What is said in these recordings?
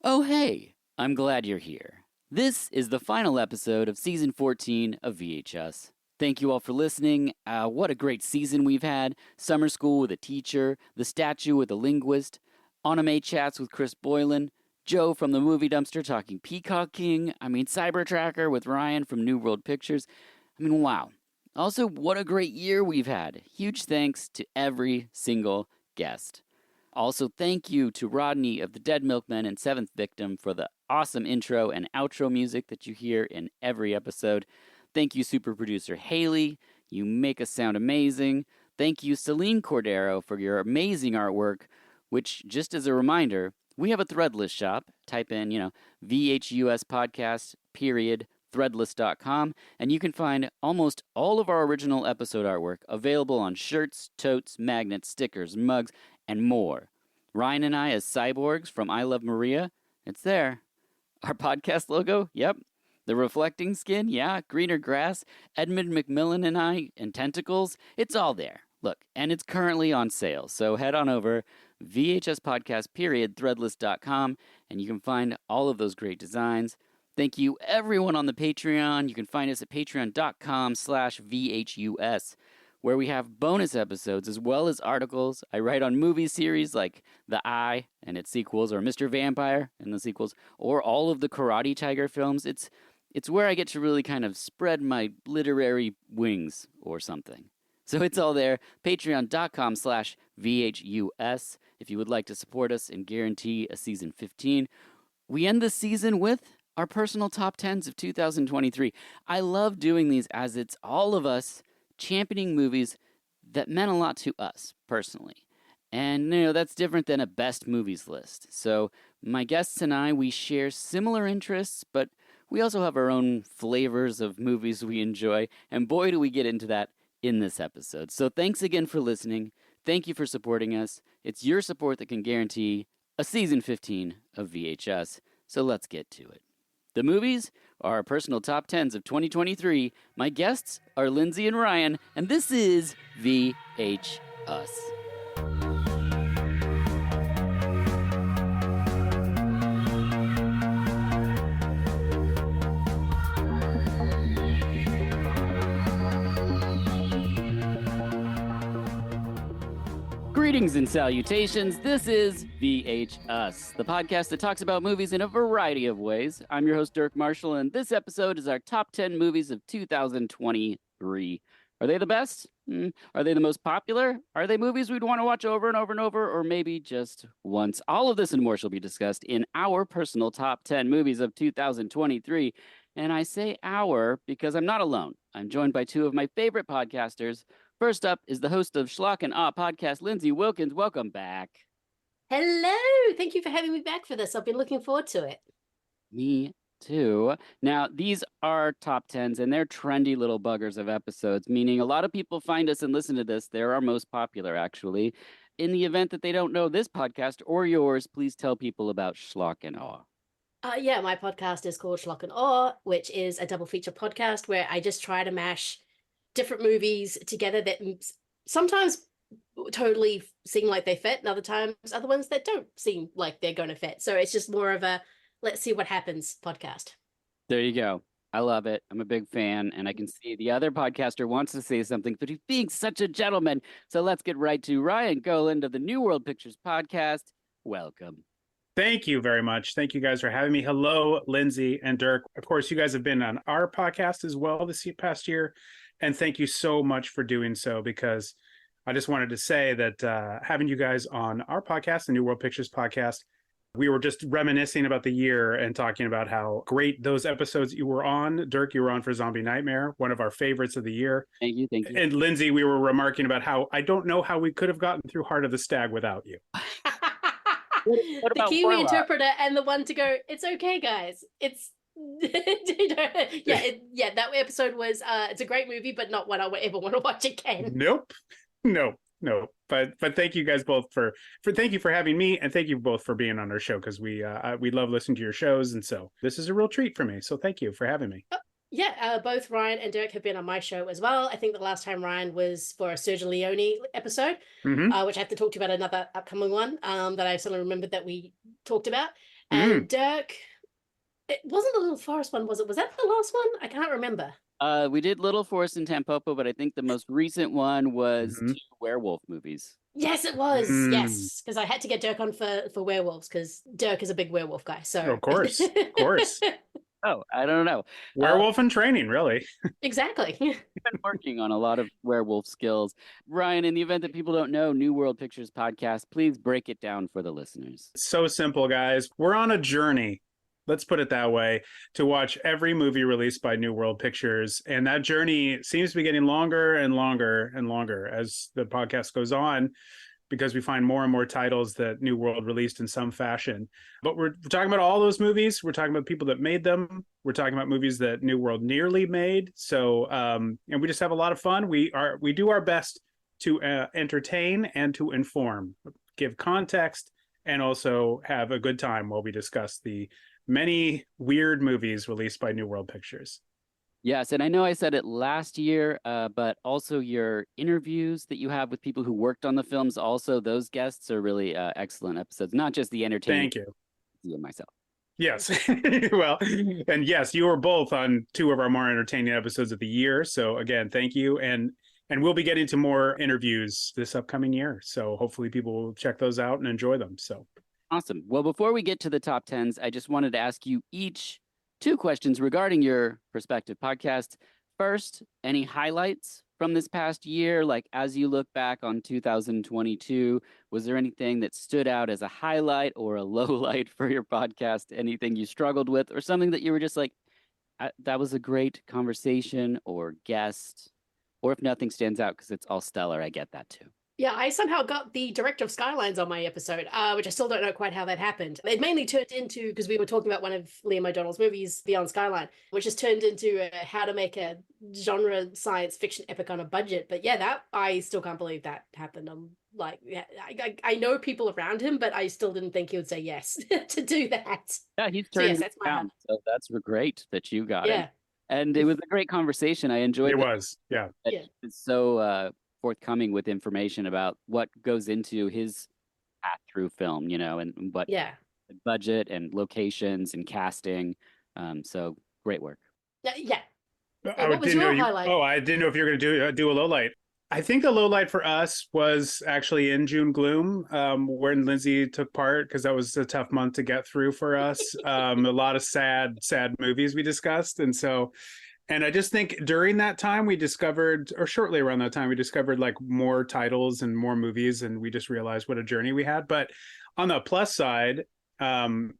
Oh, hey, I'm glad you're here. This is the final episode of Season 14 of VHS. Thank you all for listening. What a great season we've had. Summer school with a teacher, the statue with a linguist, anime chats with Chris Boylan, Joe from the movie dumpster talking Peacock King, Cyber Tracker with Ryan from New World Pictures. Wow. Also, what a great year we've had. Huge thanks to every single guest. Also, thank you to Rodney of the Dead Milkmen and Seventh Victim for the awesome intro and outro music that you hear in every episode. Thank you, super producer Haley. You make us sound amazing. Thank you, Celine Cordero, for your amazing artwork, which, just as a reminder, we have a Threadless shop. Type in, VHUS podcast, Threadless.com, and you can find almost all of our original episode artwork available on shirts, totes, magnets, stickers, mugs, and more. Ryan and I as cyborgs from I Love Maria, it's there. Our podcast logo, yep. The reflecting skin, yeah. Greener grass, Edmund McMillan and I, and tentacles, it's all there. Look, and it's currently on sale, so head on over, VHSpodcast, Threadless.com, and you can find all of those great designs. Thank you, everyone on the Patreon. You can find us at patreon.com/VHUS, where we have bonus episodes as well as articles. I write on movie series like The Eye and its sequels, or Mr. Vampire and the sequels, or all of the Karate Tiger films. It's where I get to really kind of spread my literary wings or something. So it's all there, patreon.com/VHUS, if you would like to support us and guarantee a season 15. We end the season with our personal top 10s of 2023. I love doing these as it's all of us championing movies that meant a lot to us personally. And, that's different than a best movies list. So my guests and I, we share similar interests, but we also have our own flavors of movies we enjoy. And boy, do we get into that in this episode. So thanks again for listening. Thank you for supporting us. It's your support that can guarantee a season 15 of VHS. So let's get to it. The movies are our personal top 10s of 2023. My guests are Lindsay and Ryan, and this is VHUS. Greetings and salutations. This is VHUS, the podcast that talks about movies in a variety of ways. I'm your host, Dirk Marshall, and this episode is our top 10 movies of 2023. Are they the best? Are they the most popular? Are they movies we'd want to watch over and over and over, or maybe just once? All of this and more shall be discussed in our personal top 10 movies of 2023. And I say our because I'm not alone. I'm joined by two of my favorite podcasters. First up is the host of Schlock and Awe podcast, Lindsay Wilkins. Welcome back. Hello. Thank you for having me back for this. I've been looking forward to it. Me too. Now, these are top 10s, and they're trendy little buggers of episodes, meaning a lot of people find us and listen to this. They're our most popular, actually. In the event that they don't know this podcast or yours, please tell people about Schlock and Awe. Yeah, my podcast is called Schlock and Awe, which is a double feature podcast where I just try to mash different movies together that sometimes totally seem like they fit, and other times other ones that don't seem like they're going to fit. So it's just more of a let's see what happens podcast. There you go. I love it. I'm a big fan, and I can see the other podcaster wants to say something, but he's being such a gentleman. So let's get right to Ryan Goland of the New World Pictures podcast. Welcome. Thank you very much. Thank you guys for having me. Hello, Lindsay and Dirk. Of course, you guys have been on our podcast as well this past year. And thank you so much for doing so, because I just wanted to say that having you guys on our podcast, the New World Pictures podcast, we were just reminiscing about the year and talking about how great those episodes you were on. Dirk, you were on for Zombie Nightmare, one of our favorites of the year. Thank you. And Lindsay, we were remarking about how I don't know how we could have gotten through Heart of the Stag without you. What the Kiwi interpreter and the one to go, it's okay, guys. It's that episode was it's a great movie, but not one I would ever want to watch again. Nope. But thank you guys both for thank you for having me, and thank you both for being on our show, because we love listening to your shows, and so this is a real treat for me. So thank you for having me. Both Ryan and Dirk have been on my show as well. I think the last time Ryan was for a Sergio Leone episode, which I have to talk to you about another upcoming one that I suddenly remembered that we talked about. And Dirk, it wasn't the Little Forest one, was it? Was that the last one? I can't remember. We did Little Forest and Tampopo, but I think the most recent one was Mhm. 2 werewolf movies. Yes, it was. Mm. Yes, because I had to get Dirk on for werewolves because Dirk is a big werewolf guy. So Of course, of course. Oh, I don't know. Werewolf in training, really. Exactly. I've been working on a lot of werewolf skills. Ryan, in the event that people don't know New World Pictures podcast, please break it down for the listeners. So simple, guys. We're on a journey, let's put it that way, to watch every movie released by New World Pictures. And that journey seems to be getting longer and longer and longer as the podcast goes on, because we find more and more titles that New World released in some fashion. But we're talking about all those movies. We're talking about people that made them. We're talking about movies that New World nearly made. So, and we just have a lot of fun. We do our best to entertain and to inform, give context, and also have a good time while we discuss the many weird movies released by New World Pictures. Yes, and I know I said it last year, but also your interviews that you have with people who worked on the films, also those guests are really excellent episodes, not just the entertainment. Thank you. And myself. Yes. Well, and yes, you were both on 2 of our more entertaining episodes of the year. So again, thank you. And we'll be getting to more interviews this upcoming year. So hopefully people will check those out and enjoy them. So Awesome. Well, before we get to the top 10s, I just wanted to ask you each 2 questions regarding your respective podcast. First, any highlights from this past year? Like, as you look back on 2022, was there anything that stood out as a highlight or a low light for your podcast? Anything you struggled with, or something that you were just like, that was a great conversation or guest? Or if nothing stands out because it's all stellar, I get that too. Yeah, I somehow got the director of Skylines on my episode, which I still don't know quite how that happened. It mainly turned into, because we were talking about one of Liam O'Donnell's movies, Beyond Skyline, which has turned into how to make a genre science fiction epic on a budget. But yeah, that I still can't believe that happened. I'm like, yeah, I know people around him, but I still didn't think he would say yes to do that. Yeah, he's So turned yes, it that's my down. So that's great that you got it. yeah. And it was a great conversation. I enjoyed it that. was, yeah. Yeah. It's so forthcoming with information about what goes into his path through film, and what Yeah. budget and locations and casting. So great work. Yeah. I What was didn't know your highlight? Oh, I didn't know if you were going to do a low light. I think the low light for us was actually in June Gloom, when Lindsay took part, because that was a tough month to get through for us. A lot of sad movies we discussed, and I just think during that time we discovered, or shortly around that time, we discovered like more titles and more movies, and we just realized what a journey we had. But on the plus side,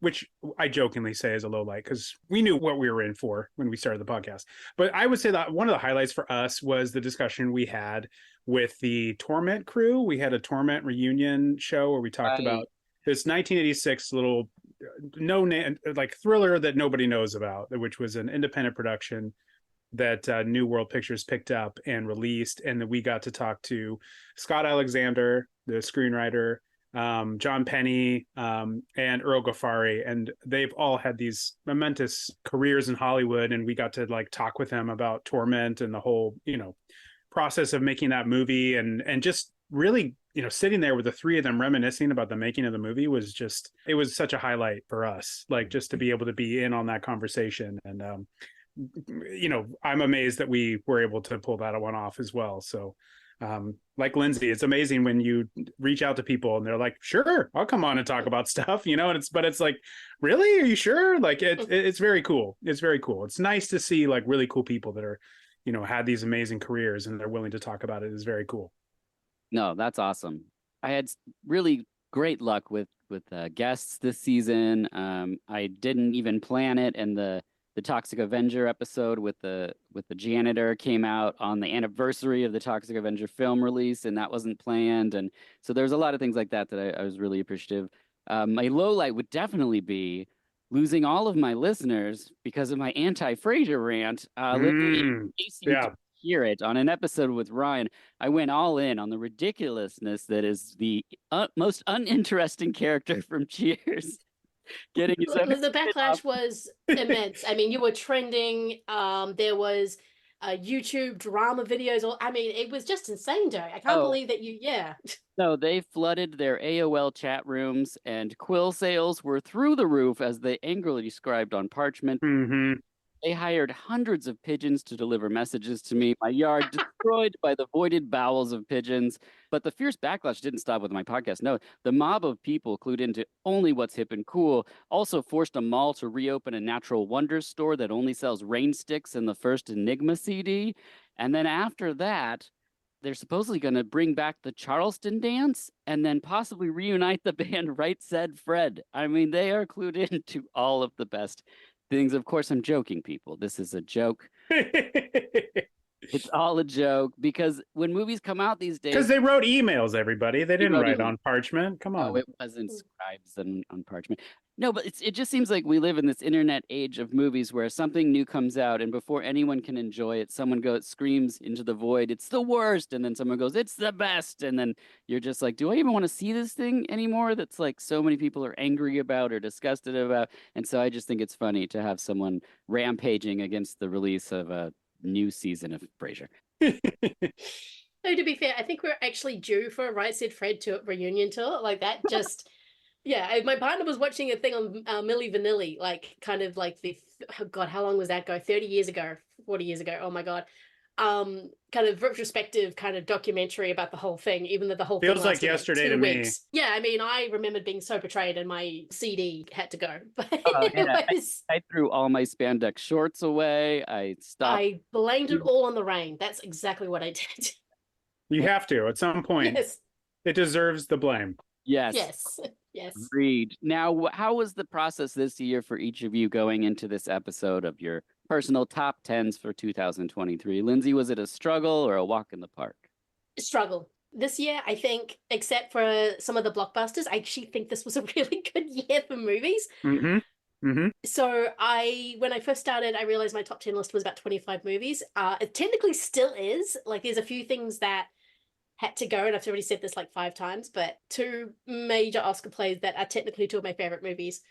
which I jokingly say is a low light because we knew what we were in for when we started the podcast. But I would say that one of the highlights for us was the discussion we had with the Torment crew. We had a Torment reunion show where we talked about this 1986 little thriller that nobody knows about, which was an independent production that New World Pictures picked up and released. And then we got to talk to Scott Alexander, the screenwriter, John Penny, and Earl Ghaffari, and they've all had these momentous careers in Hollywood, and we got to talk with them about Torment and the whole process of making that movie, and just really sitting there with the 3 of them reminiscing about the making of the movie was such a highlight for us, just to be able to be in on that conversation. And I'm amazed that we were able to pull that one off as well. So like Lindsay, it's amazing when you reach out to people and they're like, sure, I'll come on and talk about stuff, and it's like, really, are you sure? It's very cool. It's very cool. It's nice to see really cool people that are, had these amazing careers and they're willing to talk about it. Is very cool. No, that's awesome. I had really great luck with guests this season. I didn't even plan it, and the Toxic Avenger episode with the janitor came out on the anniversary of the Toxic Avenger film release, and that wasn't planned. And so there's a lot of things like that I was really appreciative. My low light would definitely be losing all of my listeners because of my anti-Frasier rant. Literally, in case you didn't hear it, on an episode with Ryan, I went all in on the ridiculousness that is the most uninteresting character from Cheers. Getting the backlash was immense. I mean, you were trending. There was YouTube drama videos. Or I mean, it was just insane, Derek. I can't Oh. believe that you. Yeah. No, they flooded their AOL chat rooms, and quill sales were through the roof, as they angrily described on Parchment. Mm-hmm. They hired hundreds of pigeons to deliver messages to me, my yard destroyed by the voided bowels of pigeons. But the fierce backlash didn't stop with my podcast. No, the mob of people clued into only what's hip and cool also forced a mall to reopen a Natural Wonders store that only sells rain sticks and the first Enigma CD. And then after that, they're supposedly going to bring back the Charleston dance and then possibly reunite the band Right Said Fred. I mean, they are clued into all of the best things. Of course, I'm joking, people. This is a joke. It's all a joke, because when movies come out these days, Because they wrote emails, everybody. They didn't wrote write emails. on parchment. Come on. oh, it wasn't scribes on Parchment. No, but it just seems like we live in this internet age of movies where something new comes out, and before anyone can enjoy it, someone screams into the void, "It's the worst!" And then someone goes, "It's the best!" And then you're just like, do I even want to see this thing anymore? That's like so many people are angry about or disgusted about. And so I just think it's funny to have someone rampaging against the release of a new season of Frasier. No, to be fair, I think we're actually due for a Right Said Fred reunion tour. Like that just, yeah. My partner was watching a thing on Milli Vanilli, like kind of like oh God, how long was that ago? 30 years ago, 40 years ago. Oh my God. Kind of retrospective kind of documentary about the whole thing, even though the whole Feels thing like lasted yesterday like 2 to me. weeks. Yeah, I mean, I remembered being so betrayed and my CD had to go. But Yeah, it was, I threw all my spandex shorts away. I stopped. I blamed it all on the rain. That's exactly what I did. You have to at some point. Yes. It deserves the blame. Yes. Yes. Yes. Agreed. Now, how was the process this year for each of you going into this episode of your personal top 10s for 2023? Lindsay, was it a struggle or a walk in the park? Struggle. This year, I think, except for some of the blockbusters, I actually think this was a really good year for movies. Mm-hmm. Mm-hmm. So when I first started, I realized my top 10 list was about 25 movies. It technically still is. Like, there's a few things that had to go, and I've already said this like 5 times, but 2 major Oscar plays that are technically 2 of my favorite movies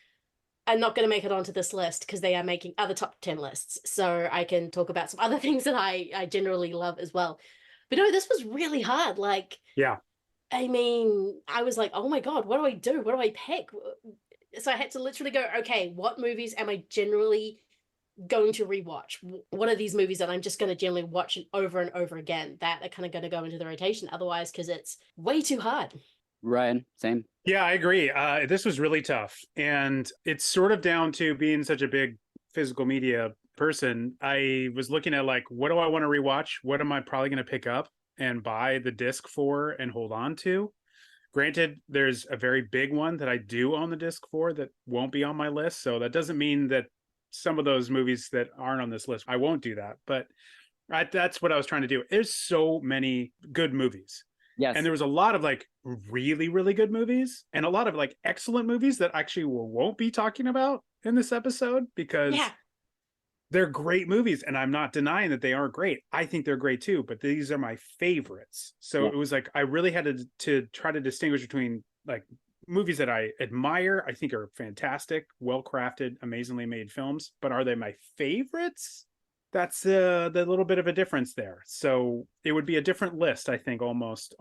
are not going to make it onto this list because they are making other top 10 lists. So I can talk about some other things that I generally love as well. But no, this was really hard. Like, Yeah. I mean, I was like, oh my God, what do I do? What do I pick? So I had to literally go, okay, what movies am I generally going to rewatch? What are these movies that I'm just going to generally watch over and over again that are kind of going to go into the rotation otherwise, because it's way too hard. Ryan, same. Yeah, I agree. This was really tough. And it's sort of down to being such a big physical media person. I was looking at like, what do I want to rewatch? What am I probably going to pick up and buy the disc for and hold on to? Granted, there's a very big one that I do own the disc for that won't be on my list. So that doesn't mean that some of those movies that aren't on this list, I won't do that. But that's what I was trying to do. There's so many good movies. Yes. And there was a lot of like really, really good movies and a lot of like excellent movies that actually won't be talking about in this episode because they're great movies. And I'm not denying that they aren't great. I think they're great too, but these are my favorites. So it was like, I really had to try to distinguish between like movies that I admire, I think are fantastic, well-crafted, amazingly made films, but are they my favorites? That's the little bit of a difference there. So it would be a different list, I think, almost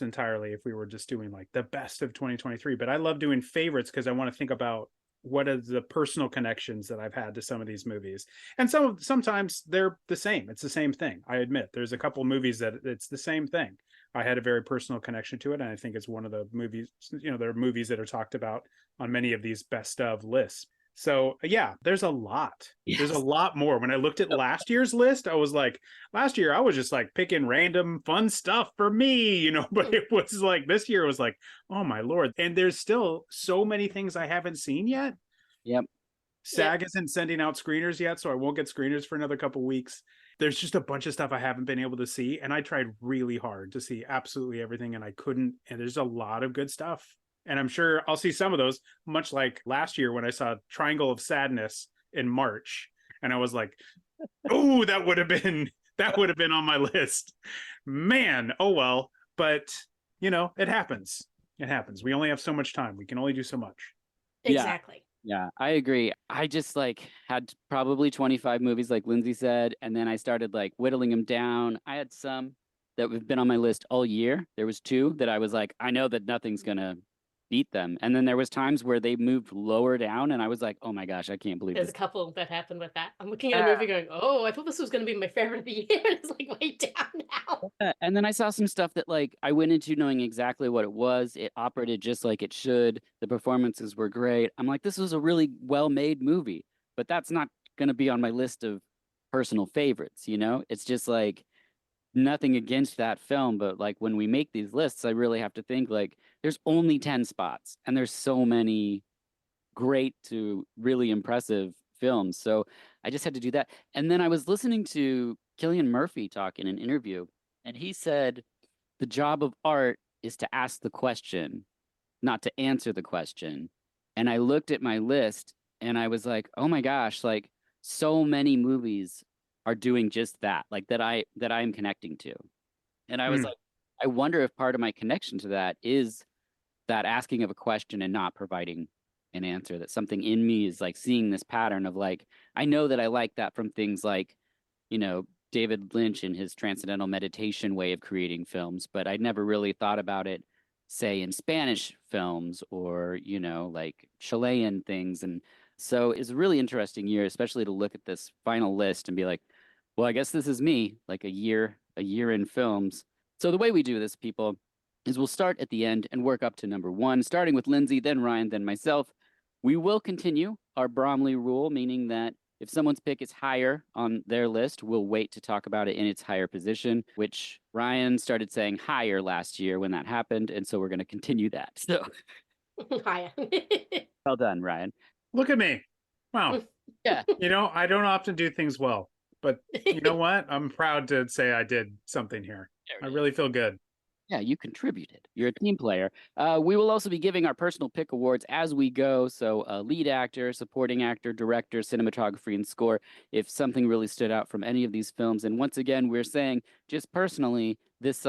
entirely if we were just doing like the best of 2023. But I love doing favorites because I want to think about what are the personal connections that I've had to some of these movies. And sometimes they're the same. It's the same thing. I admit there's a couple movies that it's the same thing. I had a very personal connection to it. And I think it's one of the movies, there are movies that are talked about on many of these best of lists. So yeah, there's a lot. Yes. There's a lot more. When I looked at last year's list, I was like, last year I was just like picking random fun stuff for me, but it was like this year was like, oh my Lord. And there's still so many things I haven't seen yet. Yep. SAG isn't sending out screeners yet, so I won't get screeners for another couple weeks. There's just a bunch of stuff I haven't been able to see. And I tried really hard to see absolutely everything and I couldn't. And there's a lot of good stuff. And I'm sure I'll see some of those, much like last year when I saw Triangle of Sadness in March. And I was like, oh, that would have been on my list. Man, oh well. But, it happens. It happens. We only have so much time. We can only do so much. Exactly. Yeah, I agree. I just like had probably 25 movies, like Lindsay said, and then I started like whittling them down. I had some that have been on my list all year. There was two that I was like, I know that nothing's gonna beat them. And then there was times where they moved lower down, and I was like, oh my gosh, I can't believe There's a this. couple that happened with that. I'm looking at a Yeah. movie going, oh, I thought this was going to be my favorite of the year. And it's like way down now. And then I saw some stuff that like I went into knowing exactly what it was. It operated just like it should. The performances were great. I'm like, this was a really well-made movie, but that's not going to be on my list of personal favorites, you know? It's just like nothing against that film, but like when we make these lists, I really have to think like there's only 10 spots and there's so many great to really impressive films. So I just had to do that. And then I was listening to Cillian Murphy talk in an interview, and he said the job of art is to ask the question, not to answer the question. And I looked at my list and I was like, oh my gosh, like so many movies are doing just that, like that I'm connecting to. And I was Hmm. like, I wonder if part of my connection to that is that asking of a question and not providing an answer, that something in me is like seeing this pattern of like, I know that I like that from things like, David Lynch and his transcendental meditation way of creating films, but I'd never really thought about it, say, in Spanish films or, like Chilean things. And so it's a really interesting year, especially to look at this final list and be like, well, I guess this is me, like a year in films. So the way we do this, people, is we'll start at the end and work up to number one, starting with Lindsay, then Ryan, then myself. We will continue our Bromley rule, meaning that if someone's pick is higher on their list, we'll wait to talk about it in its higher position, which Ryan started saying higher last year when that happened. And so we're going to continue that. So Hiya. well done, Ryan. Look at me. Wow. Yeah. I don't often do things well, but you know what? I'm proud to say I did something here. I really feel good. Yeah, you contributed. You're a team player. We will also be giving our personal pick awards as we go. So, lead actor, supporting actor, director, cinematography, and score. If something really stood out from any of these films, and once again, we're saying just personally, this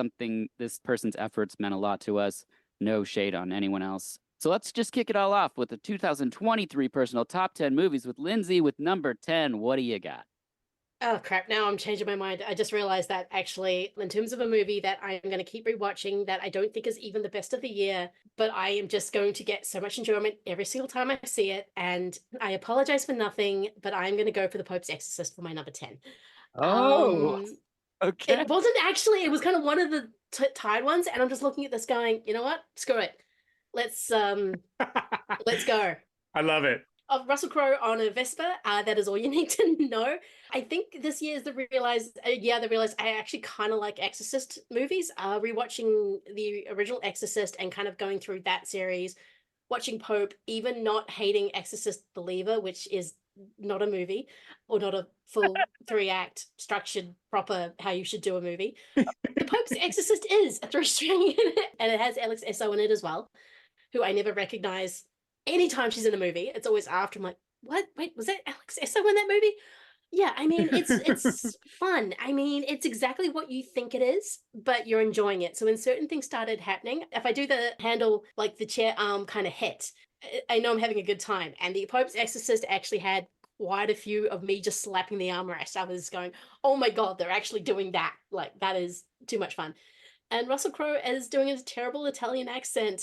person's efforts meant a lot to us. No shade on anyone else. So let's just kick it all off with the 2023 personal top 10 movies with Lindsay with number 10. What do you got? Oh crap, now I'm changing my mind. I just realized that actually, in terms of a movie that I'm going to keep rewatching that I don't think is even the best of the year, but I am just going to get so much enjoyment every single time I see it. And I apologize for nothing, but I'm going to go for The Pope's Exorcist for my number 10. Oh, Um, okay. it wasn't actually, it was kind of one of the tied ones. And I'm just looking at this going, you know what? Screw it. Let's let's go. I love it. Of Russell Crowe on a Vespa. That is all you need to know. I think this year is the realized I actually kind of like Exorcist movies. Rewatching the original Exorcist and kind of going through that series, watching Pope, even not hating Exorcist Believer, which is not a movie or not a full 3-act structured proper how you should do a movie. The Pope's Exorcist is a 3-string and it has Alex Esso in it as well, who I never recognize anytime she's in a movie. It's always after. I'm like, what? Wait, was that Alex Esso in that movie? Yeah, I mean, it's fun. I mean, it's exactly what you think it is, but you're enjoying it. So when certain things started happening, if I do the handle like the chair arm kind of hit, I know I'm having a good time. And the Pope's Exorcist actually had quite a few of me just slapping the armrest. I was going, oh my God, they're actually doing that. Like, that is too much fun. And Russell Crowe is doing a terrible Italian accent,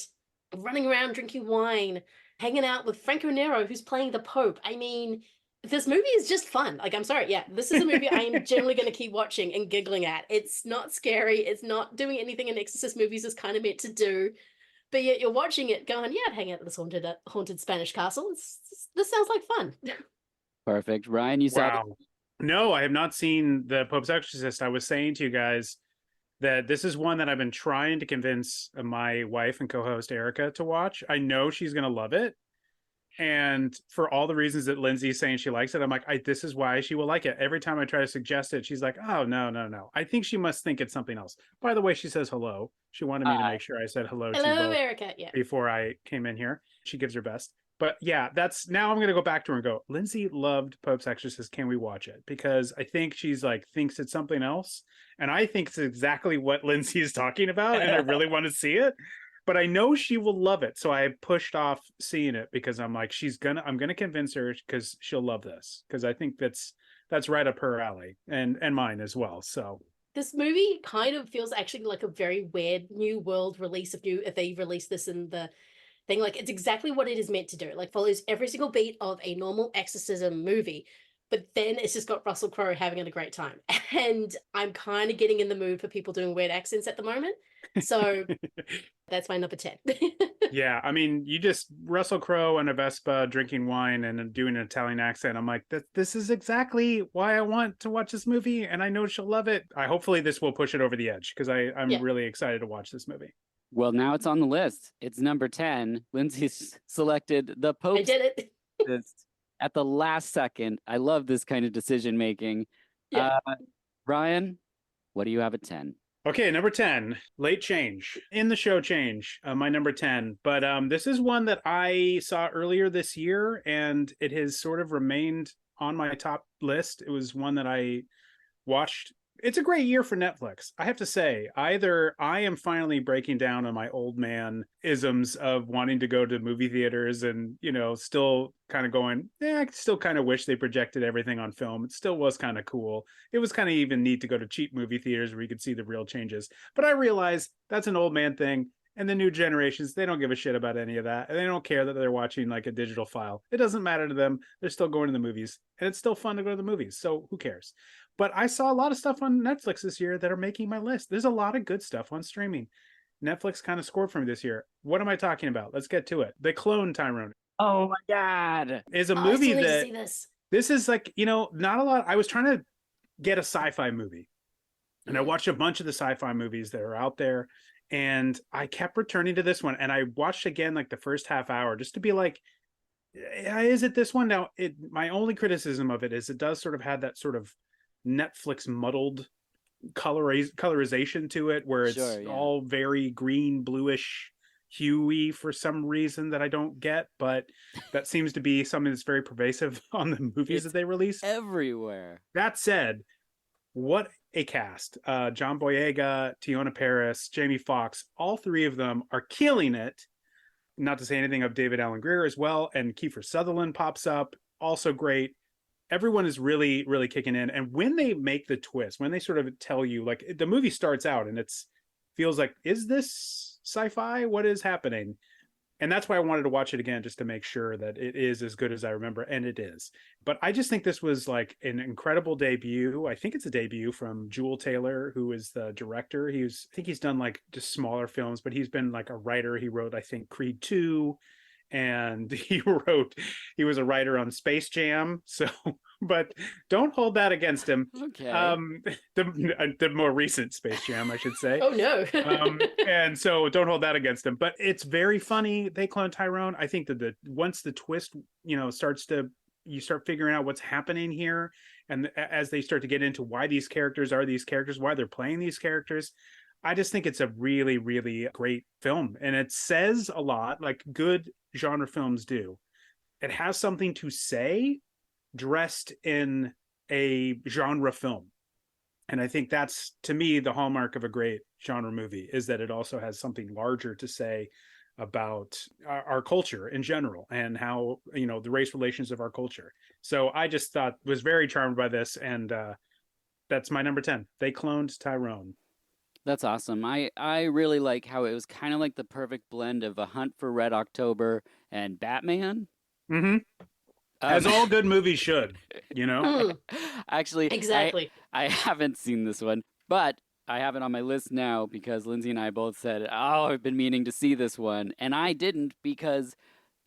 running around drinking wine, hanging out with Franco Nero, who's playing the Pope. I mean, this movie is just fun. Like, I'm sorry, yeah, this is a movie I am generally going to keep watching and giggling at. It's not scary. It's not doing anything an Exorcist movies is kind of meant to do. But yet you're watching it going, yeah, I'd hang out at this haunted Spanish castle. This sounds like fun. Perfect. Ryan, you saw Wow. No, I have not seen The Pope's Exorcist. I was saying to you guys that this is one that I've been trying to convince my wife and co-host Erica to watch. I know she's going to love it. And for all the reasons that Lindsay's saying she likes it, I'm like, this is why she will like it. Every time I try to suggest it, she's like, oh, no. I think she must think it's something else. By the way, she says hello. She wanted me to make sure I said hello to Hello, both Erica. Yeah. before I came in here. She gives her best. But yeah, now I'm going to go back to her and go, Lindsay loved Pope's Exorcist. Can we watch it? Because I think she's like, thinks it's something else. And I think it's exactly what Lindsay is talking about. And I really want to see it. but I know she will love it. So I pushed off seeing it because I'm like, I'm gonna convince her because she'll love this. Because I think that's right up her alley and mine as well. So This movie kind of feels actually like a very weird new world release if they release this in the thing. Like it's exactly what it is meant to do. Like follows every single beat of a normal exorcism movie. But then it's just got Russell Crowe having a great time. And I'm kind of getting in the mood for people doing weird accents at the moment. So that's my number 10. yeah, I mean, you just Russell Crowe and a Vespa drinking wine and doing an Italian accent. I'm like, this is exactly why I want to watch this movie, and I know she'll love it. Hopefully this will push it over the edge because I'm Yeah. really excited to watch this movie. Well, now it's on the list. It's number 10. Lindsay's selected The I Pope's did it. Exorcist at the last second. I love this kind of decision making. Yeah. Ryan, what do you have at 10? Okay, number 10, late change in the show change, my number 10. But this is one that I saw earlier this year, and it has sort of remained on my top list. It was one that I watched. It's a great year for Netflix. I have to say, either I am finally breaking down on my old man isms of wanting to go to movie theaters and, still kind of going, I still kind of wish they projected everything on film. It still was kind of cool. It was kind of even neat to go to cheap movie theaters where you could see the real changes. But I realize that's an old man thing. And the new generations, they don't give a shit about any of that. And they don't care that they're watching like a digital file. It doesn't matter to them. They're still going to the movies. And it's still fun to go to the movies. So who cares? But I saw a lot of stuff on Netflix this year that are making my list. There's a lot of good stuff on streaming. Netflix kind of scored for me this year. What am I talking about? Let's get to it. The Clone, Tyrone. Oh my God. Is a I movie still need to that see this. this is like, not a lot. I was trying to get a sci-fi movie. And I watched a bunch of the sci-fi movies that are out there. And I kept returning to this one. And I watched again like the first half hour just to be like, is it this one? Now, my only criticism of it is it does sort of have that sort of Netflix muddled colorization to it, where it's all very green, bluish, huey for some reason that I don't get, but that seems to be something that's very pervasive on the movies that they release everywhere. That said, what a cast. John Boyega, Tiona Paris, Jamie Foxx, all three of them are killing it. Not to say anything of David Alan Grier as well, and Kiefer Sutherland pops up, also great. Everyone is really, really kicking in. And when they make the twist, when they sort of tell you, like the movie starts out and feels like, is this sci-fi? What is happening? And that's why I wanted to watch it again, just to make sure that it is as good as I remember. And it is. But I just think this was like an incredible debut. I think it's a debut from Jewel Taylor, who is the director. I think he's done like just smaller films, but he's been like a writer. He wrote, I think, Creed 2. And he was a writer on Space Jam. So, but don't hold that against him. Okay. The more recent Space Jam, I should say. Oh no. And so don't hold that against him. But it's very funny. They clone Tyrone. I think that once the twist, you start figuring out what's happening here, and as they start to get into why these characters are these characters, why they're playing these characters. I just think it's a really, really great film. And it says a lot, like good genre films do. It has something to say dressed in a genre film. And I think that's, to me, the hallmark of a great genre movie, is that it also has something larger to say about our culture in general and how, the race relations of our culture. So I just was very charmed by this. And that's my number 10. They cloned Tyrone. That's awesome. I really like how it was kind of like the perfect blend of A Hunt for Red October and Batman. Mm-hmm. As all good movies should, Actually, Exactly. I haven't seen this one, but I have it on my list now because Lindsay and I both said, oh, I've been meaning to see this one. And I didn't, because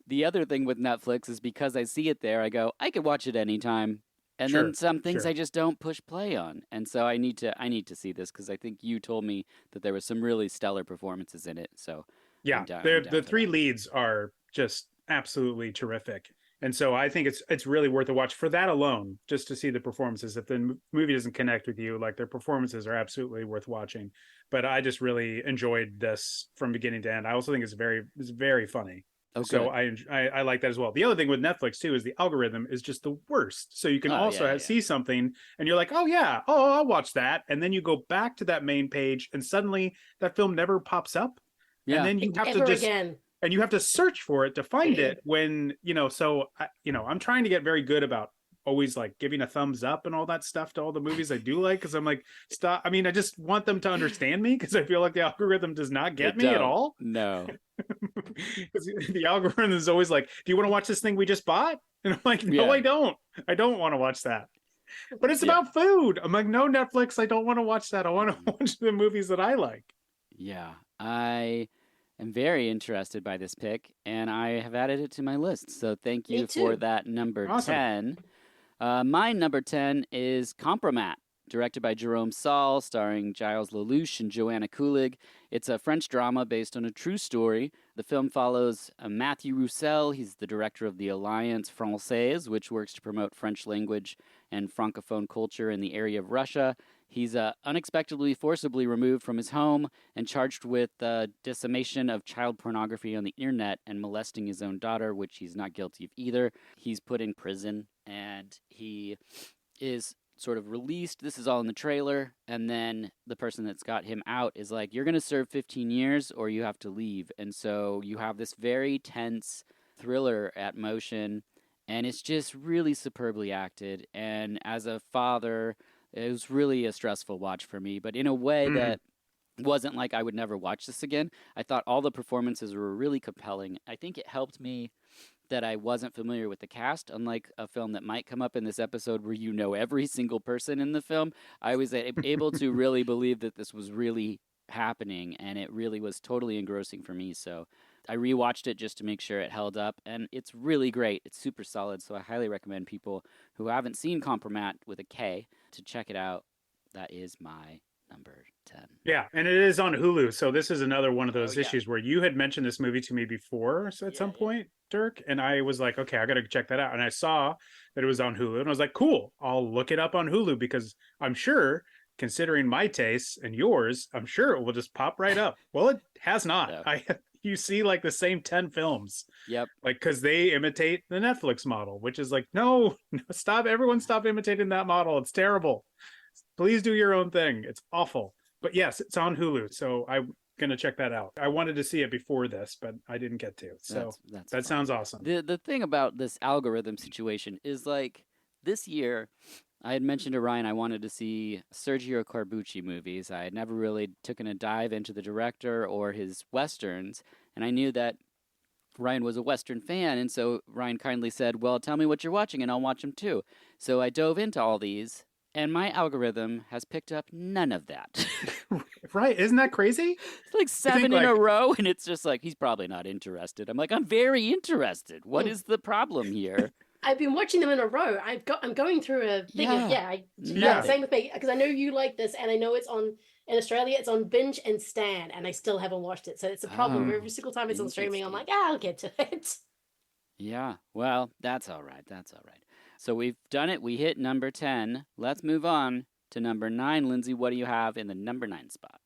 the other thing with Netflix is because I see it there, I go, I could watch it anytime. And then some things I just don't push play on. And so I need to see this because I think you told me that there was some really stellar performances in it. So yeah, the three leads are just absolutely terrific. And so I think it's really worth a watch for that alone, just to see the performances. If the movie doesn't connect with you, like, their performances are absolutely worth watching. But I just really enjoyed this from beginning to end. I also think it's very funny. Okay. So I like that as well. The other thing with Netflix too is the algorithm is just the worst. So you can see something and you're like, I'll watch that. And then you go back to that main page and suddenly that film never pops up. Yeah. And then you have to Ever just again. and you have to search for it to find it when, so I'm trying to get very good about always like giving a thumbs up and all that stuff to all the movies I do like, because I'm like, stop. I mean, I just want them to understand me, because I feel like the algorithm does not get me at all. No. Because the algorithm is always like, do you want to watch this thing we just bought? And I'm like, no, Yeah. I don't want to watch that. But it's Yeah. about food. I'm like, no, Netflix, I don't want to watch that. I want to watch the movies that I like. Yeah. I am very interested by this pick, and I have added it to my list. So thank Me you for too. that number Awesome. 10. My number 10 is Compromat, directed by Jerome Saul, starring Giles Lelouch and Joanna Kulig. It's a French drama based on a true story. The film follows Matthew Roussel. He's the director of the Alliance Française, which works to promote French language and Francophone culture in the area of Russia. He's unexpectedly forcibly removed from his home and charged with dissemination of child pornography on the internet and molesting his own daughter, which he's not guilty of either. He's put in prison, and he is sort of released. This is all in the trailer. And then the person that's got him out is like, you're going to serve 15 years or you have to leave. And so you have this very tense thriller at motion, and it's just really superbly acted. And as a father, it was really a stressful watch for me, but in a way that wasn't like I would never watch this again. I thought all the performances were really compelling. I think it helped me that I wasn't familiar with the cast, unlike a film that might come up in this episode where you know every single person in the film. I was able to really believe that this was really happening, and it really was totally engrossing for me. So I rewatched it just to make sure it held up, and it's really great. It's super solid, so I highly recommend people who haven't seen Compromat with a K to check it out. That is my number 10. Yeah, and it is on Hulu. So this is another one of those yeah. issues where you had mentioned this movie to me before at some point, Dirk, and I was like, okay, I got to check that out. And I saw that it was on Hulu, and I was like, cool, I'll look it up on Hulu, because I'm sure, considering my tastes and yours, I'm sure it will just pop right up. Well, it has not. No. You see like the same 10 films. Yep. Like, because they imitate the Netflix model, which is like, no, stop. Everyone stop imitating that model. It's terrible. Please do your own thing. It's awful. But yes, it's on Hulu. So I'm going to check that out. I wanted to see it before this, but I didn't get to. So that's that sounds awesome. The thing about this algorithm situation is, like, this year, I had mentioned to Ryan I wanted to see Sergio Corbucci movies. I had never really taken a dive into the director or his westerns, and I knew that Ryan was a Western fan, and so Ryan kindly said, well, tell me what you're watching, and I'll watch them too. So I dove into all these, and my algorithm has picked up none of that. Right? Isn't that crazy? It's like 7 in a row, and it's just like, he's probably not interested. I'm like, I'm very interested. What is the problem here? I've been watching them in a row. I'm going through a thing. Same with me, because I know you like this, and I know it's on in Australia. It's on Binge and Stan, and I still haven't watched it. So it's a problem. Every single time it's on streaming, I'm like, I'll get to it. Yeah, well, that's all right. That's all right. So we've done it. We hit number 10. Let's move on to number 9. Lindsay, what do you have in the number 9 spot?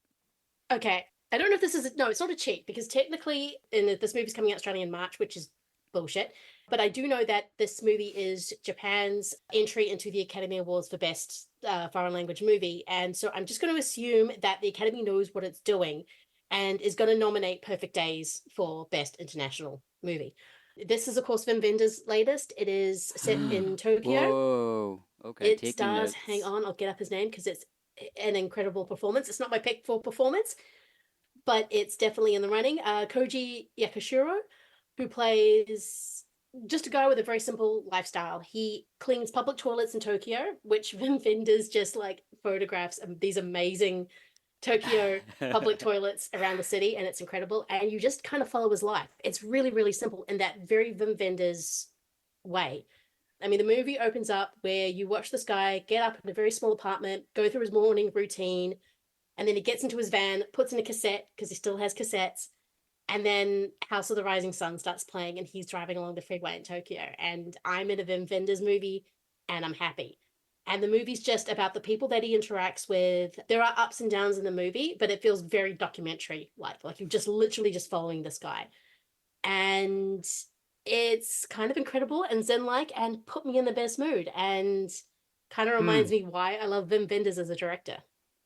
Okay. I don't know if this is no, it's not a cheat, because technically this movie's coming out Australia in March, which is bullshit. But I do know that this movie is Japan's entry into the Academy Awards for Best Foreign Language Movie. And so I'm just going to assume that the Academy knows what it's doing and is going to nominate Perfect Days for Best International Movie. This is, of course, Wim Wenders' latest. It is set in Tokyo. Whoa. Okay, it stars, hang on, I'll get up his name because it's an incredible performance. It's not my pick for performance, but it's definitely in the running. Koji Yakushiro, who plays just a guy with a very simple lifestyle. He cleans public toilets in Tokyo, which Wim Wenders just like photographs these amazing Tokyo public toilets around the city, and it's incredible. And you just kind of follow his life. It's really, really simple in that very Wim Wenders way. I mean, the movie opens up where you watch this guy get up in a very small apartment, go through his morning routine, and then he gets into his van, puts in a cassette, because he still has cassettes, and then House of the Rising Sun starts playing, and he's driving along the freeway in Tokyo. And I'm in a Wim Wenders movie, and I'm happy. And the movie's just about the people that he interacts with. There are ups and downs in the movie, but it feels very documentary-like. Like you're just literally just following this guy. And it's kind of incredible and zen-like and put me in the best mood. And kind of reminds me why I love Wim Wenders as a director.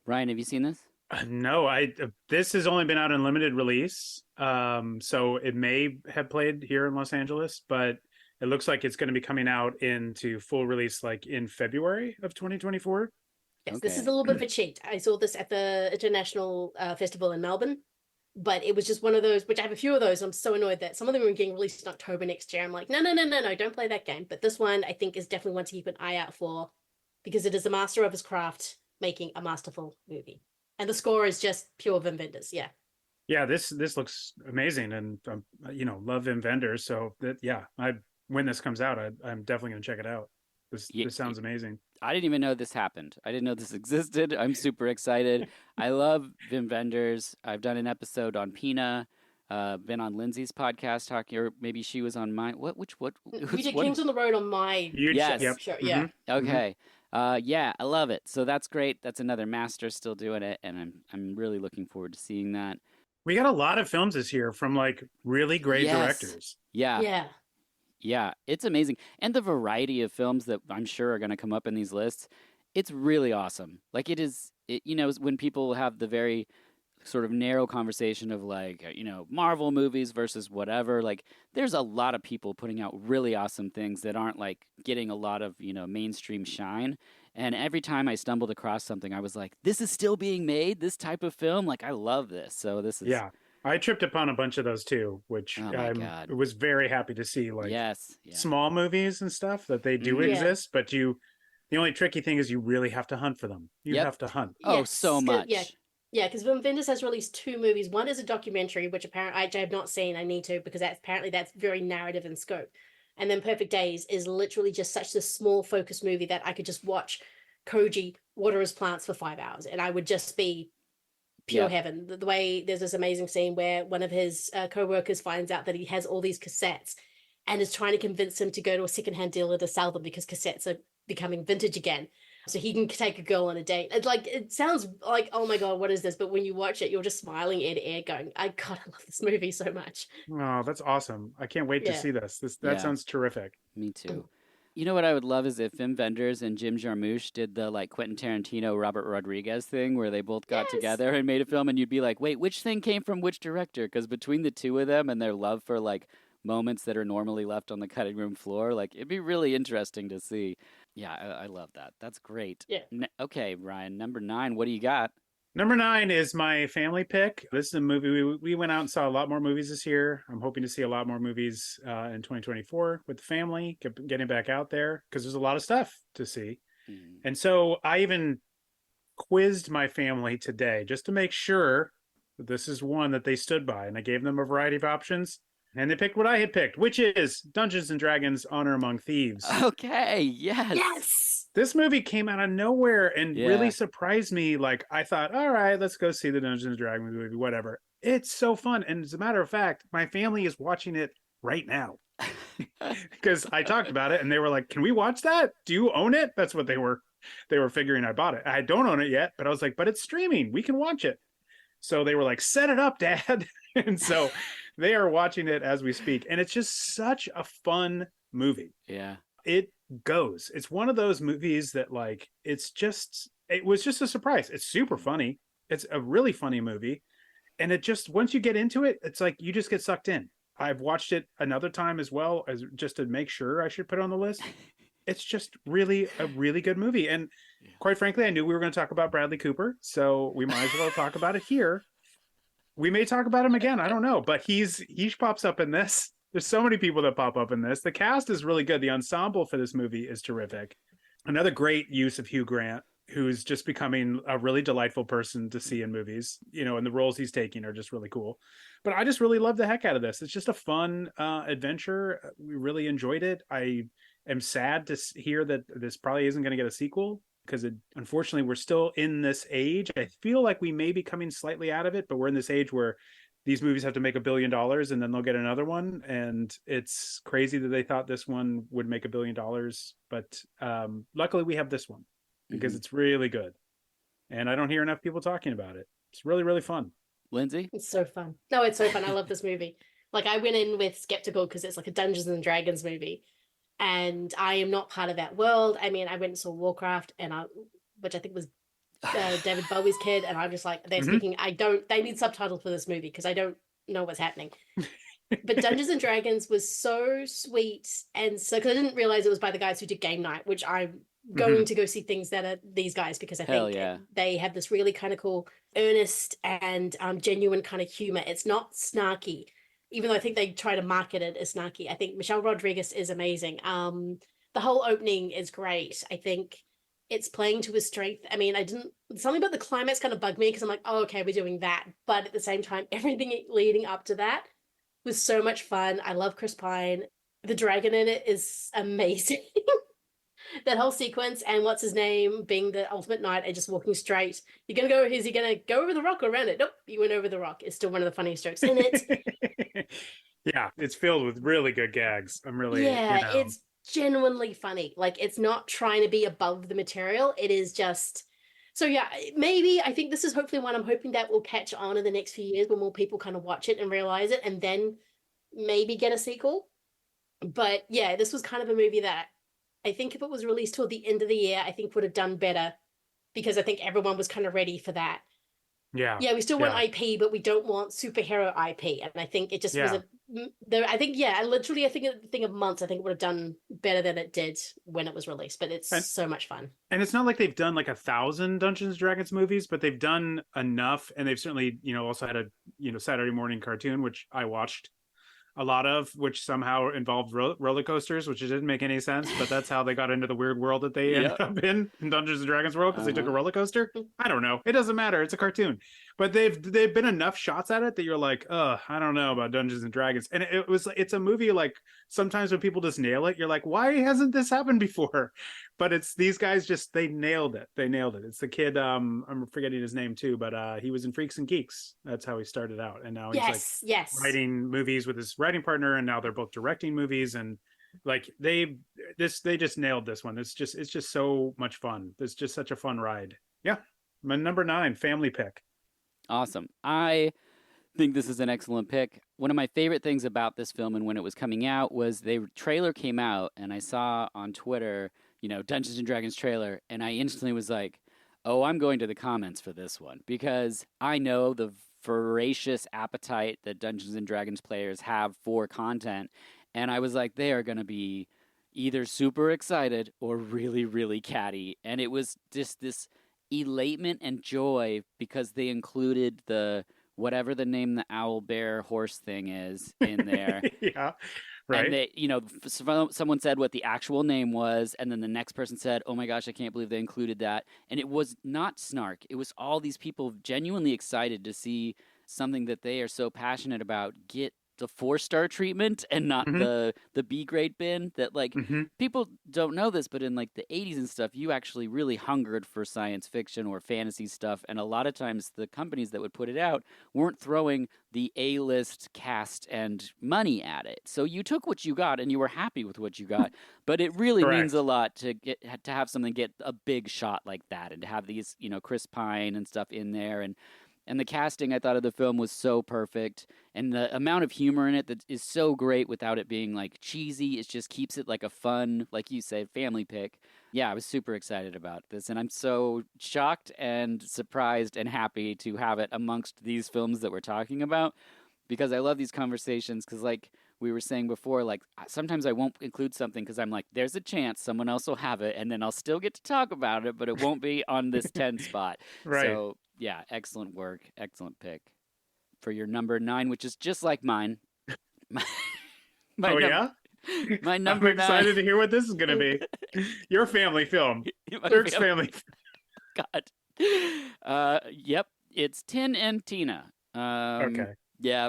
Ryan, have you seen this? No, this has only been out in limited release. So it may have played here in Los Angeles, but it looks like it's going to be coming out into full release like in February of 2024. Yes, this is Okay. a little bit of a cheat. I saw this at the International Festival in Melbourne, but it was just one of those, which I have a few of those. I'm so annoyed that some of them are getting released in October next year. I'm like, no, don't play that game. But this one, I think, is definitely one to keep an eye out for because it is a master of his craft making a masterful movie. And the score is just pure Wim Wenders. Yeah. Yeah, this looks amazing, and love Vim Vendors. So that when this comes out, I'm definitely going to check it out. This sounds amazing. I didn't even know this happened. I didn't know this existed. I'm super excited. I love Vim Vendors. I've done an episode on Pina. Been on Lindsay's podcast talking, or maybe she was on mine. What? We did Kings on the Road on my Yes. Yep. show. Yeah. Okay. Yeah, I love it. So that's great. That's another master still doing it, and I'm really looking forward to seeing that. We got a lot of films this year from like really great Yes. directors. Yeah. Yeah. Yeah, it's amazing. And the variety of films that I'm sure are going to come up in these lists, it's really awesome. Like when people have the very sort of narrow conversation of like, Marvel movies versus whatever, like there's a lot of people putting out really awesome things that aren't like getting a lot of, mainstream shine. And every time I stumbled across something, I was like, this is still being made, this type of film. Like, I love this. So this is. Yeah. I tripped upon a bunch of those too, which Oh my God. was very happy to see. Like Yes. Yeah. small movies and stuff that they do Mhm. Yeah. exist, but the only tricky thing is you really have to hunt for them. You Yep. have to hunt. Oh, Yes, so much. Yeah, because Wim Wenders has released two movies. One is a documentary, which apparently I have not seen. I need to because that's very narrative in scope. And then Perfect Days is literally just such a small focus movie that I could just watch Koji water his plants for 5 hours, and I would just be pure Yeah. heaven. The way there's this amazing scene where one of his co-workers finds out that he has all these cassettes and is trying to convince him to go to a secondhand dealer to sell them because cassettes are becoming vintage again. So he can take a girl on a date. It sounds like, oh my God, what is this? But when you watch it, you're just smiling ear to ear going, I love this movie so much. Oh, that's awesome. I can't wait to Yeah. see this. That Yeah. sounds terrific. Me too. You know what I would love is if Wim Wenders and Jim Jarmusch did the like Quentin Tarantino, Robert Rodriguez thing where they both got Yes. together and made a film, and you'd be like, wait, which thing came from which director? Because between the two of them and their love for like moments that are normally left on the cutting room floor, like it'd be really interesting to see. Yeah, I love that. That's great. Yeah. Okay, Ryan, number 9, what do you got? Number 9 is my family pick. This is a movie we went out and saw a lot more movies this year. I'm hoping to see a lot more movies in 2024 with the family, getting back out there because there's a lot of stuff to see. Mhm. And so I even quizzed my family today just to make sure that this is one that they stood by. And I gave them a variety of options. And they picked what I had picked, which is Dungeons and Dragons Honor Among Thieves. Okay, yes. Yes. This movie came out of nowhere and Yeah. really surprised me. Like, I thought, all right, let's go see the Dungeons and Dragons movie, whatever. It's so fun. And as a matter of fact, my family is watching it right now because I talked about it and they were like, can we watch that? Do you own it? That's what they were figuring I bought it. I don't own it yet, but I was like, but it's streaming. We can watch it. So they were like, set it up, Dad. And so they are watching it as we speak. And it's just such a fun movie. Yeah. It goes. It's one of those movies that like, it was just a surprise. It's super funny. It's a really funny movie. And it just, once you get into it, it's like, you just get sucked in. I've watched it another time as well as just to make sure I should put it on the list. It's just really a really good movie. And quite frankly, I knew we were going to talk about Bradley Cooper. So we might as well talk about it here. We may talk about him again. I don't know, but he pops up in this. There's so many people that pop up in this. The cast is really good. The ensemble for this movie is terrific. Another great use of Hugh Grant, who's just becoming a really delightful person to see in movies, and the roles he's taking are just really cool. But I just really love the heck out of this. It's just a fun adventure. We really enjoyed it. I am sad to hear that this probably isn't going to get a sequel because unfortunately we're still in this age. I feel like we may be coming slightly out of it, but we're in this age where these movies have to make $1 billion and then they'll get another one. And it's crazy that they thought this one would make $1 billion. But luckily we have this one because it's really good. And I don't hear enough people talking about it. It's really, really fun. Lindsay? It's so fun. No, it's so fun. I love this movie. Like I went in with skeptical because it's like a Dungeons and Dragons movie. And I am not part of that world. I mean, I went and saw Warcraft which I think was David Bowie's kid, and I'm just like, they're Mhm. speaking. They need subtitles for this movie because I don't know what's happening. But Dungeons and Dragons was so sweet, and so because I didn't realize it was by the guys who did Game Night, which I'm going Mhm. to go see things that are these guys because I Hell think yeah. they have this really kind of cool, earnest and genuine kind of humor. It's not snarky, even though I think they try to market it as snarky. I think Michelle Rodriguez is amazing. The whole opening is great. I think it's playing to his strength. I mean, I didn't something about the climax kind of bugged me because I'm like, oh, okay, we're doing that, but at the same time, everything leading up to that was so much fun. I love Chris Pine. The dragon in it is amazing. That whole sequence and what's his name being the ultimate knight and just walking straight. You're gonna go. Is he gonna go over the rock or around it? Nope, you went over the rock. It's still one of the funniest jokes in it. Yeah, it's filled with really good gags. I'm really, Yeah, it's genuinely funny. Like it's not trying to be above the material. It is just. So yeah, maybe I think this is hopefully one I'm hoping that will catch on in the next few years when more people kind of watch it and realize it, and then maybe get a sequel. But yeah, this was kind of a movie that I think if it was released toward the end of the year, I think would have done better because I think everyone was kind of ready for that. yeah, Yeah, we still want yeah, IP, but we don't want superhero IP. And I think it just was yeah. I think, yeah, literally, I think a thing of months, I think it would have done better than it did when it was released. But it's And so much fun. and it's not like they've done like 1,000 Dungeons and Dragons movies, but they've done enough, and they've certainly, also had a Saturday morning cartoon, which I watched a lot of, which somehow involved roller coasters, which didn't make any sense, but that's how they got into the weird world that they ended Yep. up in Dungeons and Dragons world, because they took a Uh-huh. roller coaster. I don't know. It doesn't matter. It's a cartoon, but they've been enough shots at it that you're like, I don't know about Dungeons and Dragons. And it's a movie like sometimes when people just nail it, you're like, why hasn't this happened before? But it's these guys they nailed it. They nailed it. It's the kid. I'm forgetting his name too, but he was in Freaks and Geeks. That's how he started out, and now he's like Yes, yes. writing movies with his writing partner, and now they're both directing movies, and like they just nailed this one. It's just so much fun. It's just such a fun ride. Yeah. My number 9 family pick. Awesome. I think this is an excellent pick. One of my favorite things about this film and when it was coming out was the trailer came out and I saw on Twitter, Dungeons and Dragons trailer, and I instantly was like, "Oh, I'm going to the comments for this one," because I know the voracious appetite that Dungeons and Dragons players have for content, and I was like, they are going to be either super excited or really really catty, and it was just this elatement and joy because they included the whatever the name the owl bear horse thing is in there. Yeah. And Right. they, someone said what the actual name was, and then the next person said, "Oh my gosh, I can't believe they included that." And it was not snark. It was all these people genuinely excited to see something that they are so passionate about get the 4-star treatment and not Mm-hmm. the B grade bin. That like Mm-hmm. people don't know this, but in like the 80s and stuff, you actually really hungered for science fiction or fantasy stuff, and a lot of times the companies that would put it out weren't throwing the A-list cast and money at it. So you took what you got and you were happy with what you got. But it really means a Correct. lot to have something get a big shot like that and to have these, Chris Pine and stuff in there, and the casting I thought of the film was so perfect, and the amount of humor in it that is so great without it being like cheesy. It just keeps it like a fun, like you said, family pick. Yeah, I was super excited about this, and I'm so shocked and surprised and happy to have it amongst these films that we're talking about, because I love these conversations. Because, like we were saying before, like sometimes I won't include something because I'm like, there's a chance someone else will have it, and then I'll still get to talk about it, but it won't be on this 10 spot. Right. So, yeah, excellent work, excellent pick for your number 9, which is just like mine. my, my Oh num- yeah. my I'm number 9. excited to hear what this is going to be. Your family film. my Dirk's fam- family. God. Yep, it's Tin and Tina. Okay. Yeah,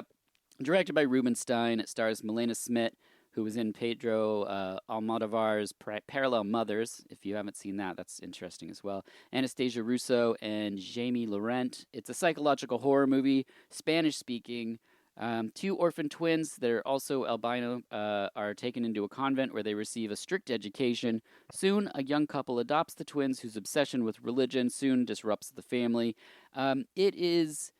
directed by Rubenstein. It stars Milena Smith, who was in Pedro Almodovar's Parallel Mothers. If you haven't seen that, that's interesting as well. Anastasia Russo and Jamie Laurent. It's a psychological horror movie, Spanish speaking. 2 orphan twins that are also albino are taken into a convent where they receive a strict education. Soon, a young couple adopts the twins whose obsession with religion soon disrupts the family. It is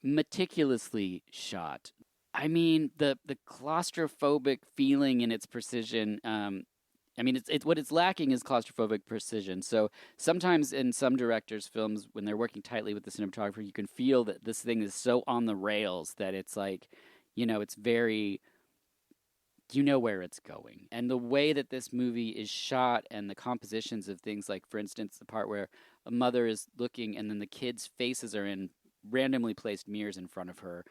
meticulously shot. I mean, the claustrophobic feeling in its precision I mean, it's what it's lacking is claustrophobic precision. So sometimes in some directors' films, when they're working tightly with the cinematographer, you can feel that this thing is so on the rails that it's like, it's very, you know where it's going. And the way that this movie is shot and the compositions of things, like, for instance, the part where a mother is looking and then the kids' faces are in randomly placed mirrors in front of her,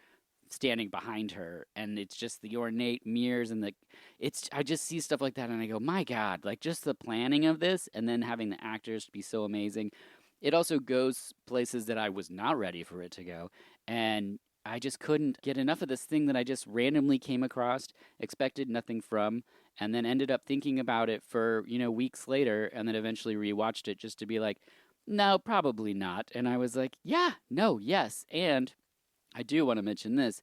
standing behind her, and it's just the ornate mirrors and I just see stuff like that and I go, my God, like, just the planning of this and then having the actors be so amazing. It also goes places that I was not ready for it to go, and I just couldn't get enough of this thing that I just randomly came across, expected nothing from, and then ended up thinking about it for, weeks later, and then eventually rewatched it just to be like, no, probably not. And I was like, yeah, no, yes. And I do want to mention this,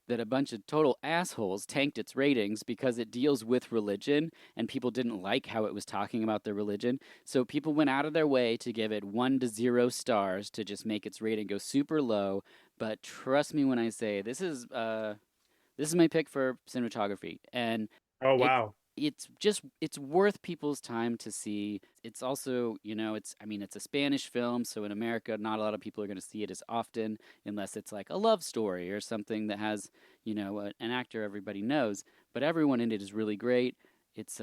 that a bunch of total assholes tanked its ratings because it deals with religion and people didn't like how it was talking about their religion. So people went out of their way to give it 1 to 0 stars to just make its rating go super low. But trust me when I say this is my pick for cinematography, and Oh, it wow. it's worth people's time to see. It's also, it's a Spanish film, so in America not a lot of people are going to see it as often unless it's like a love story or something that has, an actor everybody knows, but everyone in it is really great. It's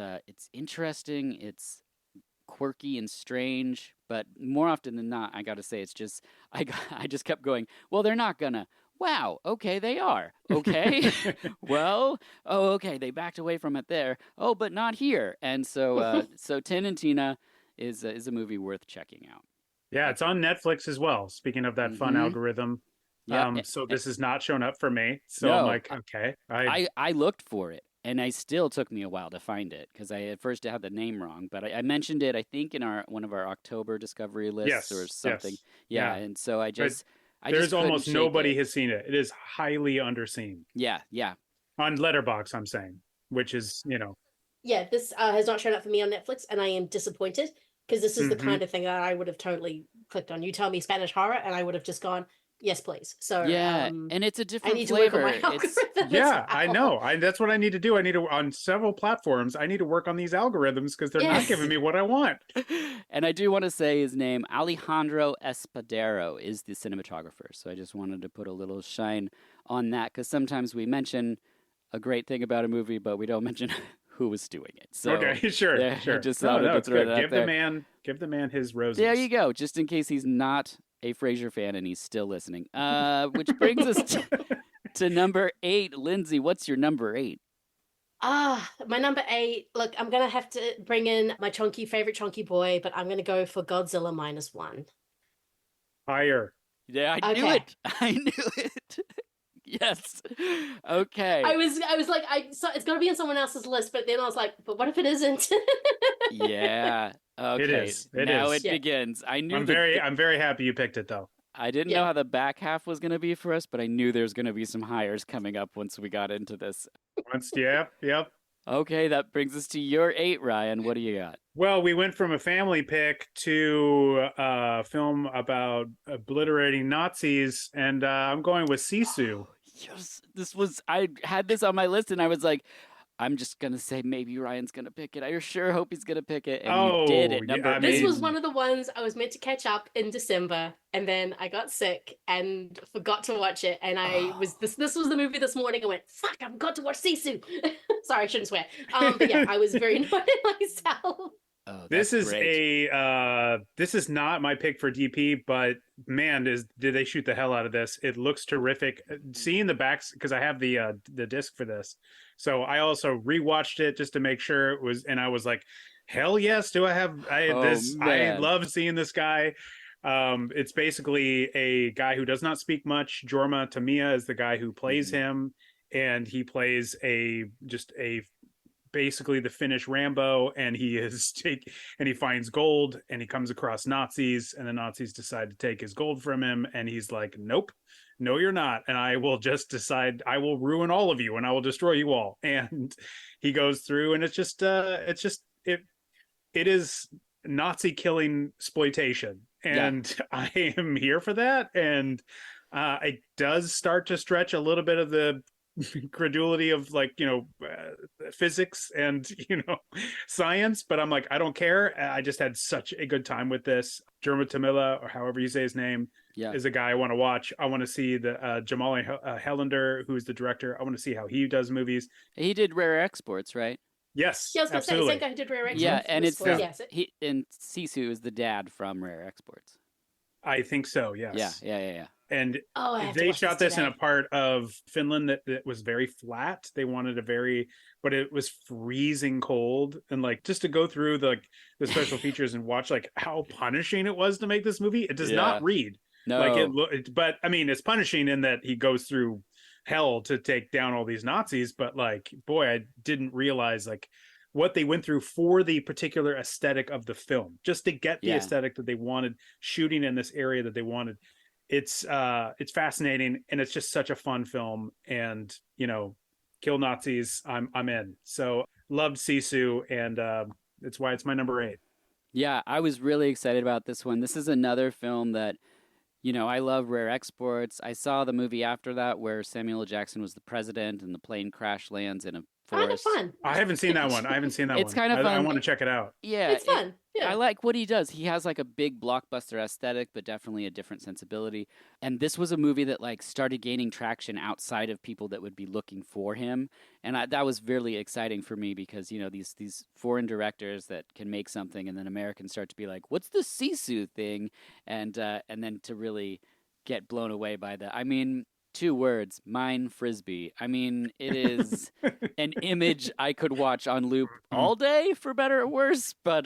interesting, it's quirky and strange, but more often than not, I got to say, it's just I just kept going, well, they're not gonna. Wow, okay, they are. Okay. Well, oh, okay, they backed away from it there. Oh, but not here. And so Tin and Tina is a movie worth checking out. Yeah, it's on Netflix as well. Speaking of that fun Mm-hmm. algorithm. Yep. So this has not shown up for me. So I'm No, like, okay. I looked for it, and I still took me a while to find it because I at first had the name wrong. But I mentioned it, I think, in one of our October discovery lists or Yes, something. yes. Yeah, Yeah. and so But I just there's couldn't almost shake nobody it. has seen it. It is highly underseen. Yeah, yeah. On Letterbox, I'm saying, which is, Yeah, this has not shown up for me on Netflix, and I am disappointed because this is the hmm kind of thing that I would have totally clicked on. You tell me Spanish horror, and I would have just gone, yes, please. So Yeah, and it's a I different need to work on my flavor. It's algorithm as yeah, I well. know. That's what I need to do. I need to, on several platforms, I need to work on these algorithms because they're not Yes. giving me what I want. and I do want to say his name, Alejandro Espadero, is the cinematographer. So I just wanted to put a little shine on that because sometimes we mention a great thing about a movie, but we don't mention who was doing it. So Okay, sure, yeah, I sure. just No, wanted no, to it's throw good. that out there. Give the man his There you roses. go, just in case he's not a Frasier fan and he's still listening. Which brings us to number 8. Lindsay, what's your number 8? My number 8. Look, I'm gonna have to bring in my favorite chunky boy, but I'm gonna go for Godzilla -1. Higher. Yeah, I knew Okay. it. I knew it. Yes. Okay. I was like, it's got to be on someone else's list, but then I was like, but what if it isn't? Yeah. It Okay. is. It Now is. it Yeah. begins. I'm very happy you picked it though. I didn't know Yeah. how the back half was going to be for us, but I knew there was going to be some hires coming up once we got into this. Yep. Okay, that brings us to your 8, Ryan. What do you got? Well, we went from a family pick to a film about obliterating Nazis, and I'm going with Sisu. Yes, I had this on my list and I was like, I'm just going to say maybe Ryan's going to pick it. I sure hope he's going to pick it. And you did Oh, at yeah, number I This 8. was mean, one of the ones I was meant to catch up in December, and then I got sick and forgot to watch it. And I was Oh, this was the movie this morning. I went, fuck, I forgot to watch Sisu. Sorry, I shouldn't swear. But yeah, I was very annoyed at myself. oh, this that's is great. this is not my pick for DP, but man, did they shoot the hell out of this? It looks terrific. Seeing the backs because I have the disc for this, so I also rewatched it just to make sure it was, and I was like, hell yes, do I have Oh, this? I man. love seeing this guy. It's basically a guy who does not speak much. Jorma Tamiya is the guy who plays Mhm. him, and he plays just a basically the Finnish Rambo, and he finds gold, and he comes across Nazis, and the Nazis decide to take his gold from him, and he's like, nope, no you're not, and I will just decide I will ruin all of you and I will destroy you all. And he goes through, and it is Nazi killing exploitation, Yeah. and I am here for that. And it does start to stretch a little bit of the credulity of like, physics and, science, but I'm like, I don't care. I just had such a good time with this. Jerma Tamila, or however you say his name, Yeah. is a guy I want to watch. I want to see the Jamal Helander, who's the director. I want to see how he does movies. He did Rare Exports, right? Yes, Yeah, I was going to say, absolutely. same guy who did Rare Exports. Yeah, and it's Yeah. Yes. he and Sisu is the dad from Rare Exports. I think so, yes. Yeah. And Oh, I have to they watch shot this in a today. part of Finland that was very flat. They wanted but it was freezing cold. And like, just to go through the special features and watch like how punishing it was to make this movie, it does Yeah. not read No. like but I mean, it's punishing in that he goes through hell to take down all these Nazis. But like, boy, I didn't realize like what they went through for the particular aesthetic of the film, just to get the aesthetic that they wanted, shooting in this area that they wanted. It's fascinating, and it's just such a fun film. And kill Nazis, I'm in. So loved Sisu, and it's why it's my number 8. Yeah, I was really excited about this one. This is another film that, I love Rare Exports. I saw the movie after that where Samuel L. Jackson was the president and the plane crash lands in a Kind of forest. fun. I haven't seen that one. It's kind of fun. I want to check it out. Yeah, It's fun. Yeah. I like what he does. He has like a big blockbuster aesthetic, but definitely a different sensibility. And this was a movie that like started gaining traction outside of people that would be looking for him, and that was really exciting for me because these foreign directors that can make something, and then Americans start to be like, "What's the Sisu thing?" and then to really get blown away by that. I mean, 2 words, mine frisbee. I mean, it is an image I could watch on loop all day, for better or worse. But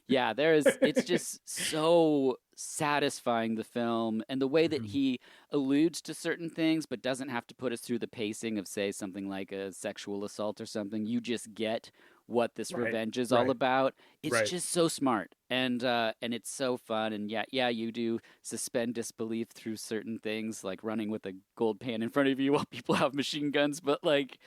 yeah, it's just so satisfying, the film, and the way that he alludes to certain things, but doesn't have to put us through the pacing of, say, something like a sexual assault or something. You just get what this revenge is all about. It's just so smart, and it's so fun. And yeah, you do suspend disbelief through certain things, like running with a gold pan in front of you while people have machine guns. But like,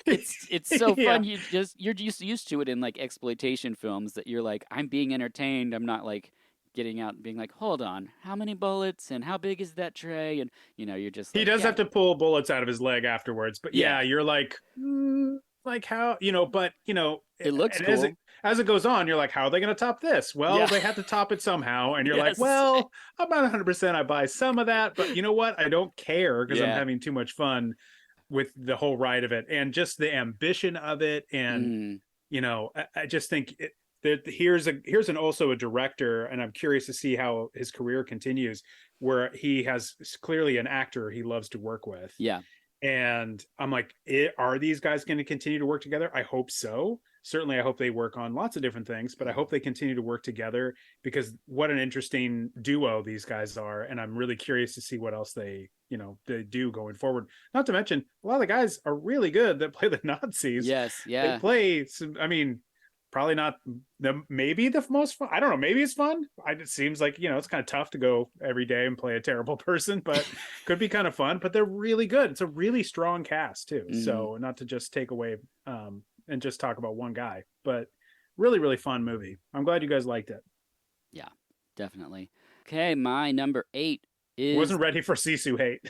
it's so fun. You're just used to it in like exploitation films that you're like, I'm being entertained. I'm not like getting out and being like, hold on, how many bullets and how big is that tray? And you're just he like, does have to pull bullets out of his leg afterwards. But yeah, you're like, like how but it looks and cool. as it goes on, you're like, how are they going to top this? Well, they had to top it somehow, and you're like, well, I'm not 100%. I buy some of that, but you know what? I don't care because I'm having too much fun with the whole ride of it, and just the ambition of it. And I just think that here's also a director, and I'm curious to see how his career continues, where he has clearly an actor he loves to work with. Yeah. And I'm like, are these guys going to continue to work together? I hope so. Certainly, I hope they work on lots of different things, but I hope they continue to work together, because what an interesting duo these guys are. And I'm really curious to see what else they do going forward. Not to mention, a lot of the guys are really good that play the Nazis. Yes. Yeah. They play some, probably not maybe the most fun. I don't know. Maybe it's fun. It seems like, it's kind of tough to go every day and play a terrible person, but could be kind of fun. But they're really good. It's a really strong cast too. So not to just take away and just talk about one guy, but really, really fun movie. I'm glad you guys liked it. Yeah, definitely. Okay, my number 8 is... Wasn't ready for Sisu hate.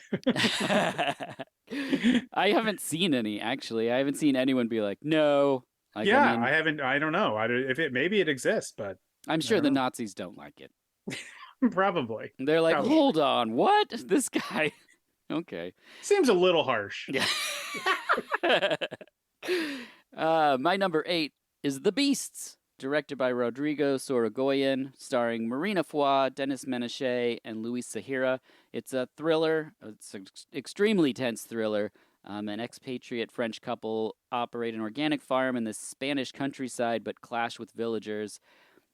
I haven't seen any, actually. I haven't seen anyone be like, no. Like, I haven't. I don't know. Maybe it exists, but I'm sure the Nazis don't like it. Probably. They're like, hold on, what? This guy? Okay. Seems a little harsh. Yeah. My number 8 is The Beasts, directed by Rodrigo Sorogoyen, starring Marina Foy, Dennis Menashe, and Luis Sahira. It's a thriller. It's an extremely tense thriller. An expatriate French couple operate an organic farm in the Spanish countryside but clash with villagers.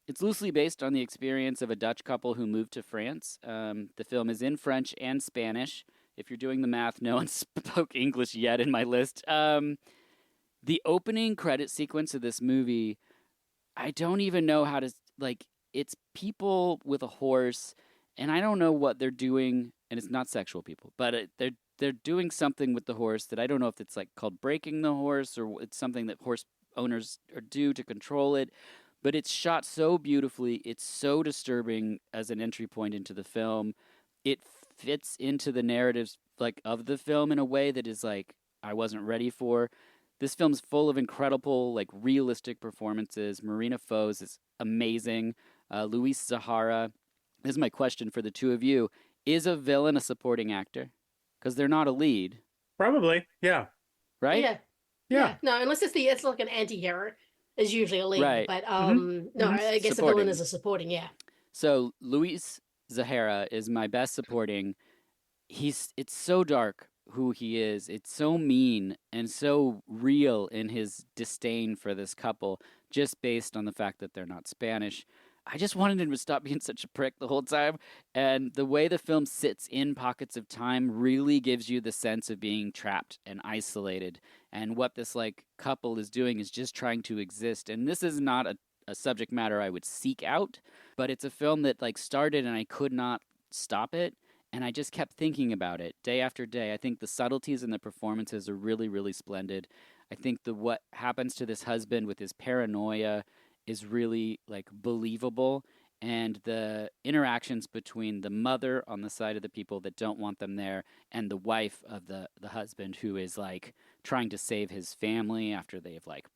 It's loosely based on the experience of a Dutch couple who moved to France. The film is in French and Spanish. If you're doing the math, no one spoke English yet in my list. The opening credit sequence of this movie, I don't even know how to... Like, it's people with a horse, and I don't know what they're doing, and it's not sexual people, but they're doing something with the horse that I don't know if it's like called breaking the horse or it's something that horse owners do to control it. But it's shot so beautifully. It's so disturbing as an entry point into the film. It fits into the narratives like of the film in a way that is like, I wasn't ready for. This film's full of incredible, like realistic performances. Marina Foïs is amazing. Luis Zahara. This is my question for the two of you: is a villain a supporting actor? Because they're not a lead, Probably. Yeah. right? Yeah. Yeah. No, unless it's like an anti-hero is usually a lead. Right. But no, Mhm. I guess a Supporting. villain is a supporting, yeah. So Luis Zahara is my best supporting. It's so dark who he is. It's so mean and so real in his disdain for this couple, just based on the fact that they're not Spanish. I just wanted him to stop being such a prick the whole time. And the way the film sits in pockets of time really gives you the sense of being trapped and isolated. And what this like couple is doing is just trying to exist. And this is not a subject matter I would seek out, but it's a film that like started and I could not stop it. And I just kept thinking about it day after day. I think the subtleties in the performances are really, really splendid. I think what happens to this husband with his paranoia is really like believable, and the interactions between the mother on the side of the people that don't want them there and the wife of the husband who is like trying to save his family after they've like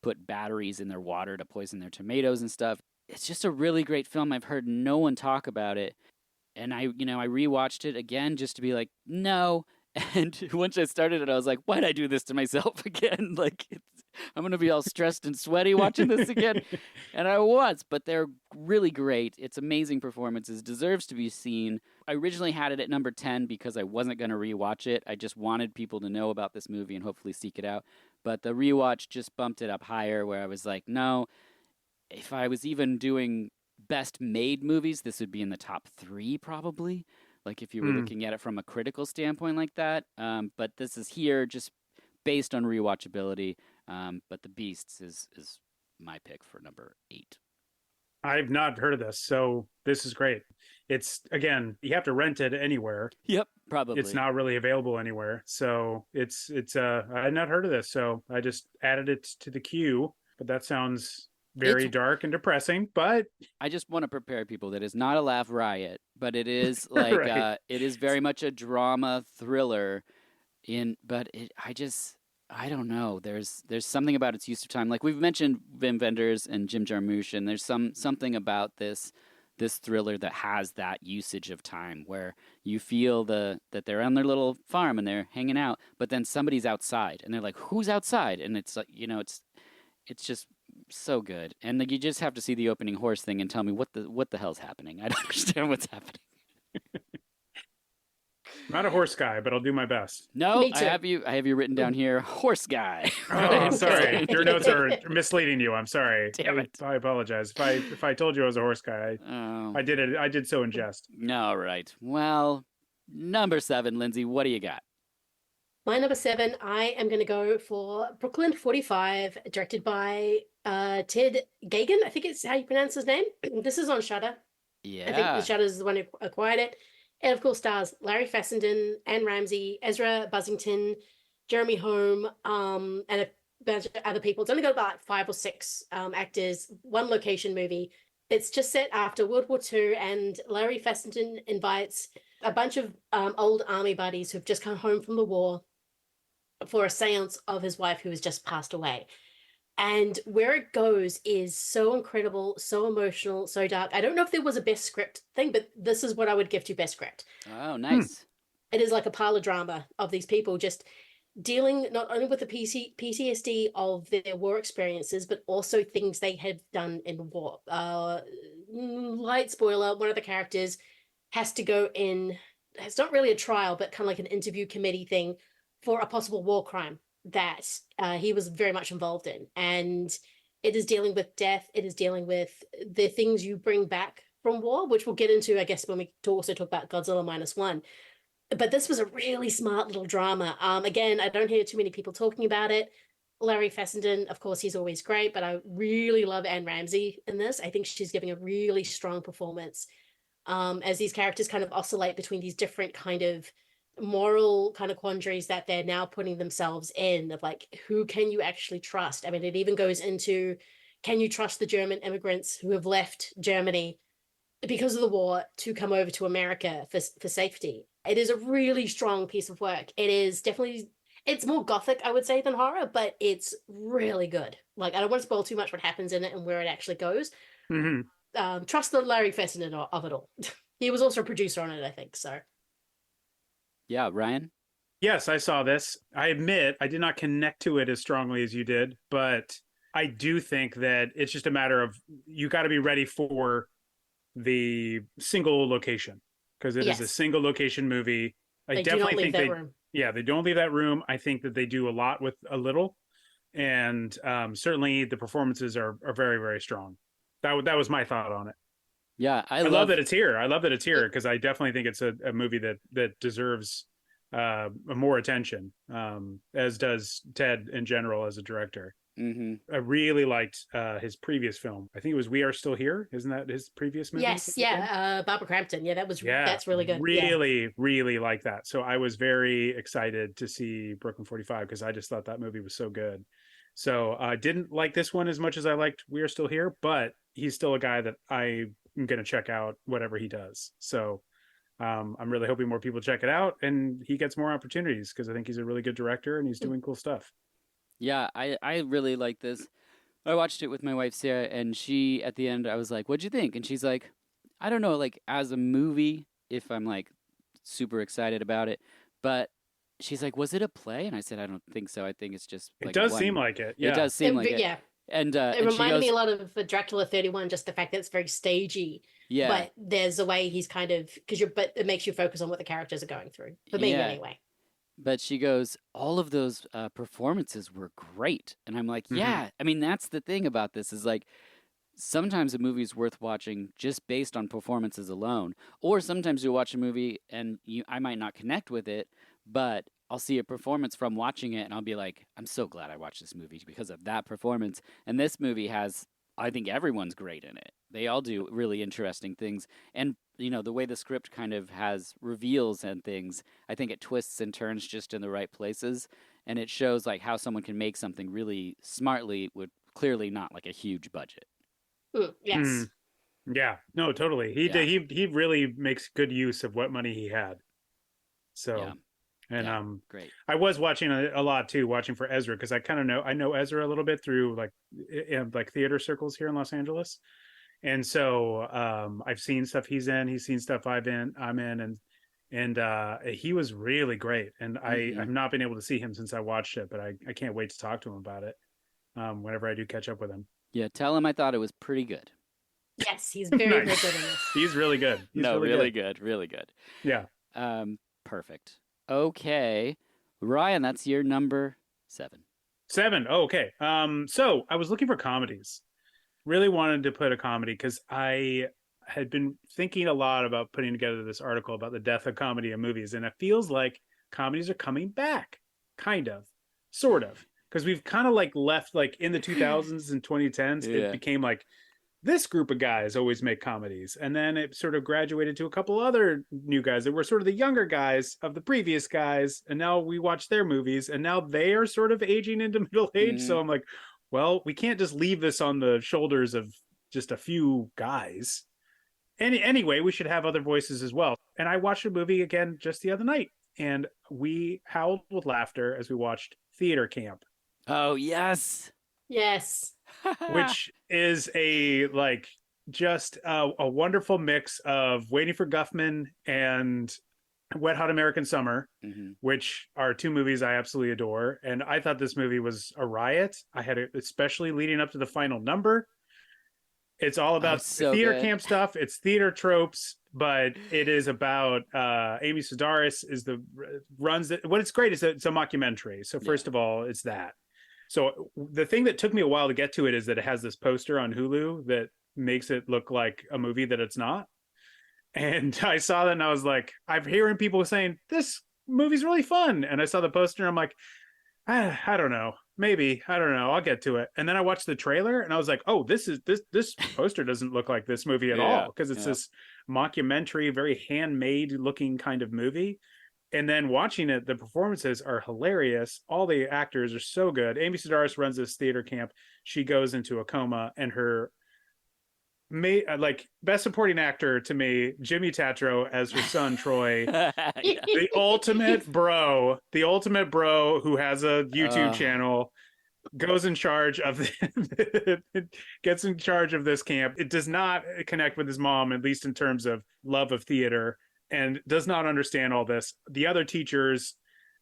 put batteries in their water to poison their tomatoes and stuff. It's just a really great film. I've heard no one talk about it. And I rewatched it again just to be like, no. And once I started it, I was like, why'd I do this to myself again? Like, I'm going to be all stressed and sweaty watching this again. And I was, but they're really great. It's amazing performances, deserves to be seen. I originally had it at number 10 because I wasn't going to rewatch it. I just wanted people to know about this movie and hopefully seek it out. But the rewatch just bumped it up higher, where I was like, no, if I was even doing best made movies, this would be in the top 3 probably. Like if you were looking at it from a critical standpoint like that. But this is here just based on rewatchability. But The Beasts is my pick for number 8. I've not heard of this, so this is great. It's, again, you have to rent it anywhere. Yep, probably. It's not really available anywhere. So it's I had not heard of this, so I just added it to the queue. But that sounds very dark and depressing, but I just want to prepare people that it's not a laugh riot, but it is like right. it is very much a drama thriller I don't know. There's something about its use of time. Like we've mentioned Wim Wenders and Jim Jarmusch, and there's something about this thriller that has that usage of time where you feel that they're on their little farm and they're hanging out, but then somebody's outside and they're like, who's outside? And it's like, it's just so good. And like, you just have to see the opening horse thing and tell me what the hell's happening. I don't understand what's happening. Not a horse guy, but I'll do my best. No, Me I too. have you written down here, horse guy. Oh, I'm sorry. Your notes are misleading you. I'm sorry. Damn it. I apologize. If I told you I was a horse guy, Oh, I did it. I did so in jest. all right. Well, number 7, Lindsay, what do you got? My number 7, I am going to go for Brooklyn 45, directed by Ted Gagan. I think it's how you pronounce his name. This is on Shudder. Yeah. I think Shudder is the one who acquired it. And of course, stars Larry Fessenden, Anne Ramsey, Ezra Buzzington, Jeremy Holm, and a bunch of other people. It's only got about 5 or 6 actors, one location movie. It's just set after World War II, and Larry Fessenden invites a bunch of old army buddies who've just come home from the war for a seance of his wife who has just passed away. And where it goes is so incredible, so emotional, so dark. I don't know if there was a best script thing, but this is what I would give to best script. Oh, nice. It is like a parlor drama of these people just dealing not only with the PTSD of their war experiences, but also things they have done in war. Light spoiler, one of the characters has to go in, it's not really a trial, but kind of like an interview committee thing for a possible war crime that he was very much involved in. And it is dealing with death. It is dealing with the things you bring back from war, which we'll get into, I guess, when we also talk about Godzilla -1. But this was a really smart little drama. Again, I don't hear too many people talking about it. Larry Fessenden, of course, he's always great, but I really love Anne Ramsey in this. I think she's giving a really strong performance as these characters kind of oscillate between these different kind of moral kind of quandaries that they're now putting themselves in, of like, who can you actually trust? I mean, it even goes into, can you trust the German immigrants who have left Germany because of the war to come over to America for safety? It is a really strong piece of work. It is definitely, It's more gothic, I would say, than horror, but it's really good. Like, I don't want to spoil too much what happens in it and where it actually goes. Hmm. Trust the Larry Fessenden of it all. He was also a producer on it, I think. So Yeah, Ryan? Yes, I saw this. I admit I did not connect to it as strongly as you did, but I do think that it's just a matter of you got to be ready for the single location because it is a yes, single location movie. I they do not definitely leave think that room. yeah, they don't leave that room. I think that they do a lot with a little, and certainly the performances are very, very strong. That was my thought on it. Yeah, I I love love that it's here. I love that it's here It, because I definitely think it's a movie that deserves more attention, as does Ted in general as a director. hmm I really liked his previous film. I think it was We Are Still Here. Isn't that his previous movie? yes, yeah, Barbara Crampton. Yeah, Yeah, that's really good. Yeah. really, really like that. So I was very excited to see Brooklyn 45 because I just thought that movie was so good. So I didn't like this one as much as I liked We Are Still Here, but he's still a guy that I'm going to check out whatever he does. So I'm really hoping more people check it out and he gets more opportunities because I think he's a really good director and he's doing cool stuff. Yeah, I really like this. I watched it with my wife Sarah, and she at the end I was like, "What'd you think?" And she's like, "I don't know, like as a movie, if I'm like super excited about it, but." She's like, "Was it a play?" And I said, "I don't think so. I think it's just It like does seem one." like it. It Yeah. does seem like it. Yeah. It And she reminded me goes, a lot of Dracula 31, just the fact that it's very stagey, "Yeah, but there's a way he's kind of but it makes you focus on what the characters are going through. For me, yeah." anyway. But she goes, all of those performances were great. And I'm like, Hmm. yeah. I mean, that's the thing about this is like sometimes a movie's worth watching just based on performances alone. Or sometimes you'll watch a movie and I might not connect with it, but I'll see a performance from watching it and I'll be like, I'm so glad I watched this movie because of that performance. And this movie has, I think everyone's great in it. They all do really interesting things. And, the way the script kind of has reveals and things, I think it twists and turns just in the right places. And it shows like how someone can make something really smartly with clearly not like a huge budget. Mm, Yes. yeah. No, totally. He Yeah. did. He really makes good use of what money he had. Yeah. So, and Yeah. Great. I was watching a lot too, watching for Ezra because I know Ezra a little bit through like theater circles here in Los Angeles, and so I've seen stuff he's in, he's seen stuff I'm in, and he was really great, and Mm-hmm. I've not been able to see him since I watched it, but I can't wait to talk to him about it whenever I do catch up with him. Yeah. Tell him I thought it was pretty good. Yes, he's very, very good in Nice. this. He's really good. He's No, really really good. good. Really good. Yeah. Perfect. Okay. Ryan, that's your number 7. 7. Oh, okay. So I was looking for comedies. Really wanted to put a comedy because I had been thinking a lot about putting together this article about the death of comedy in movies, and it feels like comedies are coming back, kind of, sort of, because we've kind of like left like in the 2000s and 2010s, it Yeah. became like this group of guys always make comedies, and then it sort of graduated to a couple other new guys that were sort of the younger guys of the previous guys, and now we watch their movies, and now they are sort of aging into middle age. Mm-hmm. So I'm like, well, we can't just leave this on the shoulders of just a few guys. Anyway, we should have other voices as well. And I watched a movie again just the other night, and we howled with laughter as we watched Theater Camp, Oh, yes. Yes. which is just a wonderful mix of Waiting for Guffman and Wet Hot American Summer, mm-hmm. which are two movies I absolutely adore. And I thought this movie was a riot. Especially leading up to the final number. It's all Oh, about it's so theater good. camp stuff. It's theater tropes, but it is about Amy Sedaris runs it. What it's great is that it's a mockumentary. So first of all, it's that. So the thing that took me a while to get to it is that it has this poster on Hulu that makes it look like a movie that it's not. And I saw that and I was like, I'm hearing people saying this movie's really fun. And I saw the poster and I'm like, I don't know. Maybe. I don't know. I'll get to it. And then I watched the trailer and I was like, oh, this poster doesn't look like this movie at all. Because it's this mockumentary, very handmade looking kind of movie. And then watching it, the performances are hilarious. All the actors are so good. Amy Sedaris runs this theater camp. She goes into a coma and her like best supporting actor to me, Jimmy Tatro as her son Troy. Yeah. The ultimate bro, who has a YouTube channel, goes in charge of gets in charge of this camp. It does not connect with his mom, at least in terms of love of theater, and does not understand all this. The other teachers,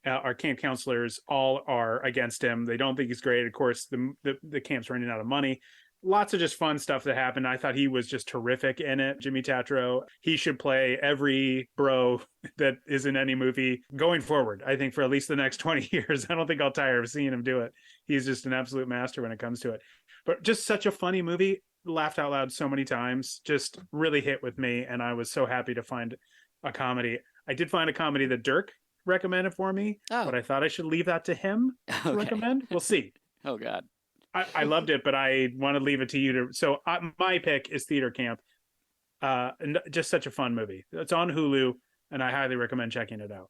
our camp counselors, all are against him. They don't think he's great. Of course, the camp's running out of money. Lots of just fun stuff that happened. I thought he was just terrific in it. Jimmy Tatro, he should play every bro that is in any movie going forward. I think for at least the next 20 years. I don't think I'll tire of seeing him do it. He's just an absolute master when it comes to it. But just such a funny movie. Laughed out loud so many times. Just really hit with me. And I was so happy to find a comedy. I did find a comedy that Dirk recommended for me, but I thought I should leave that to him to recommend. We'll see. Oh, God. I loved it, but I want to leave it to you to. So my pick is Theater Camp. Just such a fun movie. It's on Hulu, and I highly recommend checking it out.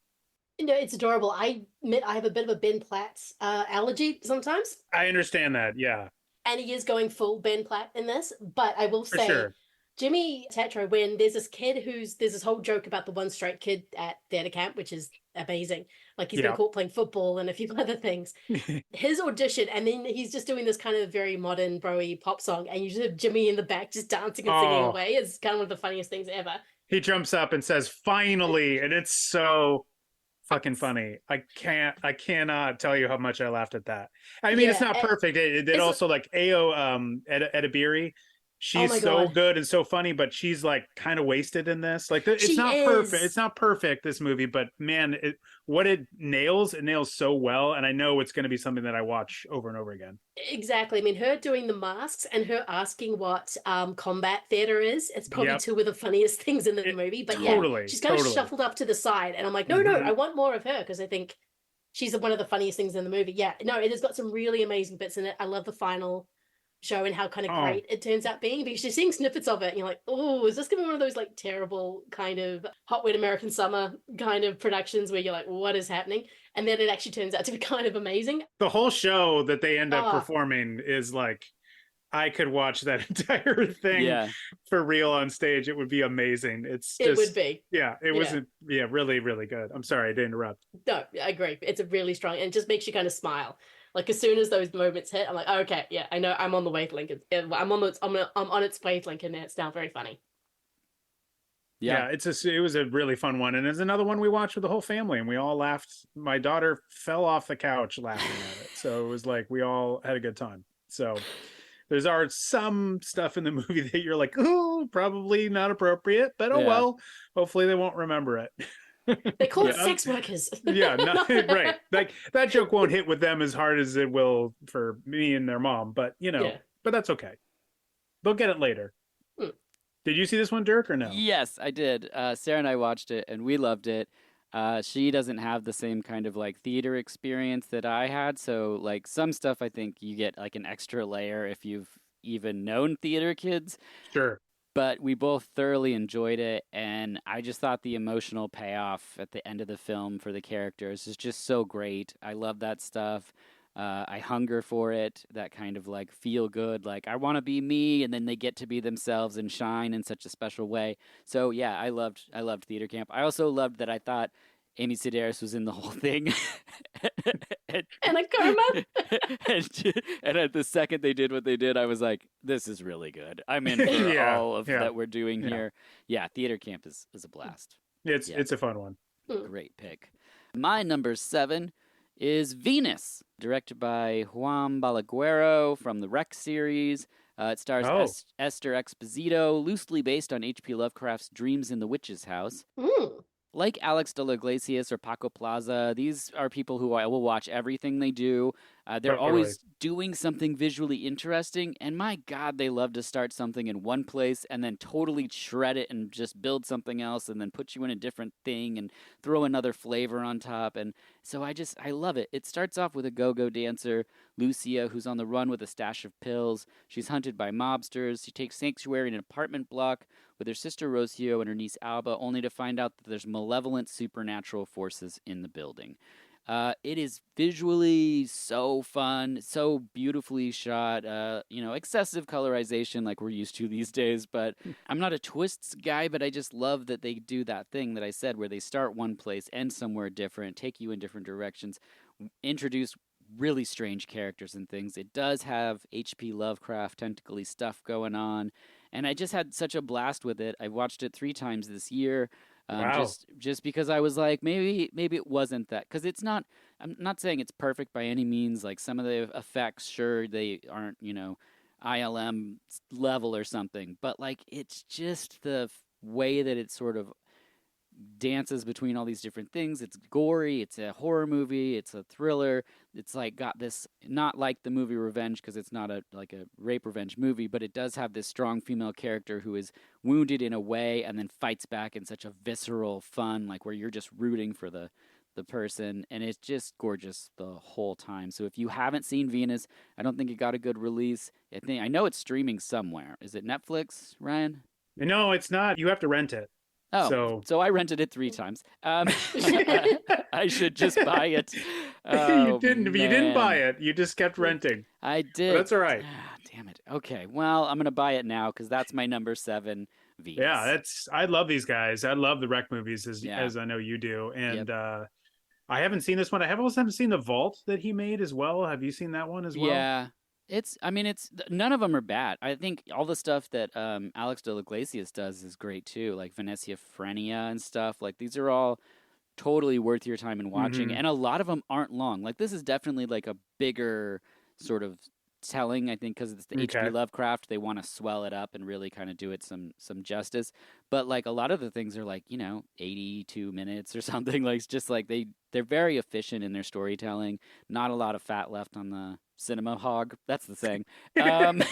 It's adorable. I admit I have a bit of a Ben Platt allergy sometimes. I understand that, yeah. And he is going full Ben Platt in this, but I will say, sure. Jimmy Tatro, when there's this kid there's this whole joke about the one straight kid at theater camp, which is amazing. Like he's been caught playing football and a few other things. His audition, and then he's just doing this kind of very modern bro-y pop song, and you just have Jimmy in the back just dancing and singing away. It's kind of one of the funniest things ever. He jumps up and says, "Finally!" and it's so fucking funny. I cannot tell you how much I laughed at that. I mean, it's not perfect. It also like Edibiri. She's so good and so funny, but she's like kind of wasted in this. Like it's not perfect. It's not perfect, this movie, but man, it nails so well. And I know it's going to be something that I watch over and over again. Exactly. I mean, her doing the masks and her asking what combat theater is, it's probably two of the funniest things in the movie. But she's kind of shuffled up to the side. And I'm like, no, I want more of her because I think she's one of the funniest things in the movie. Yeah, no, it has got some really amazing bits in it. I love the final show and how kind of great it turns out being, because you're seeing snippets of it and you're like, oh, is this gonna be one of those like terrible kind of Hot Wet American Summer kind of productions where you're like, what is happening? And then it actually turns out to be kind of amazing. The whole show that they end up performing is like, I could watch that entire thing for real on stage. It would be amazing. It would be. Yeah, it wasn't. Yeah, really, really good. I'm sorry I didn't interrupt. No, I agree. It's a really strong, and it just makes you kind of smile. Like as soon as those moments hit, I'm like, oh, okay, yeah, I know I'm on the wavelength. I'm on its wavelength, and it's now very funny. Yeah, it was a really fun one, and it's another one we watched with the whole family, and we all laughed. My daughter fell off the couch laughing at it, so it was like we all had a good time. So there's some stuff in the movie that you're like, oh, probably not appropriate, but well, hopefully they won't remember it. They call it sex workers. Right. Like that joke won't hit with them as hard as it will for me and their mom, but but that's okay. They'll get it later. Did you see this one, Dirk, or no? Yes, I did. Sarah and I watched it, and we loved it. She doesn't have the same kind of like theater experience that I had, so like some stuff I think you get like an extra layer if you've even known theater kids. Sure. But we both thoroughly enjoyed it, and I just thought the emotional payoff at the end of the film for the characters is just so great. I love that stuff. I hunger for it, that kind of like feel good, like I want to be me, and then they get to be themselves and shine in such a special way. So yeah, I loved Theater Camp. I also loved that I thought Amy Sedaris was in the whole thing. and a coma. and at the second they did what they did, I was like, this is really good. I'm in for all of that we're doing here. Yeah, Theater Camp is a blast. It's a fun one. Great pick. My number 7 is Venus, directed by Juan Balaguero from the Rec series. It stars Esther Exposito, loosely based on H.P. Lovecraft's Dreams in the Witch's House. Like Alex de la Iglesias or Paco Plaza, these are people who I will watch everything they do. They're always doing something visually interesting, and my God, they love to start something in one place and then totally shred it and just build something else and then put you in a different thing and throw another flavor on top. And so I love it. It starts off with a go-go dancer, Lucia, who's on the run with a stash of pills. She's hunted by mobsters. She takes sanctuary in an apartment block with her sister Rocio and her niece Alba, only to find out that there's malevolent supernatural forces in the building. It is visually so fun, so beautifully shot. Excessive colorization like we're used to these days. But I'm not a twists guy, but I just love that they do that thing that I said, where they start one place, end somewhere different, take you in different directions, introduce really strange characters and things. It does have H.P. Lovecraft tentacly stuff going on, and I just had such a blast with it. I watched it 3 times this year. Wow. Just because I was like, maybe it wasn't that, because it's not. I'm not saying it's perfect by any means. Like some of the effects, sure, they aren't ILM level or something, but like it's just the way that it sort of dances between all these different things. It's gory, it's a horror movie, it's a thriller. It's like got this, not like the movie Revenge, because it's not a rape revenge movie, but it does have this strong female character who is wounded in a way and then fights back in such a visceral fun, like where you're just rooting for the person, and it's just gorgeous the whole time. So if you haven't seen Venus, I don't think it got a good release. I know it's streaming somewhere. Is it Netflix, Ryan? No, it's not. You have to rent it. Oh, so I rented it 3 times. I should just buy it. You Oh, didn't. You didn't buy man. it. You just kept renting. I But did. that's all right. Ah, damn it. Okay, well, I'm gonna buy it now because that's my number 7, Yeah, Venus. I love these guys. I love the Rec movies Yeah. as I know you do. Yep. And I haven't seen this one. I also haven't seen the Vault that he made as well. Have you seen that one as well? Yeah. None of them are bad. I think all the stuff that Alex de la Iglesias does is great too, like Venetia Frenia and stuff. Like these are all totally worth your time in watching, Hmm. and a lot of them aren't long. Like this is definitely like a bigger sort of telling, I think, because it's the H.P. Okay. Lovecraft. They want to swell it up and really kind of do it some justice. But like a lot of the things are like 82 minutes or something. Like it's just like they're very efficient in their storytelling. Not a lot of fat left on the cinema hog. That's the thing. Um,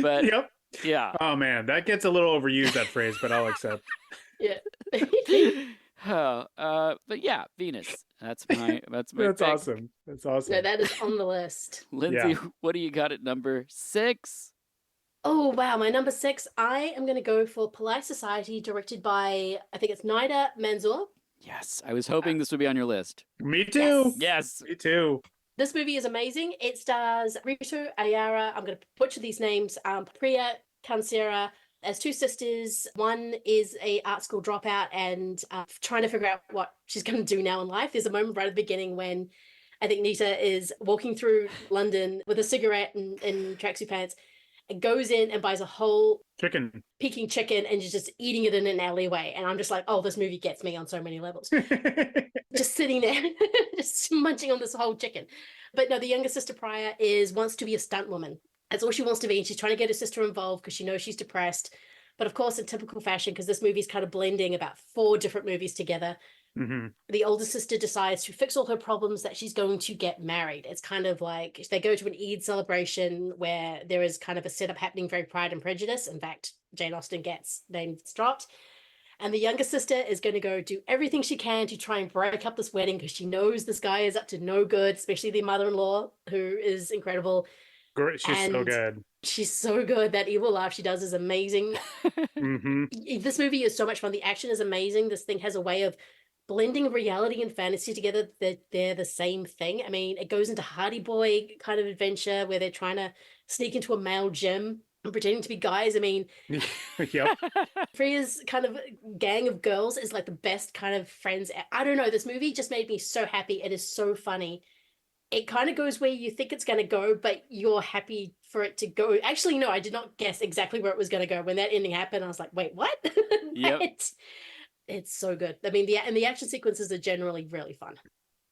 but Yep. yeah. Oh man, that gets a little overused, that phrase, but I'll accept. Yeah. But yeah, Venus. That's my That's pick. awesome. That's awesome. No, that is on the list. Lindsay, Yeah. what do you got at number 6? Oh wow, my number 6. I am going to go for Polite Society, directed by I think it's Naida Manzoor. Yes, I was hoping this would be on your list. Me too. Yes. Me too. This movie is amazing. It stars Ritu Ayara. I'm going to butcher these names. Priya Kansera as 2 sisters. One is a art school dropout and trying to figure out what she's going to do now in life. There's a moment right at the beginning when I think Nita is walking through London with a cigarette and tracksuit pants and goes in and buys a whole Chicken. Peking chicken and is just eating it in an alleyway. And I'm just like, oh, this movie gets me on so many levels. Just sitting there, just munching on this whole chicken. But no, the younger sister Priya wants to be a stunt woman. That's all she wants to be. And she's trying to get her sister involved because she knows she's depressed. But of course, in typical fashion, because this movie's kind of blending about 4 different movies together, Hmm. the older sister decides to fix all her problems that she's going to get married. It's kind of like they go to an Eid celebration where there is kind of a setup happening, very Pride and Prejudice. In fact, Jane Austen gets names dropped. And the younger sister is going to go do everything she can to try and break up this wedding because she knows this guy is up to no good, especially the mother-in-law, who is incredible. Great. She's so And good. she's so good. That evil laugh she does is amazing. Hmm. This movie is so much fun. The action is amazing. This thing has a way of blending reality and fantasy together, that they're the same thing. I mean, it goes into Hardy Boy kind of adventure where they're trying to sneak into a male gym and pretending to be guys. I mean, Yep. Priya's kind of gang of girls is like the best kind of friends. I don't know. This movie just made me so happy. It is so funny. It kind of goes where you think it's going to go, but you're happy for it to go. Actually, no, I did not guess exactly where it was going to go. When that ending happened, I was like, wait, what? Yep. It's so good. I mean, the action sequences are generally really fun.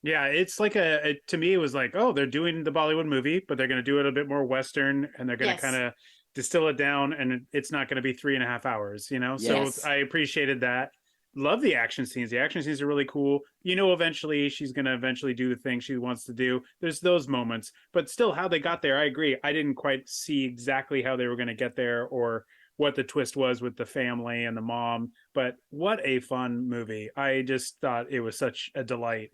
Yeah, it's like to me, it was like, oh, they're doing the Bollywood movie, but they're going to do it a bit more Western, and they're going to Yes. kind of distill it down, and it's not going to be 3.5 hours, Yes. So I appreciated that. Love the action scenes. The action scenes are really cool. Eventually she's going to do the thing she wants to do. There's those moments, but still how they got there, I agree. I didn't quite see exactly how they were going to get there or what the twist was with the family and the mom, but what a fun movie. I just thought it was such a delight.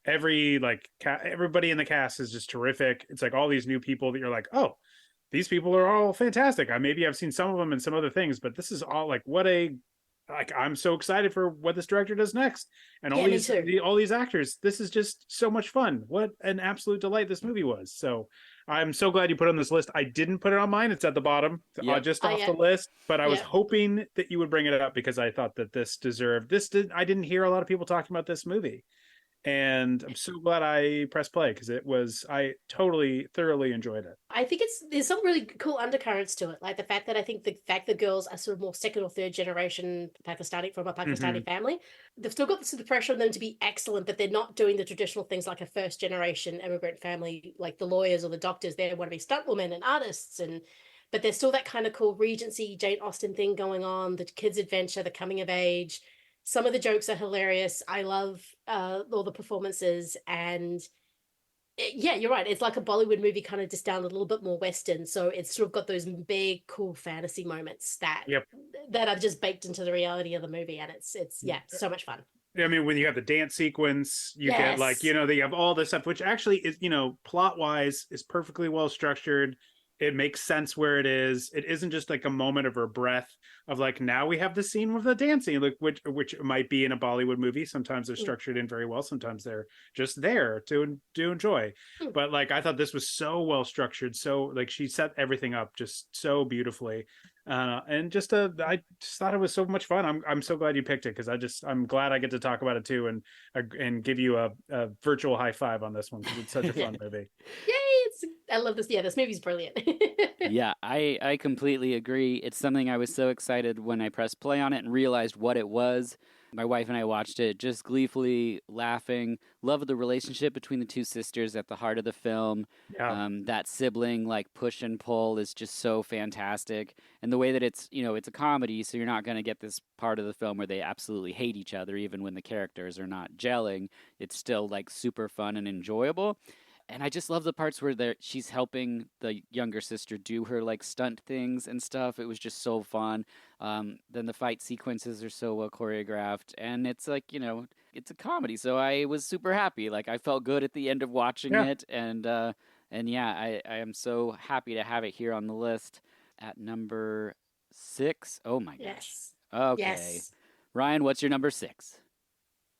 Everybody in the cast is just terrific. It's like all these new people that you're like, oh, these people are all fantastic. Maybe I've seen some of them in some other things, but this is all like, what a like I'm so excited for what this director does next, and Yeah, me too. all these actors. This is just so much fun. What an absolute delight this movie was. So I'm so glad you put it on this list. I didn't put it on mine. It's at the bottom, Yep. just Oh off yeah, the list. But I was yeah. hoping that you would bring it up because I thought that this deserved this. I didn't hear a lot of people talking about this movie, and I'm so glad I pressed play because I totally thoroughly enjoyed it. I think there's some really cool undercurrents to it, like the fact that I think the fact the girls are sort of more second or third generation Pakistani from a Mm-hmm. Pakistani family, they've still got the pressure on them to be excellent, but they're not doing the traditional things like a first generation immigrant family, like the lawyers or the doctors. They want to be stunt women and artists, and but there's still that kind of cool Regency Jane Austen thing going on. The kids' adventure, the coming of age. Some of the jokes are hilarious. I love all the performances and yeah, you're right. It's like a Bollywood movie, kind of just down a little bit more Western. So it's sort of got those big, cool fantasy moments Yep. that are just baked into the reality of the movie, and it's yeah, so much fun. I mean, when you have the dance sequence, you get like, Yes. they have all this stuff, which actually is, plot wise is perfectly well structured. It makes sense where it is. It isn't just like a moment of her breath of like, now we have the scene with the dancing, like which might be in a Bollywood movie. Sometimes they're structured in very well. Sometimes they're just there to enjoy. Mm. But like, I thought this was so well structured. So like she set everything up just so beautifully. And I just thought it was so much fun. I'm so glad you picked it because I'm glad I get to talk about it too and give you a virtual high five on this one because it's such a fun movie. Yay! I love this. Yeah, this movie's brilliant. Yeah, I completely agree. It's something I was so excited when I pressed play on it and realized what it was. My wife and I watched it just gleefully laughing. Love the relationship between the two sisters at the heart of the film. Yeah. That sibling like push and pull is just so fantastic. And the way that it's a comedy, so you're not going to get this part of the film where they absolutely hate each other, even when the characters are not gelling. It's still like super fun and enjoyable. And I just love the parts where she's helping the younger sister do her like stunt things and stuff. It was just so fun. Then the fight sequences are so well choreographed, and it's like it's a comedy, so I was super happy. Like I felt good at the end of watching Yeah. it, and yeah, I am so happy to have it here on the list at number 6. Oh my gosh. Yes. Okay, Yes. Ryan, what's your number 6?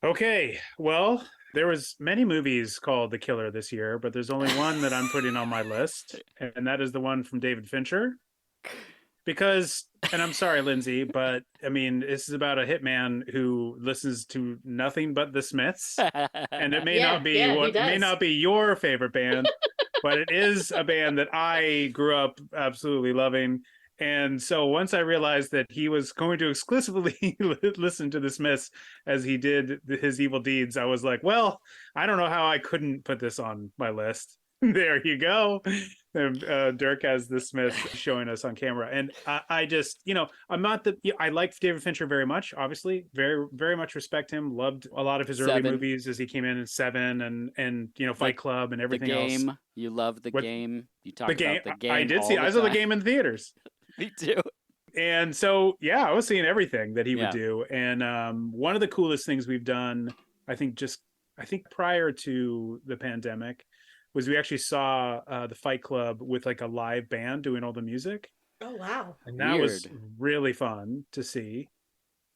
Okay. Well, there was many movies called The Killer this year, but there's only one that I'm putting on my list, and that is the one from David Fincher. Because, and I'm sorry, Lindsay, but I mean, this is about a hitman who listens to nothing but the Smiths, and it may Yeah, not be yeah, he what may does. not be your favorite band, but it is a band that I grew up absolutely loving. And so once I realized that he was going to exclusively listen to the Smiths as he did his evil deeds, I was like, well, I don't know how I couldn't put this on my list. There you go. Dirk has the Smiths showing us on camera. And I just, I'm not I like David Fincher very much, obviously. Very, very much respect him. Loved a lot of his early 7. movies as he came in Seven and Fight Like Club and The everything else. Game. You love The What Game. You the talk game? about The I Game did see. all I the saw the time. game in theaters. Me too. And so, yeah, I was seeing everything that he would Yeah. do. And one of the coolest things we've done, I think prior to the pandemic, was we actually saw the Fight Club with like a live band doing all the music. Oh wow. And that was Weird. really fun to see.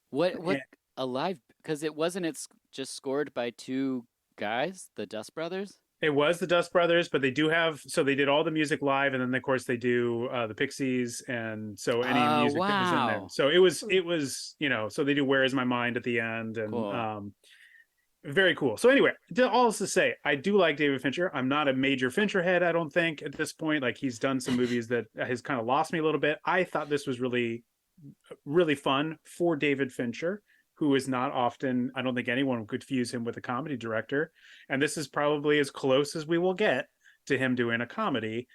What And alive? Because it's just scored by 2 guys, the Dust Brothers. it was the Dust Brothers, but they did all the music live, and then of course they do the Pixies, and so any Oh music that was in there. wow, So it was so they do "Where Is My Mind" at the end, and cool. very cool. So anyway, all this to say, I do like David Fincher. I'm not a major Fincher head, I don't think, at this point. Like he's done some movies that has kind of lost me a little bit. I thought this was really, really fun for David Fincher, who is not often, I don't think anyone would confuse him with a comedy director. And this is probably as close as we will get to him doing a comedy.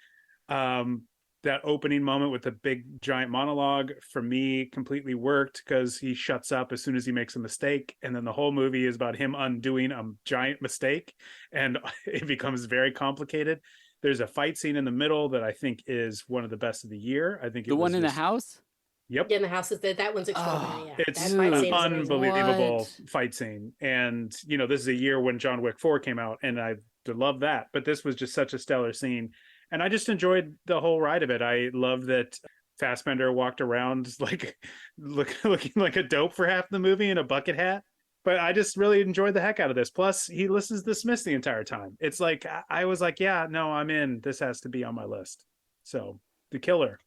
That opening moment with the big giant monologue for me completely worked because he shuts up as soon as he makes a mistake, and then the whole movie is about him undoing a giant mistake, and it becomes very complicated. There's a fight scene in the middle that I think is one of the best of the year. I think The one in the house. Yep. Yeah, in the house is that one's extraordinary. Oh, Yeah, It's that fight an scene is amazing. unbelievable What? fight scene. And, this is a year when John Wick 4 came out, and I love that. But this was just such a stellar scene. And I just enjoyed the whole ride of it. I love that Fassbender walked around like looking like a dope for half the movie in a bucket hat. But I just really enjoyed the heck out of this. Plus, he listens to the Smiths the entire time. It's like I was like, yeah, no, I'm in. This has to be on my list. So The Killer.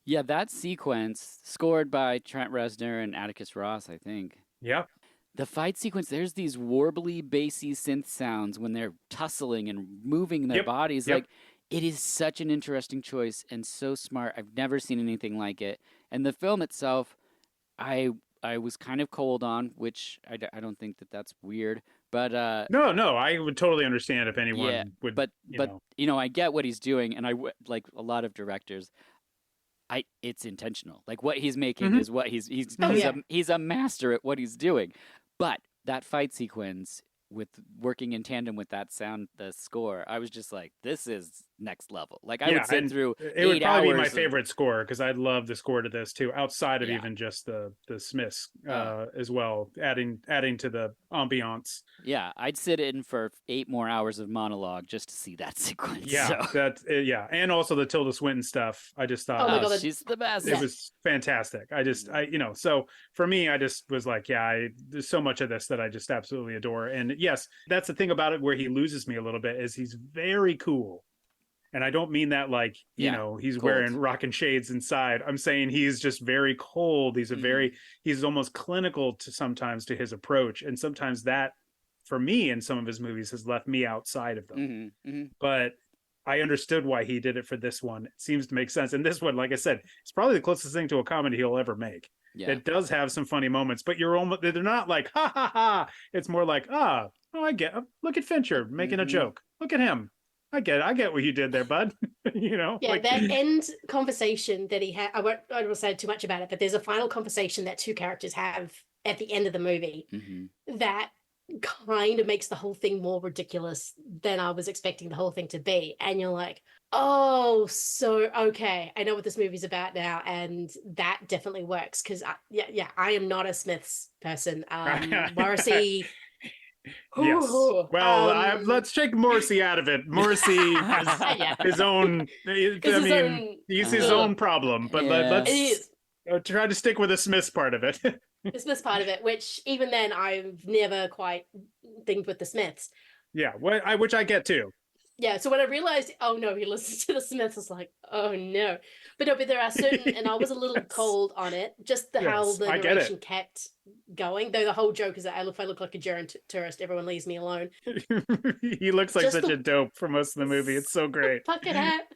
Yeah, that sequence, scored by Trent Reznor and Atticus Ross, I think. Yep. The fight sequence, there's these warbly, bassy synth sounds when they're tussling and moving their bodies. Yep. Like, it is such an interesting choice and so smart. I've never seen anything like it. And the film itself, I was kind of cold on, which I don't think that that's weird. But No, I would totally understand if anyone yeah, would. but I get what he's doing, and like a lot of directors, it's intentional. Like what he's making is what he's a master at what he's doing. But that fight sequence with working in tandem with that sound, the score, I was just like, this is next level. Like I would sit through it would probably be my hours favorite score because I love the score to this too, outside of Yeah. even just the Smiths as well, adding to the ambiance. Yeah, I'd sit in for 8 more hours of monologue just to see that sequence. Yeah, so. and also the Tilda Swinton stuff. I just thought Oh my God, she's the best. it was fantastic. So for me, I just was like, there's so much of this that I just absolutely adore. And yes, that's the thing about it where he loses me a little bit is he's very cool. And I don't mean that like, he's cold. wearing rocking shades inside. I'm saying he's just very cold. He's he's almost clinical sometimes to his approach. And sometimes that, for me, in some of his movies has left me outside of them. But I understood why he did it for this one. It seems to make sense. And this one, like I said, it's probably the closest thing to a comedy he'll ever make. Yeah. It does have some funny moments, but they're not like, ha ha ha. It's more like, I get, look at Fincher making a joke. Look at him. I get what you did there, bud. Yeah, like, that end conversation that he had, I won't say too much about it, but there's a final conversation that two characters have at the end of the movie that kind of makes the whole thing more ridiculous than I was expecting the whole thing to be. And you're like, oh, so okay, I know what this movie's about now, and that definitely works because I am not a Smiths person. Morrissey. Yes. Well, let's take Morrissey out of it. Morrissey has his own. He's his own problem. But let's try to stick with the Smiths part of it. The Smiths part of it, which even then I've never quite thinked with the Smiths. Yeah, which I get too. Yeah, so when I realized, oh no, he listens to the Smiths, I was like, oh no. But there are certain, and I was a little cold on it, just how the narration kept going. Though the whole joke is that if I look like a german tourist, everyone leaves me alone. He looks like such a dope for most of the movie. It's so great. Fucking hat.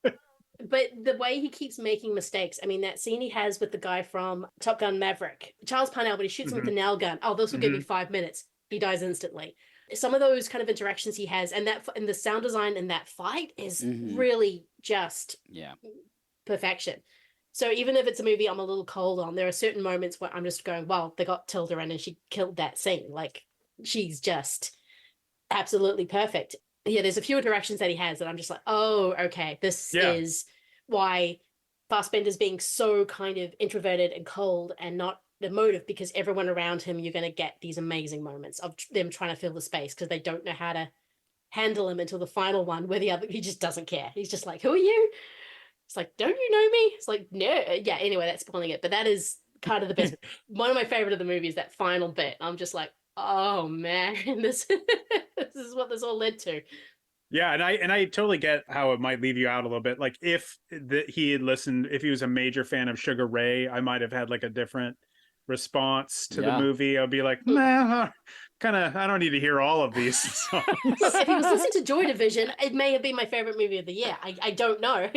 But the way he keeps making mistakes, I mean, that scene he has with the guy from Top Gun Maverick, Charles Parnell, when he shoots him with the nail gun, this will give me 5 minutes. He dies instantly. Some of those kind of interactions he has, and the sound design in that fight is really just perfection. So even if it's a movie I'm a little cold on, there are certain moments where I'm just going, well, they got Tilda in and she killed that scene. Like, she's just absolutely perfect. Yeah, there's a few interactions that he has that I'm just like, oh, okay, this is why Fassbender's being so kind of introverted and cold and not emotive, because everyone around him, you're going to get these amazing moments of them trying to fill the space because they don't know how to handle him until the final one where he just doesn't care. He's just like, who are you? It's like, don't you know me? It's like, no. Yeah, anyway, that's spoiling it. But that is kind of the best. One of my favorite of the movie is that final bit. I'm just like, oh man, this is what this all led to. Yeah, and I totally get how it might leave you out a little bit. Like if he had listened, if he was a major fan of Sugar Ray, I might have had like a different response to the movie. I'll be like, nah, I don't need to hear all of these songs. If he was listening to Joy Division, it may have been my favorite movie of the year. I don't know.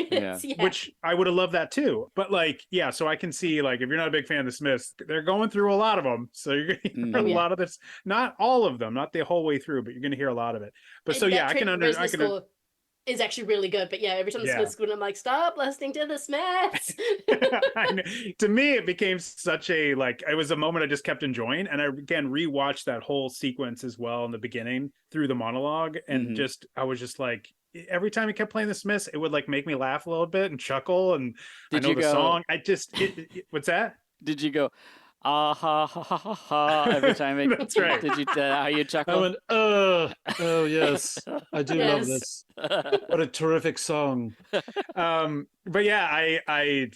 Which I would have loved that too. But like, so I can see, like, if you're not a big fan of the Smiths, they're going through a lot of them. So you're going to hear a lot of this. Not all of them, not the whole way through, but you're going to hear a lot of it. But so I can understand. Is actually really good, but every time the Smiths go, I'm like, stop listening to the Smiths. To me, it became such a it was a moment I just kept enjoying, and I again rewatched that whole sequence as well in the beginning through the monologue, and I was just like, every time he kept playing the Smiths, it would like make me laugh a little bit and chuckle, and I know the song. I just what's that? Did you go, ah ha ha ha ha ha every time it. That's right. Did you how you I chuckle? went, oh yes, I do love Yes. this. What a terrific song. But yeah, I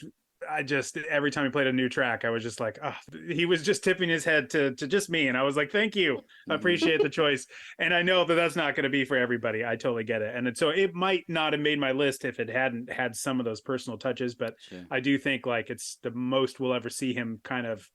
just every time he played a new track, I was just like, oh, he was just tipping his head to just me, and I was like, thank you, I appreciate the choice, and I know that that's not going to be for everybody. I totally get it, and so it might not have made my list if it hadn't had some of those personal touches, but Sure. I do think like it's the most we'll ever see him kind of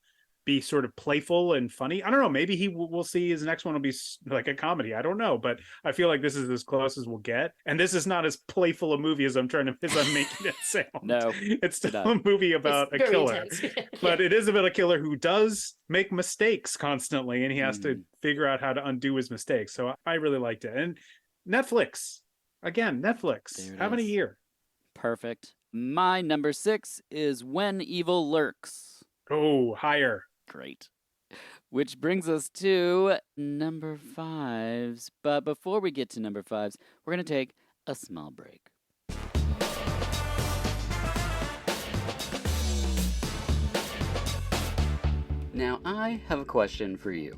be sort of playful and funny. I don't know. Maybe we'll see his next one will be like a comedy. I don't know, but I feel like this is as close as we'll get. And this is not as playful a movie as I'm making it sound. No, it's still not. a movie about It's a very killer, intense. but it is about a killer who does make mistakes constantly, and he has to figure out how to undo his mistakes. So I really liked it. And Netflix, again, Netflix, having a year. Perfect. My number 6 is When Evil Lurks. Oh, higher. Great. Which brings us to number 5s. But before we get to number 5s, we're going to take a small break. Now, I have a question for you.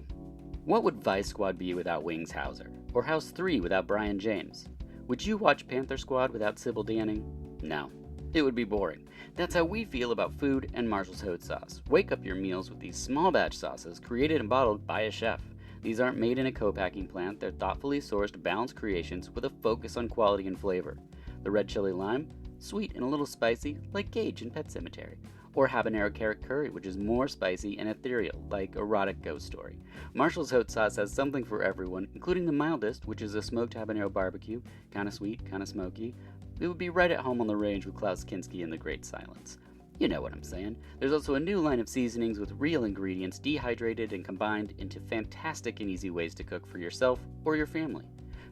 What would Vice Squad be without Wings Hauser? Or House 3 without Brian James? Would you watch Panther Squad without Sybil Danning? No. It would be boring. That's how we feel about food and Marshall's Hot Sauce. Wake up your meals with these small batch sauces created and bottled by a chef. These aren't made in a co-packing plant. They're thoughtfully sourced, balanced creations with a focus on quality and flavor. The red chili lime, sweet and a little spicy, like Gage in Pet Sematary. Or habanero carrot curry, which is more spicy and ethereal, like Erotic Ghost Story. Marshall's Hot Sauce has something for everyone, including the mildest, which is a smoked habanero barbecue, kinda sweet, kinda smoky. It would be right at home on the range with Klaus Kinski and The Great Silence. You know what I'm saying. There's also a new line of seasonings with real ingredients dehydrated and combined into fantastic and easy ways to cook for yourself or your family.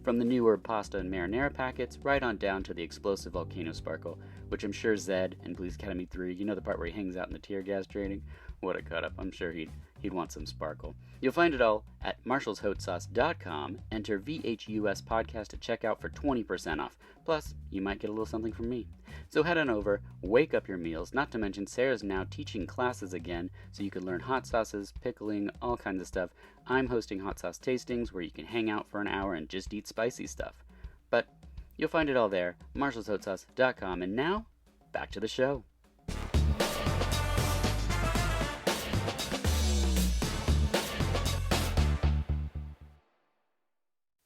From the new herb pasta and marinara packets, right on down to the explosive volcano sparkle, which I'm sure Zed in Police Academy 3, you know the part where he hangs out in the tear gas training? What a cut up. I'm sure he'd want some sparkle. You'll find it all at marshallshotsauce.com. Enter VHUS podcast at checkout for 20% off. Plus, you might get a little something from me. So head on over, wake up your meals, not to mention Sarah's now teaching classes again, so you can learn hot sauces, pickling, all kinds of stuff. I'm hosting hot sauce tastings where you can hang out for an hour and just eat spicy stuff. But you'll find it all there, marshallshotsauce.com. And now, back to the show.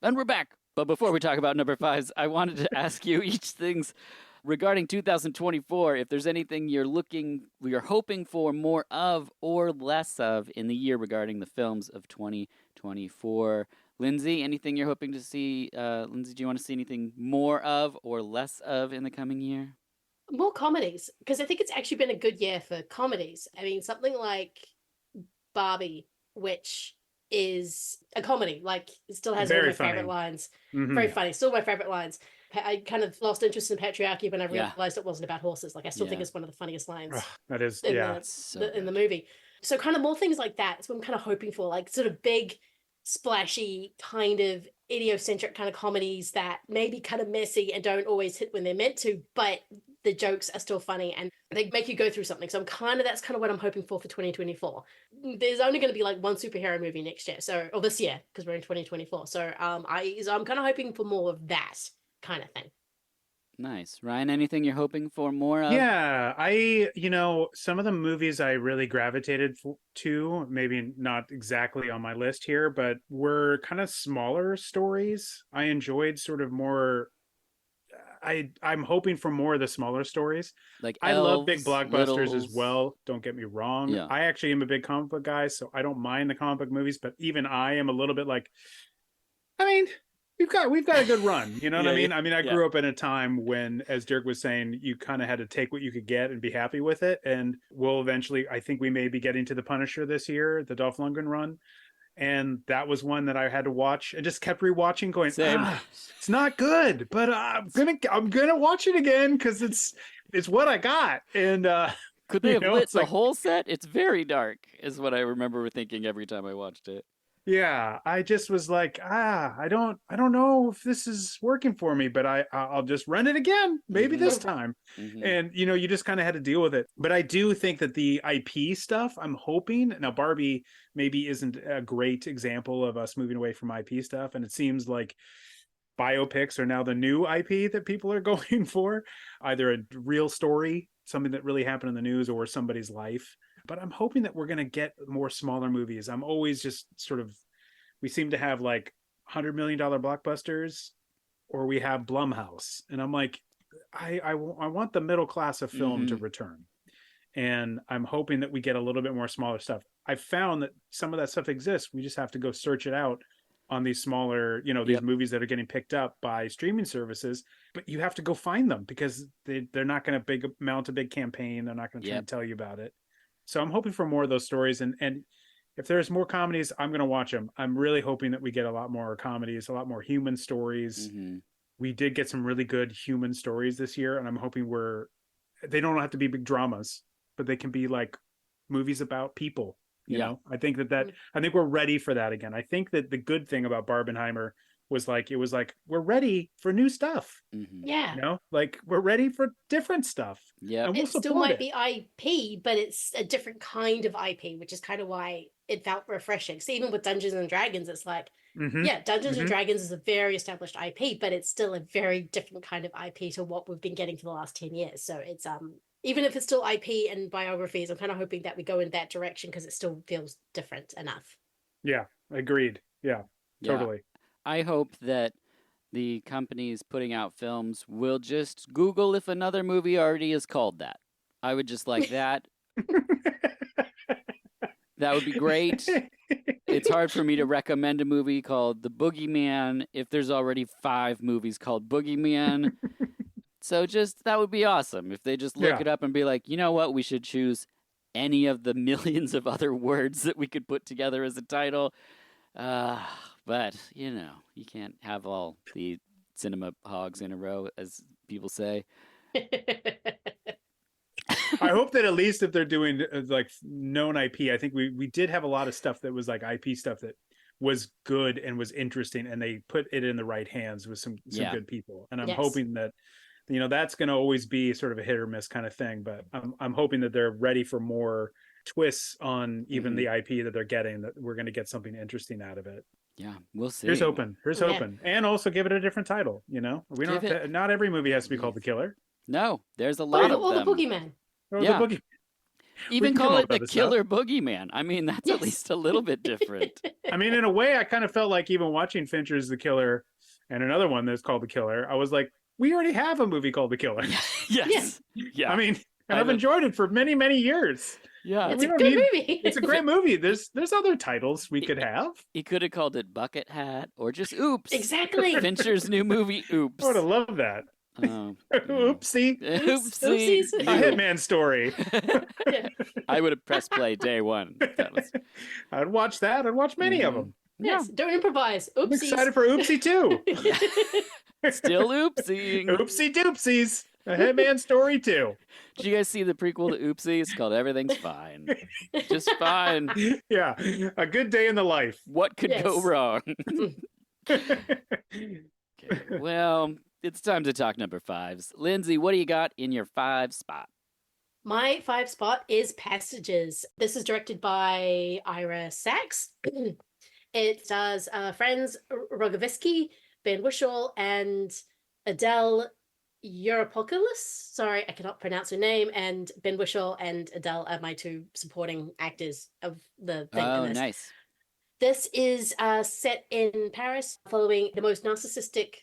And we're back. But before we talk about number 5s, I wanted to ask you each things regarding 2024, if there's anything you're hoping for more of or less of in the year regarding the films of 2024. Lindsay, anything you're hoping to see? Lindsay, do you want to see anything more of or less of in the coming year? More comedies, because I think it's actually been a good year for comedies. I mean, something like Barbie, which is a comedy, like it still has one of my favorite lines. Mm-hmm. Very funny, still my favorite lines. I kind of lost interest in patriarchy when I realized it wasn't about horses. Like I still think it's one of the funniest lines. That is, in the movie. So kind of more things like that. That's what I'm kind of hoping for, like sort of big, splashy, kind of idiocentric kind of comedies that may be kind of messy and don't always hit when they're meant to, but the jokes are still funny and they make you go through something. So that's kind of what I'm hoping for 2024. There's only going to be like one superhero movie next year, or this year, because we're in 2024. So I'm kind of hoping for more of that kind of thing. Nice. Ryan, anything you're hoping for more of? Yeah, some of the movies I really gravitated to, maybe not exactly on my list here, but were kind of smaller stories. I enjoyed sort of more. I'm hoping for more of the smaller stories. Like I love big blockbusters Littles. as well. Don't get me wrong. Yeah. I actually am a big comic book guy, so I don't mind the comic book movies. But even I am a little bit like, I mean, we've got a good run. You know what I mean? I mean, I grew up in a time when, as Dirk was saying, you kind of had to take what you could get and be happy with it. And we'll eventually, I think we may be getting to the Punisher this year, the Dolph Lundgren run. And that was one that I had to watch and just kept rewatching, going, it's not good, but I'm gonna watch it again because it's what I got. And could they have lit the whole set? It's very dark, is what I remember thinking every time I watched it. Yeah, I just was like, I don't know if this is working for me, but I'll just run it again, maybe this time. And you just kind of had to deal with it. But I do think that the IP stuff, I'm hoping now Barbie maybe isn't a great example of us moving away from IP stuff, and it seems like biopics are now the new IP that people are going for, either a real story, something that really happened in the news, or somebody's life. But I'm hoping that we're going to get more smaller movies. I'm always just sort of, we seem to have like $100 million blockbusters, or we have Blumhouse. And I'm like, I want the middle class of film to return. And I'm hoping that we get a little bit more smaller stuff. I found that some of that stuff exists. We just have to go search it out on these smaller, these movies that are getting picked up by streaming services, but you have to go find them because they're not going to mount a big campaign. They're not going to try and tell you about it. So I'm hoping for more of those stories. And if there's more comedies, I'm going to watch them. I'm really hoping that we get a lot more comedies, a lot more human stories. We did get some really good human stories this year. And I'm hoping they don't have to be big dramas, but they can be like movies about people. You know, I think I think we're ready for that again. I think that the good thing about Barbenheimer was it was like, we're ready for new stuff. Yeah. Like we're ready for different stuff. Yeah. And we'll It still support might it. be IP, but it's a different kind of IP, which is kind of why it felt refreshing. So even with Dungeons and Dragons, it's like, Dungeons and Dragons is a very established IP, but it's still a very different kind of IP to what we've been getting for the last 10 years. So it's even if it's still IP and biographies, I'm kind of hoping that we go in that direction because it still feels different enough. Yeah, agreed. Yeah, totally. I hope that the companies putting out films will just Google if another movie already is called that. I would just like that. That would be great. It's hard for me to recommend a movie called The Boogeyman if there's already 5 movies called Boogeyman. So that would be awesome if they just look it up and be like, you know what, we should choose any of the millions of other words that we could put together as a title. But, you can't have all the cinema hogs in a row, as people say. I hope that at least if they're doing like known IP, I think we did have a lot of stuff that was like IP stuff that was good and was interesting, and they put it in the right hands with some good people. And I'm hoping that that's going to always be sort of a hit or miss kind of thing, but I'm hoping that they're ready for more twists on even the IP that they're getting, that we're going to get something interesting out of it. Yeah, we'll see. Here's hoping. And also give it a different title. We don't have to, not every movie has to be called The Killer. No, there's a lot of them. Or The Boogeyman. Or The Boogeyman. Even call it The Killer Boogeyman. I mean, that's at least a little bit different. I mean, in a way, I kind of felt like even watching Fincher's The Killer and another one that's called The Killer, I was like, we already have a movie called The Killer. Yes. Yeah. I mean, and I've enjoyed it for many, many years. Yeah. It's a good movie. It's a great movie. There's other titles we could have. He could have called it Bucket Hat or just Oops. Exactly. Fincher's new movie, Oops. I would have loved that. Oh, Oopsie. Oopsies. A Hitman story. I would have pressed play day one. I'd watch that. I'd watch many of them. Yes, don't improvise. Oopsies. I'm excited for Oopsie too. Still oopsing. Oopsie doopsies. A Hitman story too. Did you guys see the prequel to Oopsie? It's called Everything's Fine. Just fine. Yeah. A good day in the life. What could go wrong? Okay. Well, it's time to talk number 5s. Lindsay, what do you got in your 5 spot? My 5 spot is Passages. This is directed by Ira Sachs. It stars Franz Rogowski, Ben Whishaw, and Adele Europoulos. Sorry, I cannot pronounce her name. And Ben Whishaw and Adele are my 2 supporting actors of the thing. Oh, nice. This is set in Paris, following the most narcissistic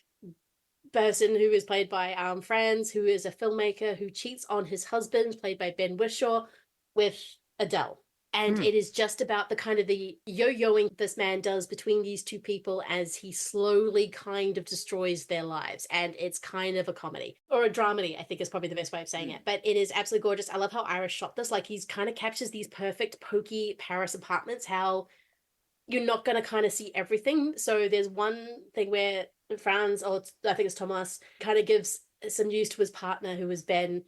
person, who is played by Franz, who is a filmmaker who cheats on his husband, played by Ben Whishaw, with Adele. And it is just about the kind of the yo-yoing this man does between these 2 people as he slowly kind of destroys their lives. And it's kind of a comedy, or a dramedy, I think is probably the best way of saying it. But it is absolutely gorgeous. I love how Irish shot this. Like, he's kind of captures these perfect pokey Paris apartments, how you're not going to kind of see everything. So there's one thing where Franz, or I think it's Thomas, kind of gives some news to his partner, who is Ben,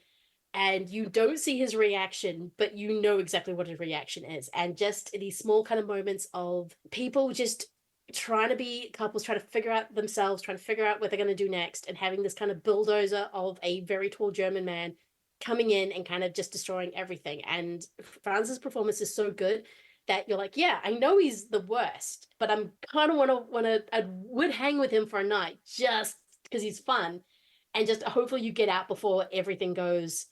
and you don't see his reaction, but you know exactly what his reaction is. And just these small kind of moments of people just trying to be couples, trying to figure out themselves, trying to figure out what they're going to do next, and having this kind of bulldozer of a very tall German man coming in and kind of just destroying everything. And Franz's performance is so good that you're like, yeah, I know he's the worst, but I'm kind of I would hang with him for a night just because he's fun, and just hopefully you get out before everything goes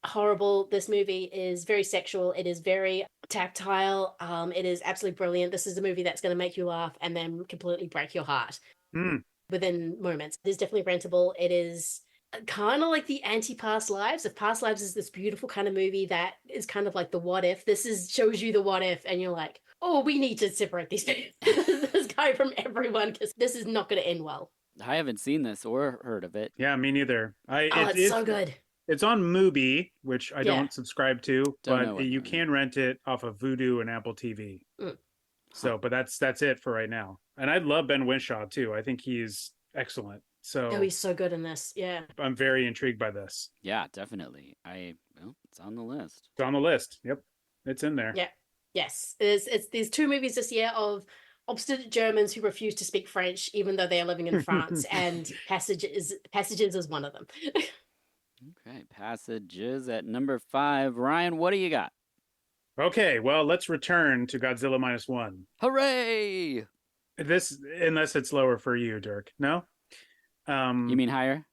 horrible. This movie is very sexual. It is very tactile. It is absolutely brilliant. This is a movie that's going to make you laugh and then completely break your heart within moments. It is definitely rentable. It is kind of like the anti-Past Lives. If Past Lives is this beautiful kind of movie that is kind of like the what if, this is shows you the what if, and you're like, oh, we need to separate these this guy from everyone because this is not going to end well. I haven't seen this or heard of it. Yeah, me neither. It's so good. It's on Mubi, which I Yeah. don't subscribe to, Don't know but what you that can rent it off of Vudu and Apple TV. So, but that's it for right now. And I love Ben Whishaw too. I think he's excellent. So Oh, he's so good in this. Yeah. I'm very intrigued by this. Yeah, definitely. It's on the list. It's on the list. Yep, it's in there. Yeah. Yes. It's these two movies this year of obstinate Germans who refuse to speak French even though they are living in France, and Passages is one of them. Okay, Passages at number 5. Ryan, what do you got? Okay, well, let's return to Godzilla -1. Hooray! This, unless it's lower for you, Dirk. No? You mean higher?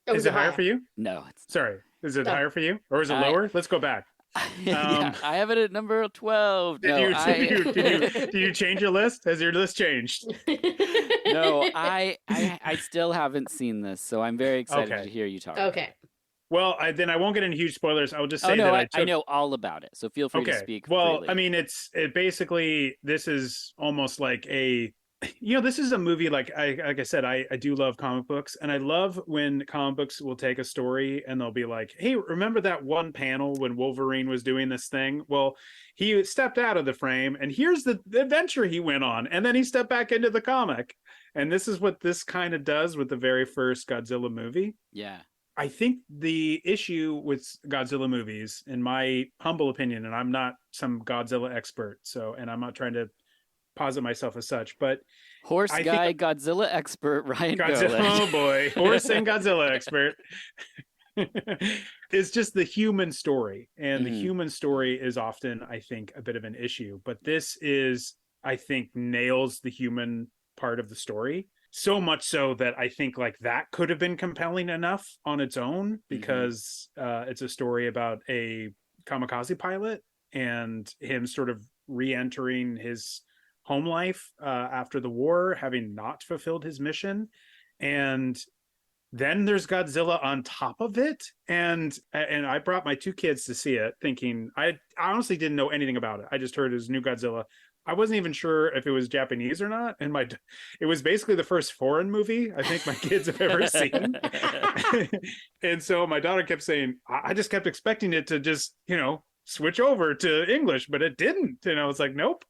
Oh, is it higher for you? No, it's Sorry. Is it No. higher for you? Or is it lower? Let's go back. yeah, I have it at number 12. Did you change your list? Has your list changed? No, I still haven't seen this, so I'm very excited Okay. to hear you talk about Okay. it. Well, then I won't get into huge spoilers. I'll just say Oh, no, that I know all about it, so feel free to Okay. speak Well, freely. I mean, it basically, this is almost like this is a movie, like I said, I do love comic books, and I love when comic books will take a story and they'll be like, hey, remember that one panel when Wolverine was doing this thing? Well, he stepped out of the frame and here's the adventure he went on, and then he stepped back into the comic. And this is what this kind of does with the very first Godzilla movie. Yeah. I think the issue with Godzilla movies, in my humble opinion, and I'm not some Godzilla expert, and I'm not trying to posit myself as such, but Horse guy, Godzilla expert, Ryan Godzilla, Golick. oh boy, horse and Godzilla expert. It's just the human story, and the human story is often, I think, a bit of an issue. But this is, I think, nails the human part of the story. So much so that I think like that could have been compelling enough on its own, because it's a story about a kamikaze pilot and him sort of re-entering his home life after the war, having not fulfilled his mission. And then there's Godzilla on top of it. And I brought my 2 kids to see it thinking, I honestly didn't know anything about it. I just heard it was new Godzilla. I wasn't even sure if it was Japanese or not. And it was basically the first foreign movie I think my kids have ever seen. And so my daughter kept saying, I just kept expecting it to just, switch over to English, but it didn't. And I was like, nope,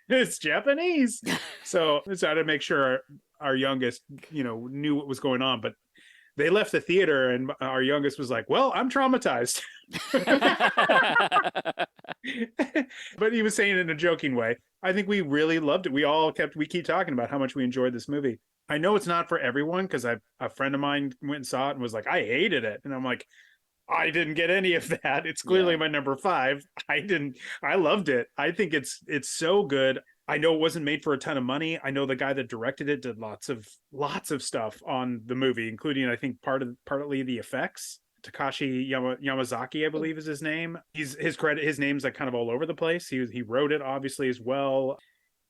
it's Japanese. So I had to make sure our youngest, knew what was going on. But they left the theater and our youngest was like, well, I'm traumatized. But he was saying it in a joking way. I think we really loved it. We keep talking about how much we enjoyed this movie. I know it's not for everyone, because a friend of mine went and saw it and was like, I hated it. And I'm like, I didn't get any of that. It's clearly my number 5. I loved it. I think it's so good. I know it wasn't made for a ton of money. I know the guy that directed it did lots of stuff on the movie, including, I think, partly the effects. Takashi Yamazaki, I believe, is his name. His name's like kind of all over the place. He wrote it obviously as well,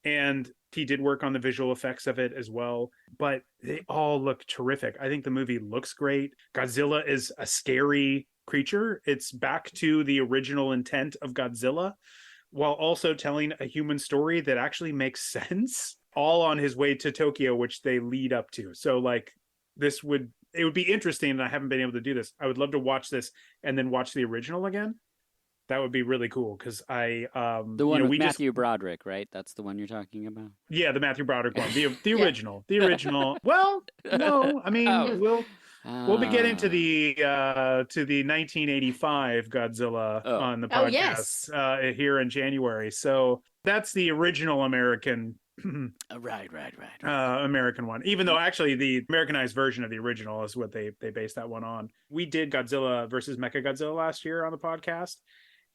and he did work on the visual effects of it as well. But they all look terrific. I think the movie looks great. Godzilla is a scary creature. It's back to the original intent of Godzilla, while also telling a human story that actually makes sense, all on his way to Tokyo, which they lead up to. So like it would be interesting, and I haven't been able to do this. I would love to watch this and then watch the original again. That would be really cool, because the one with Matthew Broderick, right? That's the one you're talking about? Yeah, the Matthew Broderick one. The original. The original. Well, no, I mean, We'll be getting to Ah. the 1985 Godzilla Oh. on the Oh, podcast yes. Here in January. So that's the original American Right. American one. Even though actually the Americanized version of the original is what they based that one on. We did Godzilla versus Mechagodzilla last year on the podcast,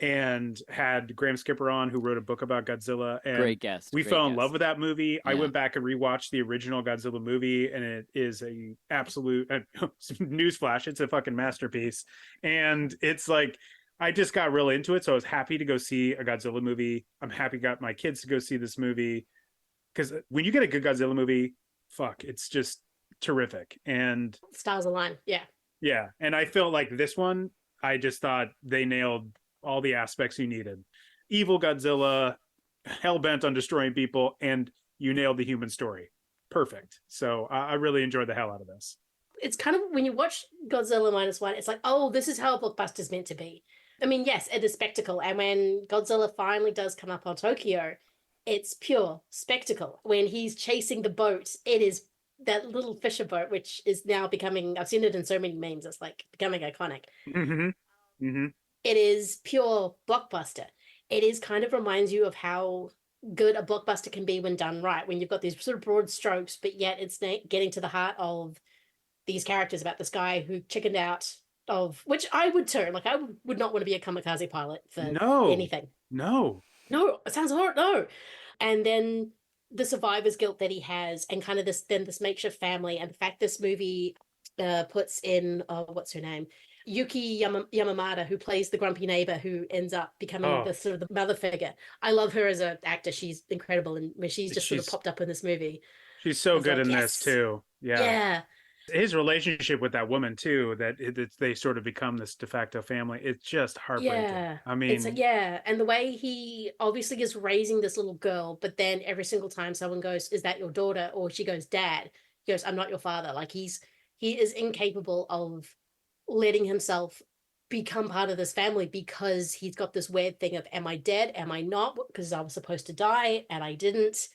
and had Graham Skipper on, who wrote a book about Godzilla, and Great guest. we great fell in guest. love with that movie. I Yeah. went back and rewatched the original Godzilla movie, and it is a absolute newsflash. It's a fucking masterpiece, and it's like I just got real into it. So I was happy to go see a Godzilla movie. I'm happy got my kids to go see this movie, because when you get a good Godzilla movie, fuck, it's just terrific. And Stars align. Yeah. and I felt like this one, I just thought they nailed all the aspects you needed. Evil Godzilla, hell bent on destroying people, and you nailed the human story. Perfect. So I really enjoyed the hell out of this. It's kind of, when you watch Godzilla -1, it's like, oh, this is how a blockbuster's meant to be. I mean, yes, it is spectacle. And when Godzilla finally does come up on Tokyo, it's pure spectacle. When he's chasing the boat, it is that little fisher boat, which is now becoming, I've seen it in so many memes, it's like becoming iconic. Mm-hmm. Mm-hmm. It is pure blockbuster. It is kind of reminds you of how good a blockbuster can be when done right, when you've got these sort of broad strokes, but yet it's getting to the heart of these characters, about this guy who chickened out of, which I would too. Like, I would not want to be a kamikaze pilot for anything. No, it sounds horrible. No. And then the survivor's guilt that he has, and kind of this makeshift family, and the fact this movie puts in, what's her name? Yuki Yamamata, who plays the grumpy neighbor who ends up becoming the sort of the mother figure. I love her as an actor. She's incredible, and she's just sort of popped up in this movie. She's so good in this too. Yeah. His relationship with that woman too, that they sort of become this de facto family. It's just heartbreaking. Yeah. I mean, it's and the way he obviously is raising this little girl, but then every single time someone goes, "Is that your daughter?" or she goes, "Dad," he goes, "I'm not your father." Like, he is incapable of letting himself become part of this family, because he's got this weird thing of, am I dead? Am I not? Because I was supposed to die and I didn't.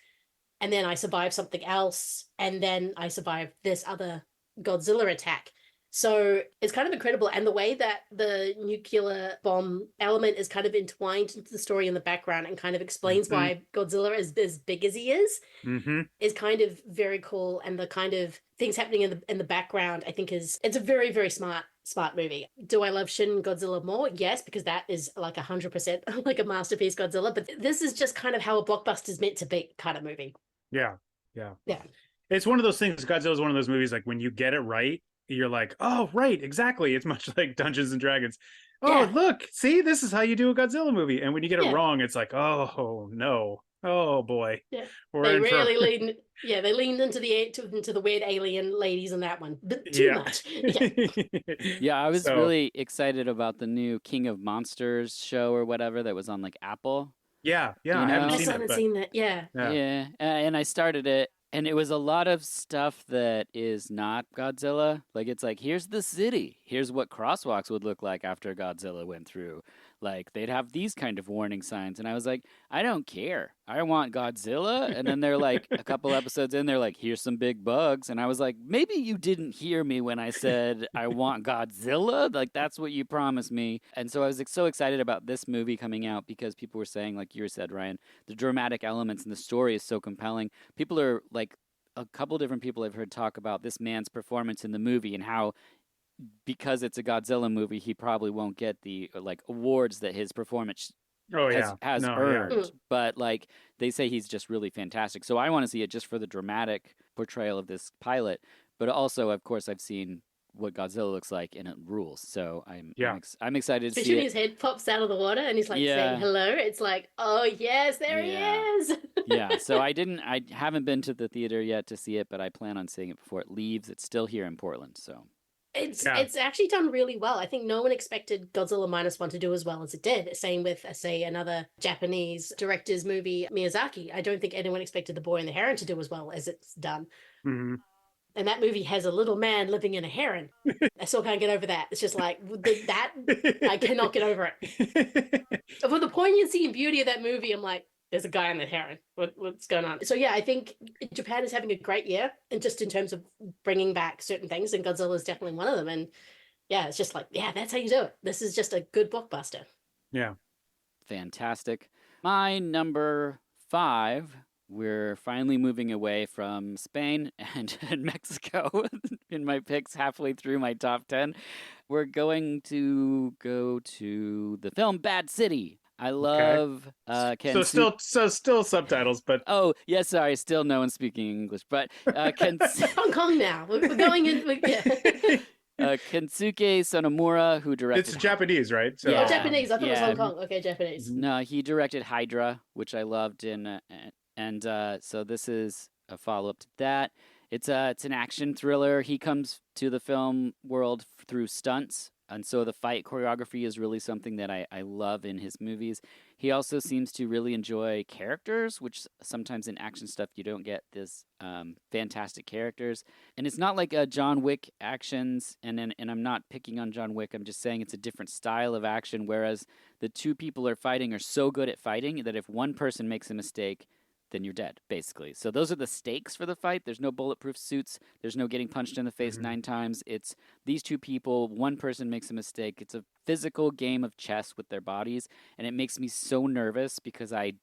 And then I survived something else. And then I survived this other Godzilla attack. So it's kind of incredible. And the way that the nuclear bomb element is kind of entwined into the story in the background, and kind of explains why Godzilla is as big as he is kind of very cool. And the kind of things happening in the background, I think it's a very, very smart movie. Do I love Shin Godzilla more? Yes, because that is like 100% like a masterpiece Godzilla. But this is just kind of how a blockbuster is meant to be kind of movie. Yeah. It's one of those things. Godzilla is one of those movies, like, when you get it right, you're like, oh, right, exactly. It's much like Dungeons and Dragons. Oh, look, see, this is how you do a Godzilla movie. And when you get it wrong, it's like, oh no, oh boy. Yeah, they really lean. Yeah, they leaned into the weird alien ladies in that one, but too much. Yeah, I was really excited about the new King of Monsters show or whatever that was on like Apple. Yeah, You know? I haven't I seen still it. haven't But seen that. Yeah. And I started it, and it was a lot of stuff that is not Godzilla. Like, it's like, here's the city. Here's what crosswalks would look like after Godzilla went through. Like, they'd have these kind of warning signs. And I was like, I don't care. I want Godzilla. And then they're like, a couple episodes in, they're like, here's some big bugs. And I was like, maybe you didn't hear me when I said I want Godzilla. Like, that's what you promised me. And so I was so excited about this movie coming out, because people were saying, like you said, Ryan, the dramatic elements in the story is so compelling. People are like, a couple different people I've heard talk about this man's performance in the movie, and how, because it's a Godzilla movie, he probably won't get the like awards that his performance has earned. But like, they say he's just really fantastic. So I want to see it just for the dramatic portrayal of this pilot. But also, of course, I've seen what Godzilla looks like, and it rules. So I'm excited to see it. His head pops out of the water and he's like saying hello. It's like, oh yes, there he is. So I haven't been to the theater yet to see it, but I plan on seeing it before it leaves. It's still here in Portland, so. It's actually done really well. I think no one expected Godzilla -1 to do as well as it did. Same with, say, another Japanese director's movie, Miyazaki. I don't think anyone expected The Boy and the Heron to do as well as it's done. Mm-hmm. And that movie has a little man living in a heron. I still can't get over that. It's just like, that, I cannot get over it. For the poignancy and beauty of that movie, I'm like, there's a guy on the heron. What's going on? So yeah, I think Japan is having a great year, and just in terms of bringing back certain things, and Godzilla is definitely one of them. And yeah, it's just like, yeah, that's how you do it. This is just a good blockbuster. Yeah. Fantastic. My number 5, we're finally moving away from Spain and Mexico in my picks halfway through my top 10. We're going to go to the film Bad City. I love So still subtitles, but oh yeah, sorry, still no one speaking English, but Hong Kong now. We're going in. Kensuke Sonomura, who directed it's Japanese, right? So, Oh, Japanese. I thought it was yeah. Hong Kong. Okay, Japanese. No, he directed Hydra, which I loved, and so this is a follow-up to that. It's an action thriller. He comes to the film world through stunts, and so the fight choreography is really something that I love in his movies. He also seems to really enjoy characters, which sometimes in action stuff you don't get this fantastic characters. And it's not like John Wick actions, and I'm not picking on John Wick. I'm just saying it's a different style of action, whereas the two people are so good at fighting that if one person makes a mistake, then you're dead, basically. So those are the stakes for the fight. There's no bulletproof suits. There's no getting punched in the face 9 times. It's these two people, one person makes a mistake. It's a physical game of chess with their bodies, and it makes me so nervous because I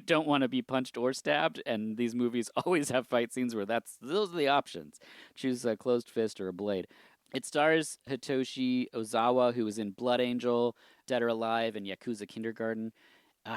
don't want to be punched or stabbed, and these movies always have fight scenes where those are the options. Choose a closed fist or a blade. It stars Hitoshi Ozawa, who was in Blood Angel, Dead or Alive, and Yakuza Kindergarten.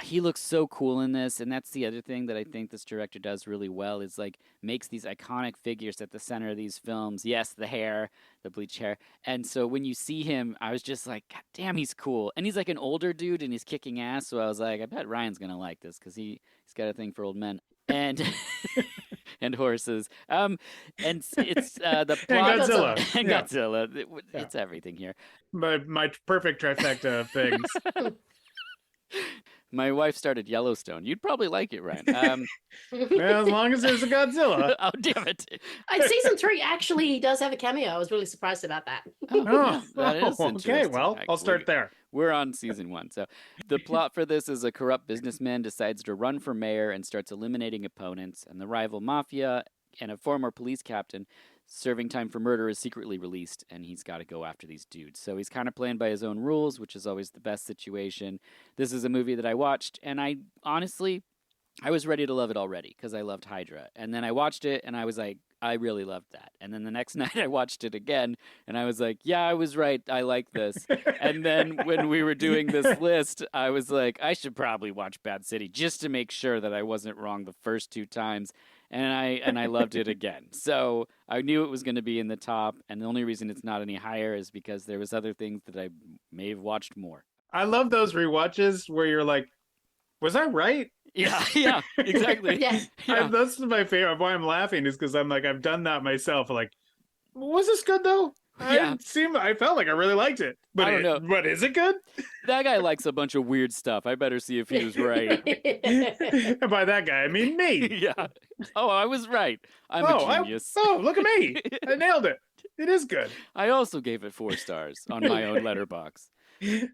He looks so cool in this, and that's the other thing that I think this director does really well is like makes these iconic figures at the center of these films. Yes, the hair, the bleach hair. And so when you see him, I was just like, God damn, he's cool. And he's like an older dude, and he's kicking ass. So I was like, I bet Ryan's gonna like this because he's got a thing for old men and and horses. And it's the plot and Godzilla. and Yeah. Godzilla. It's everything here. My perfect trifecta of things. My wife started Yellowstone. You'd probably like it, Ryan. Well, as long as there's a Godzilla. Oh, damn it. Season 3, actually, he does have a cameo. I was really surprised about that. Oh, that is okay. interesting. Well, I'll start there. We're on season 1. So the plot for this is a corrupt businessman decides to run for mayor and starts eliminating opponents, and the rival mafia and a former police captain serving time for murder is secretly released, and he's got to go after these dudes. So he's kind of playing by his own rules, which is always the best situation. This is a movie that I watched, and I was ready to love it already because I loved Hydra. And then I watched it, and I was like, I really loved that. And then the next night I watched it again, and I was like, yeah, I was right. I like this. And then when we were doing this list, I was like, I should probably watch Bad City just to make sure that I wasn't wrong the first 2 times. And I loved it again. So I knew it was going to be in the top, and the only reason it's not any higher is because there was other things that I may have watched more. I love those rewatches where you're like, was I right? Yeah, exactly. Yeah. That's my favorite. Why I'm laughing is because I'm like, I've done that myself. Like, was this good though? Yeah. I felt like I really liked it. But I don't know. But is it good? That guy likes a bunch of weird stuff. I better see if he was right. And by that guy, I mean me. Yeah. Oh, I was right. I'm a genius. Look at me. I nailed it. It is good. I also gave it 4 stars on my own letterbox. Oh,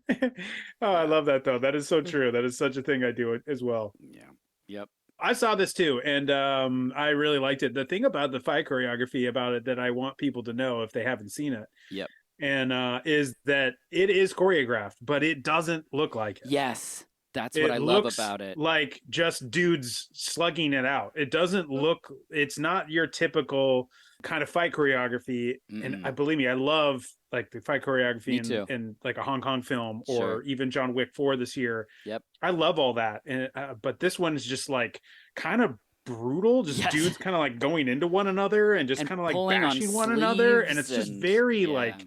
I love that though. That is so true. That is such a thing I do as well. Yeah. Yep. I saw this too, and I really liked it. The thing about the fight choreography about it that I want people to know if they haven't seen it, Yep. and is that it is choreographed, but it doesn't look like it. Yes. That's what I love looks about it. like just dudes slugging it out. It doesn't look. It's not your typical kind of fight choreography. And believe me, I love like the fight choreography in like a Hong Kong film or even John Wick 4 this year. Yep. I love all that. And but this one is just like kind of brutal, just dudes kind of like going into one another and just kind of like bashing one another, and it's just very like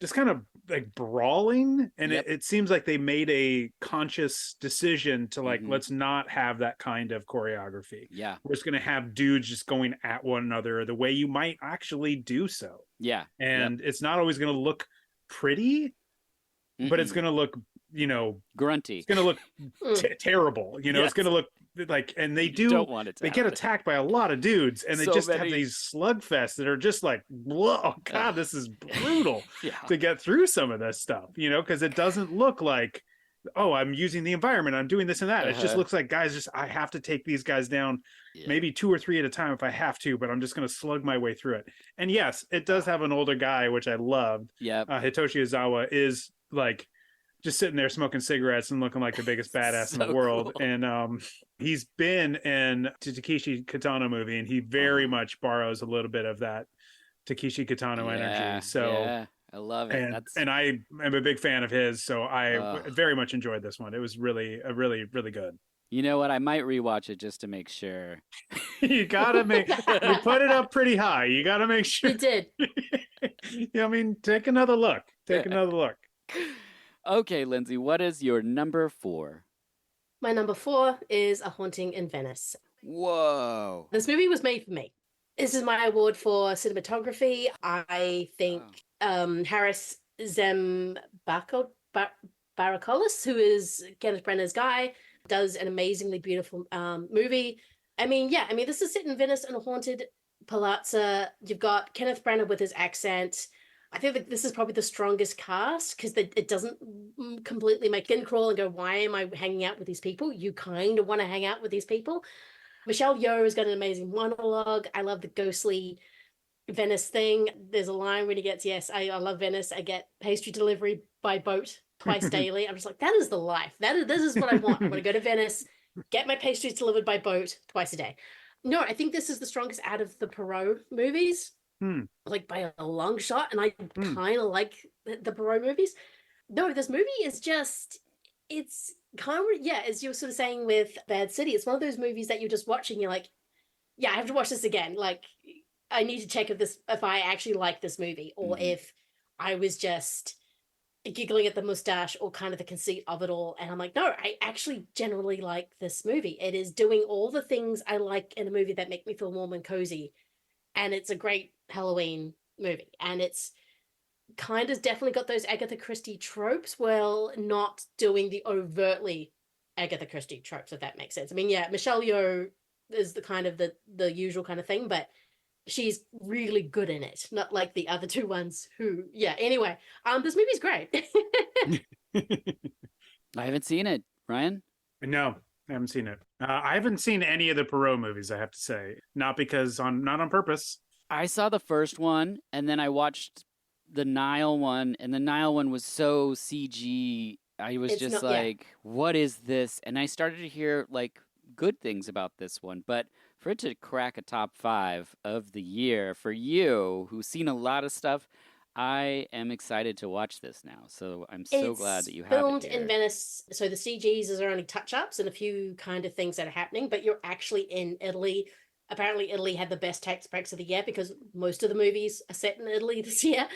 just kind of like brawling, and it seems like they made a conscious decision to like let's not have that kind of choreography. We're just going to have dudes just going at one another the way you might actually do so. And it's not always going to look pretty, but it's going to look, you know, grunty. It's going to look terrible, you know. It's going to look like, and they don't want it to get attacked by a lot of dudes, and they just have these slugfests that are just like, whoa, God, this is brutal to get through some of this stuff, you know, because it doesn't look like oh, I'm using the environment, I'm doing this and that. It just Uh-huh. looks like guys just, I have to take these guys down Yeah. maybe 2 or 3 at a time if I have to, but I'm just going to slug my way through it. And yes, it does have an older guy, which I loved. Yep. Hitoshi Ozawa is like just sitting there smoking cigarettes and looking like the biggest badass in the So world. cool. And he's been in the Takeshi Kitano movie, and he very much borrows a little bit of that Takeshi Kitano energy. So yeah, I love it. and I am a big fan of his, so I Ugh. very much enjoyed this one. It was really good. You know what? I might rewatch it just to make sure. You gotta make you put it up pretty high. You gotta make sure. You did. I mean, take another look. Take another look. Okay, Lindsay, what is your number 4? My number 4 is A Haunting in Venice. Whoa. This movie was made for me. This is my award for cinematography. I think Harris Zembarakolis, who is Kenneth Branagh's guy, does an amazingly beautiful movie. I mean, this is set in Venice in a haunted palazzo. You've got Kenneth Branagh with his accent. I think that this is probably the strongest cast because it doesn't completely make skin crawl and go, why am I hanging out with these people? You kind of want to hang out with these people. Michelle Yeoh has got an amazing monologue. I love the ghostly Venice thing. There's a line when he gets, yes, I love Venice. I get pastry delivery by boat twice daily. I'm just like, that is the life. This is what I want. I want to go to Venice, get my pastries delivered by boat twice a day. No, I think this is the strongest out of the Perot movies. Like by a long shot, and I kind of like the Perot movies. No, this movie is just, it's kind of, as you're sort of saying with Bad City, it's one of those movies that you're just watching, you're like, I have to watch this again. Like, I need to check if I actually like this movie, or if I was just giggling at the mustache or kind of the conceit of it all. And I'm like, no, I actually generally like this movie. It is doing all the things I like in a movie that make me feel warm and cozy. And it's a great Halloween movie. And it's kind of definitely got those Agatha Christie tropes while not doing the overtly Agatha Christie tropes, if that makes sense. I mean, Michelle Yeoh is the kind of the usual kind of thing, but she's really good in it. Not like the other two ones who, anyway, this movie's great. I haven't seen it. Ryan? No, I haven't seen it. I haven't seen any of the Perot movies, I have to say. Not on purpose. I saw the first one, and then I watched the Nile one, and the Nile one was so CG. I was what is this? And I started to hear like good things about this one, but for it to crack a top 5 of the year for you, who's seen a lot of stuff, I am excited to watch this now. So I'm so glad that you have it filmed here. in Venice, so the CGs are only touch-ups and a few kind of things that are happening, but you're actually in Italy. Apparently Italy had the best tax breaks of the year because most of the movies are set in Italy this year,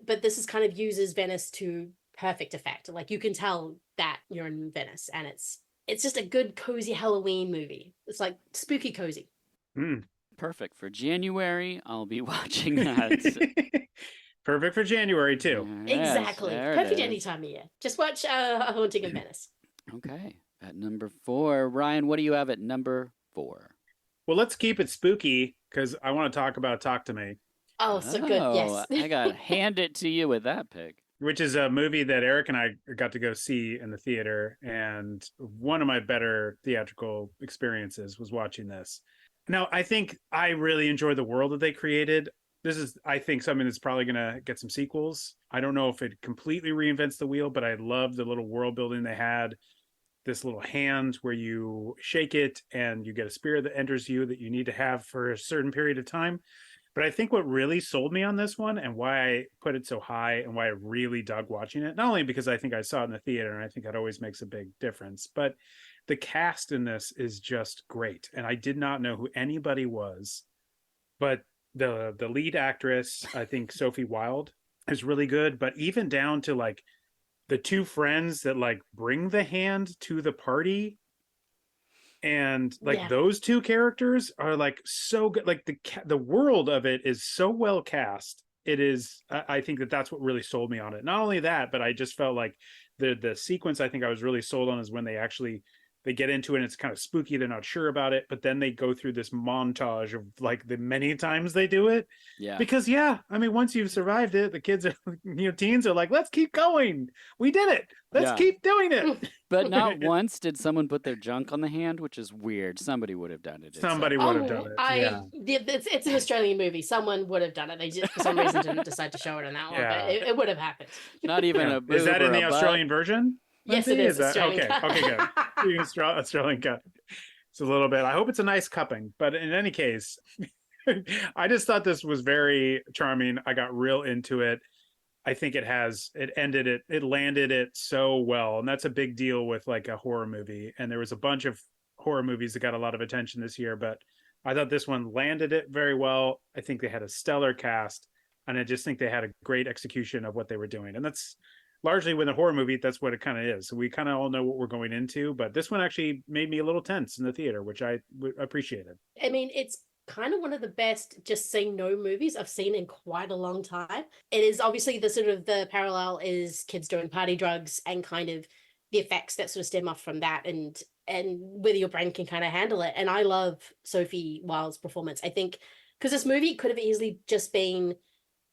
but this is kind of uses Venice to perfect effect. Like you can tell that you're in Venice, and it's just a good cozy Halloween movie. It's like spooky cozy. Perfect for January. I'll be watching that. Perfect for January too. Yes, Exactly. there it Perfect is. any time of year. Just watch A Haunting in Venice. Okay. At number 4, Ryan, what do you have at number 4? Well, let's keep it spooky because I want to talk about Talk to Me, Oh, so good. Yes. I got to hand it to you with that pick. which is a movie that Eric and I got to go see in the theater. And one of my better theatrical experiences was watching this. Now, I think I really enjoyed the world that they created. This is, I think, something that's probably going to get some sequels. I don't know if it completely reinvents the wheel, but I love the little world building they had. This little hand where you shake it and you get a spirit that enters you that you need to have for a certain period of time. But I think what really sold me on this one and why I put it so high and why I really dug watching it, not only because I think I saw it in the theater and I think that always makes a big difference, but the cast in this is just great. And I did not know who anybody was, but the lead actress, I think Sophie Wilde, is really good. But even down to like the two friends that like bring the hand to the party, and like those two characters are like so good. Like the world of it is so well cast. It is, I think that's what really sold me on it. Not only that, but I just felt like the sequence I think I was really sold on is when they they get into it and it's kind of spooky. They're not sure about it, but then they go through this montage of like the many times they do it. Yeah. Because I mean, once you've survived it, the kids are, teens are like, let's keep going. We did it. Let's keep doing it. But not once did someone put their junk on the hand, which is weird. Somebody would have done it. Somebody would have done it. It's an Australian movie. Someone would have done it. They just, for some reason, didn't decide to show it on that one. But it would have happened. Not even a boob. Is that in the or a Australian version? Yes, it is. Okay, good. Australian cut. It's a little bit. I hope it's a nice cupping. But in any case, I just thought this was very charming. I got real into it. I think it landed it so well. And that's a big deal with like a horror movie. And there was a bunch of horror movies that got a lot of attention this year, but I thought this one landed it very well. I think they had a stellar cast, and I just think they had a great execution of what they were doing. And that's largely with a horror movie, that's what it kind of is. We kind of all know what we're going into, but this one actually made me a little tense in the theater, which I appreciated. I mean, it's kind of one of the best just say no movies I've seen in quite a long time. It is obviously the parallel is kids doing party drugs and kind of the effects that sort of stem off from that and whether your brain can kind of handle it. And I love Sophie Wilde's performance. I think because this movie could have easily just been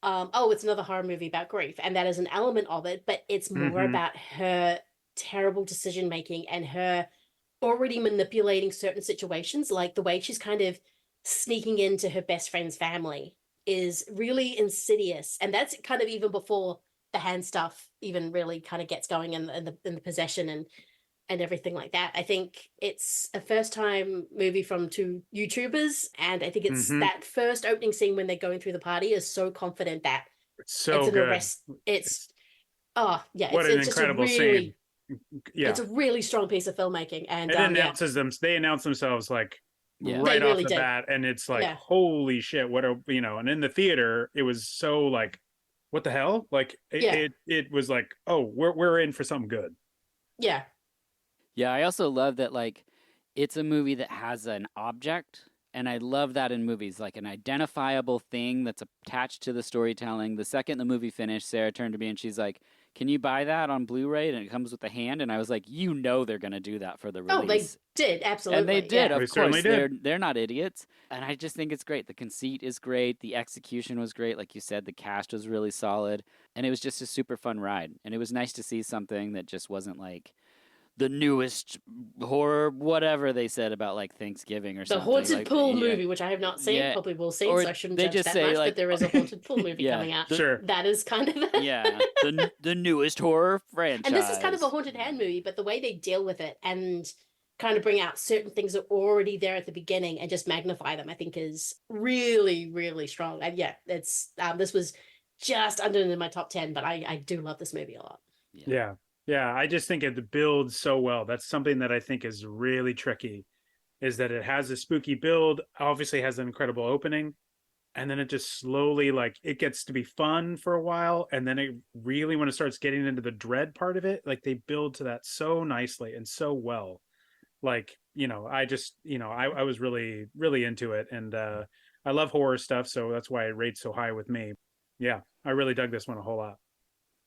it's another horror movie about grief, and that is an element of it, but it's more about her terrible decision making and her already manipulating certain situations, like the way she's kind of sneaking into her best friend's family is really insidious. And that's kind of even before the hand stuff even really kind of gets going in the possession and everything like that. I think it's a first time movie from two YouTubers, and I think it's that first opening scene when they're going through the party is so confident that it's an good arrest. It's what an incredible scene. Yeah, it's a really strong piece of filmmaking, and it announces them. They announce themselves like right off the bat, and it's like holy shit, what a and in the theater it was so like what the hell, like it was like, oh, we're in for something good. Yeah, I also love that, like, it's a movie that has an object, and I love that in movies, like an identifiable thing that's attached to the storytelling. The second the movie finished, Sarah turned to me and she's like, can you buy that on Blu-ray? And it comes with a hand, and I was like, they're going to do that for the release. Oh, they did, absolutely. And they did, of course. They're not idiots. And I just think it's great. The conceit is great. The execution was great. Like you said, the cast was really solid. And it was just a super fun ride. And it was nice to see something that just wasn't like the newest horror, whatever they said about like Thanksgiving or something. The Haunted Pool movie, which I have not seen, probably will see, so I shouldn't judge that much, but there is a Haunted Pool movie coming out. Sure. That is kind of... the newest horror franchise. And this is kind of a haunted hand movie, but the way they deal with it and kind of bring out certain things that are already there at the beginning and just magnify them, I think is really, really strong. And it's this was just under in my top 10, but I do love this movie a lot. Yeah, I just think it builds so well. That's something that I think is really tricky, is that it has a spooky build, obviously has an incredible opening, and then it just slowly, like, it gets to be fun for a while, and then it really, when it starts getting into the dread part of it, like, they build to that so nicely and so well. Like, I just, I was really, really into it, and I love horror stuff, so that's why it rates so high with me. Yeah, I really dug this one a whole lot.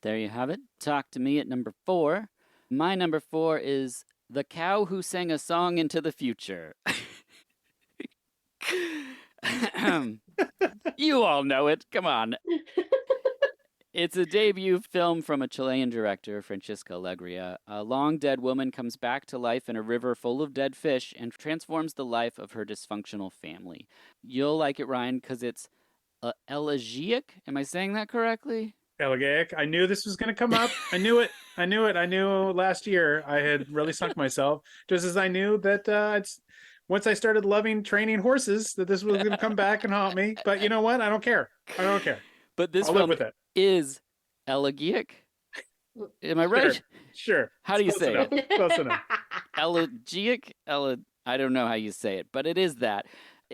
There you have it. Talk to me at number 4. My number 4 is The Cow Who Sang a Song into the Future. You all know it. Come on. It's a debut film from a Chilean director, Francisca Alegria. A long-dead woman comes back to life in a river full of dead fish and transforms the life of her dysfunctional family. You'll like it, Ryan, because it's elegiac. Am I saying that correctly? Elegiac. I knew this was going to come up. I knew it. I knew last year I had really sunk myself, just as I knew that once I started loving training horses, that this was going to come back and haunt me. But you know what? I don't care. But this I'll film live with it. Is elegiac. Am I right? Sure. How do you say it? Close enough. Elegiac? I don't know how you say it, but it is that.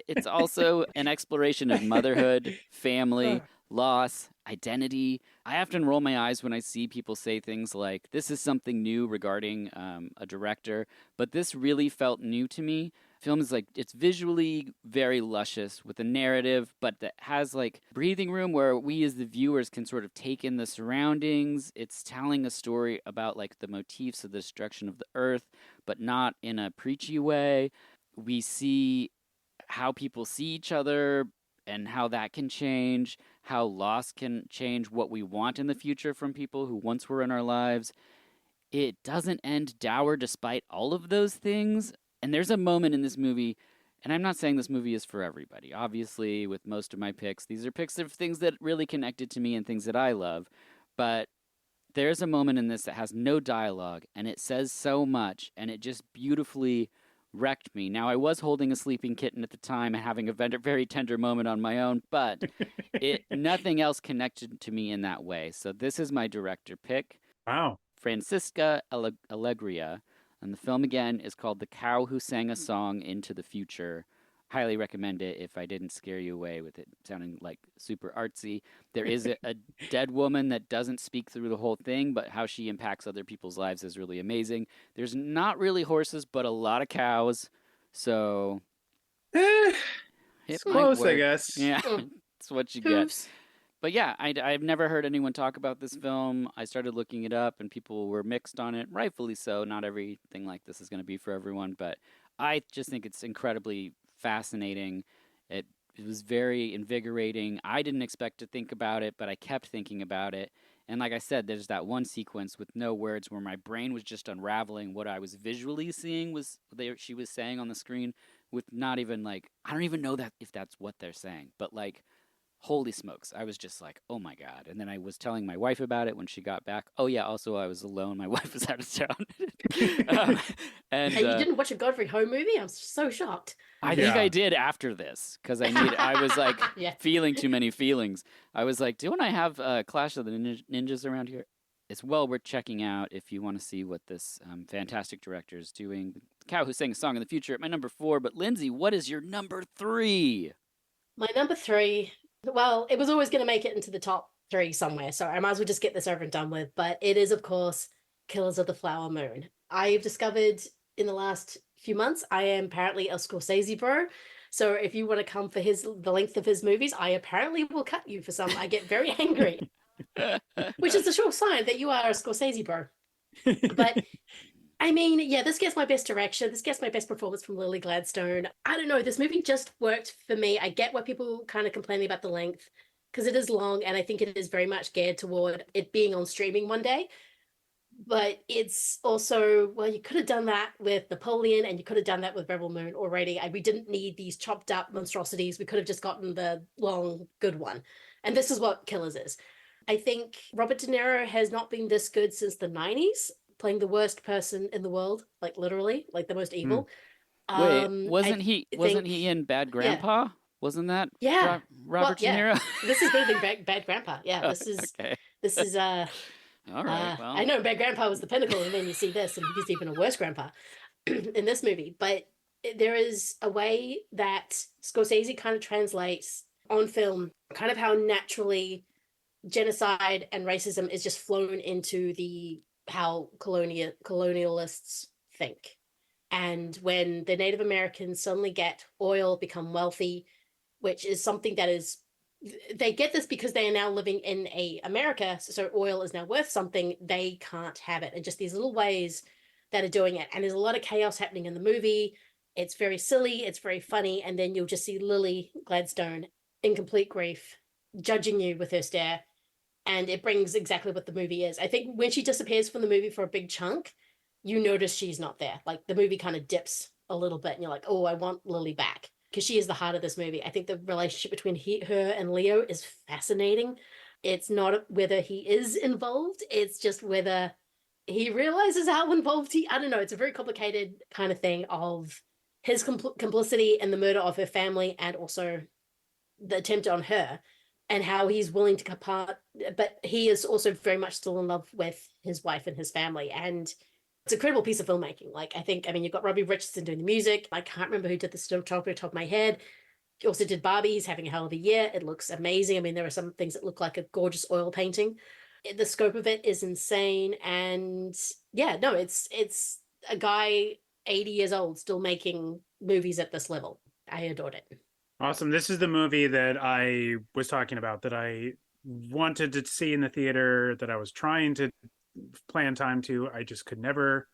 It's also an exploration of motherhood, family, loss, identity. I often roll my eyes when I see people say things like, this is something new regarding a director, but this really felt new to me. film is like, it's visually very luscious with a narrative, but that has like breathing room where we as the viewers can sort of take in the surroundings. It's telling a story about like the motifs of the destruction of the earth, but not in a preachy way. We see how people see each other and how that can change, how loss can change what we want in the future from people who once were in our lives. It doesn't end dour despite all of those things. And there's a moment in this movie, and I'm not saying this movie is for everybody. Obviously, with most of my picks, these are picks of things that really connected to me and things that I love. But there's a moment in this that has no dialogue, and it says so much, and it just beautifully wrecked me. Now, I was holding a sleeping kitten at the time and having a very tender moment on my own, but nothing else connected to me in that way. So this is my director pick. Wow. Francisca Allegria. And the film, again, is called The Cow Who Sang a Song into the Future. Highly recommend it if I didn't scare you away with it sounding like super artsy. There is a dead woman that doesn't speak through the whole thing, but how she impacts other people's lives is really amazing. There's not really horses, but a lot of cows. So it It's might close, I work. guess. Yeah, Mm. it's what you get. Hooves. But yeah, I've never heard anyone talk about this film. I started looking it up, and people were mixed on it, rightfully so. Not everything like this is going to be for everyone, but I just think it's incredibly fascinating. It was very invigorating. I didn't expect to think about it, but I kept thinking about it. And like I said, there's that one sequence with no words where my brain was just unraveling what I was visually seeing was she was saying on the screen with not even like, I don't even know that if that's what they're saying, but like, holy smokes, I was just like, oh my God. And then I was telling my wife about it when she got back. Oh yeah, also I was alone. My wife was out of town. And you didn't watch a Godfrey Ho movie? I'm so shocked. I think Yeah. I did after this because I was like Yeah. feeling too many feelings. I was like, don't I have Clash of the Ninjas around here? It's well worth checking out if you want to see what this fantastic director is doing. The Cow Who Sang a Song in the Future at my number 4. But Lindsay, what is your number 3? My number 3, well, it was always going to make it into the top 3 somewhere, so I might as well just get this over and done with. But it is, of course, Killers of the Flower Moon. I've discovered in the last few months, I am apparently a Scorsese bro. So if you want to come for the length of his movies, I apparently will cut you for some. I get very angry, which is a sure sign that you are a Scorsese bro. But I mean, yeah, this gets my best direction. This gets my best performance from Lily Gladstone. I don't know. This movie just worked for me. I get why people kind of complaining about the length because it is long, and I think it is very much geared toward it being on streaming one day. But it's also, well, you could have done that with Napoleon, and you could have done that with Rebel Moon already. We didn't need these chopped up monstrosities. We could have just gotten the long, good one. And this is what Killers is. I think Robert De Niro has not been this good since the 90s, playing the worst person in the world, like literally, like the most evil. Wait, wasn't think- he in Bad Grandpa? Wasn't that Yeah. Robert De Well, yeah. Niro? This is better than Bad Grandpa. Yeah, Okay. this is All right. Well, I know Bad Grandpa was the pinnacle, and then you see this, and he's even a worse grandpa in this movie. But there is a way that Scorsese kind of translates on film, kind of how naturally genocide and racism is just flown into how colonialists think. And when the Native Americans suddenly get oil, become wealthy, which is something that is, they get this because they are now living in America, so oil is now worth something, they can't have it. And just these little ways that are doing it. And there's a lot of chaos happening in the movie. It's very silly, it's very funny, and then you'll just see Lily Gladstone in complete grief, judging you with her stare. And it brings exactly what the movie is. I think when she disappears from the movie for a big chunk, you notice she's not there. Like the movie kind of dips a little bit, and you're like, oh, I want Lily back. Because she is the heart of this movie. I think the relationship between her and Leo is fascinating. It's not whether he is involved, it's just whether he realizes how involved I don't know, it's a very complicated kind of thing of his complicity in the murder of her family and also the attempt on her and how he's willing to part. But he is also very much still in love with his wife and his family. And it's an incredible piece of filmmaking. Like, I mean, you've got Robbie Richardson doing the music. I can't remember who did the cinematography off the top of my head. He also did Barbie. He's having a hell of a year. It looks amazing. I mean, there are some things that look like a gorgeous oil painting. The scope of it is insane. And yeah, no, it's a guy 80 years old still making movies at this level. I adored it. Awesome. This is the movie that I was talking about that I wanted to see in the theater, that I was trying to plan time to. I just could never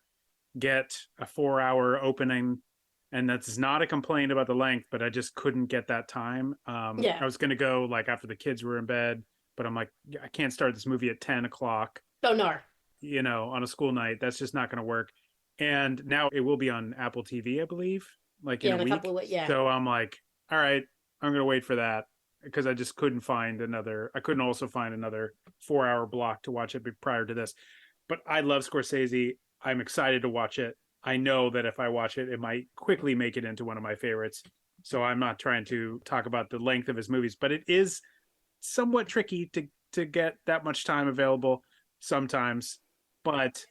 get a 4-hour opening. And that's not a complaint about the length, but I just couldn't get that time. Yeah. I was going to go like after the kids were in bed, but I'm like, I can't start this movie at 10 o'clock, Oh, no. on a school night. That's just not going to work. And now it will be on Apple TV, I believe, like in a week. Couple of weeks. Yeah. So I'm like, all right, I'm going to wait for that, because I just couldn't find I couldn't also find another 4-hour block to watch it prior to this. But I love Scorsese. I'm excited to watch it. I know that if I watch it, it might quickly make it into one of my favorites. So I'm not trying to talk about the length of his movies, but it is somewhat tricky to get that much time available sometimes. But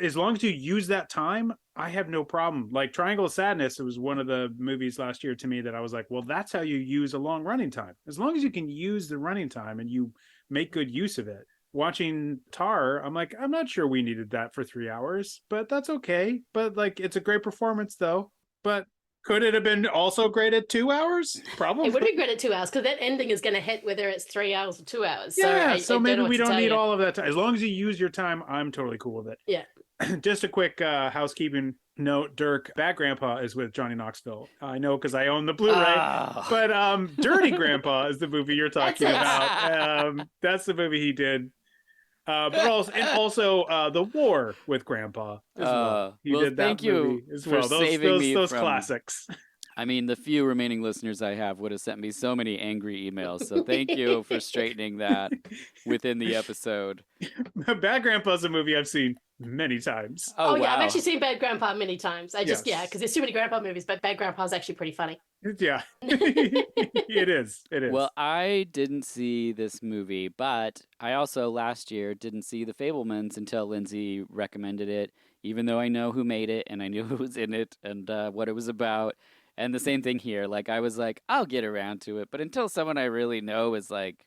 as long as you use that time, I have no problem. Like Triangle of Sadness, it was one of the movies last year to me that I was like, well, that's how you use a long running time. As long as you can use the running time and you make good use of it. Watching Tar, I'm like, I'm not sure we needed that for 3 hours, but that's okay. But like, it's a great performance though. But could it have been also great at 2 hours? Probably. It would be great at 2 hours, because that ending is going to hit whether it's 3 hours or 2 hours. Yeah, So maybe we don't need you. all of that time. As long as you use your time, I'm totally cool with it. Yeah. Just a quick housekeeping note, Dirk, Bad Grandpa is with Johnny Knoxville. I know because I own the Blu-ray. Oh. But Dirty Grandpa is the movie you're talking That's it. about. That's the movie he did. But also The War with Grandpa as well. He did that thank you movie as for well. saving me Those from- classics. I mean, the few remaining listeners I have would have sent me so many angry emails. So thank you for straightening that within the episode. Bad Grandpa's a movie I've seen many times. Oh, wow. yeah, I've actually seen Bad Grandpa many times. Yes. Because there's too many Grandpa movies, but Bad Grandpa is actually pretty funny. Yeah, it is. Well, I didn't see this movie, but I also last year didn't see The Fablemans until Lindsay recommended it, even though I know who made it and I knew who was in it and what it was about. And the same thing here. Like, I was like, I'll get around to it. But until someone I really know is like,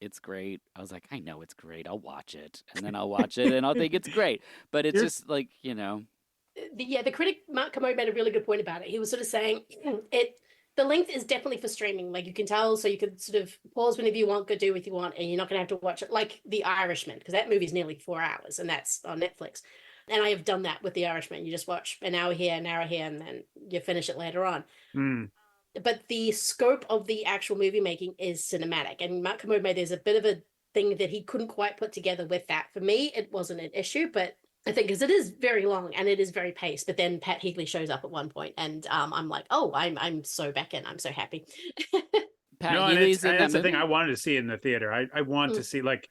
it's great, I was like, I know it's great. I'll watch it. And then I'll watch it and I'll think it's great. But it's just like, The critic Mark Kermode made a really good point about it. He was sort of saying the length is definitely for streaming. Like, you can tell, so you can sort of pause whenever you want, go do what you want, and you're not going to have to watch it like The Irishman, because that movie's nearly 4 hours, and that's on Netflix. And I have done that with The Irishman. You just watch an hour here, and then you finish it later on. But the scope of the actual movie making is cinematic. And Mark Kermode made, there's a bit of a thing that he couldn't quite put together with that. For me, it wasn't an issue, but I think because it is very long and it is very paced. But then Pat Healy shows up at one point, and I'm like, oh, I'm so back in. I'm so happy. Pat No, Healy's in that that's the movie? thing. I wanted to see it in the theater. I want to see, like,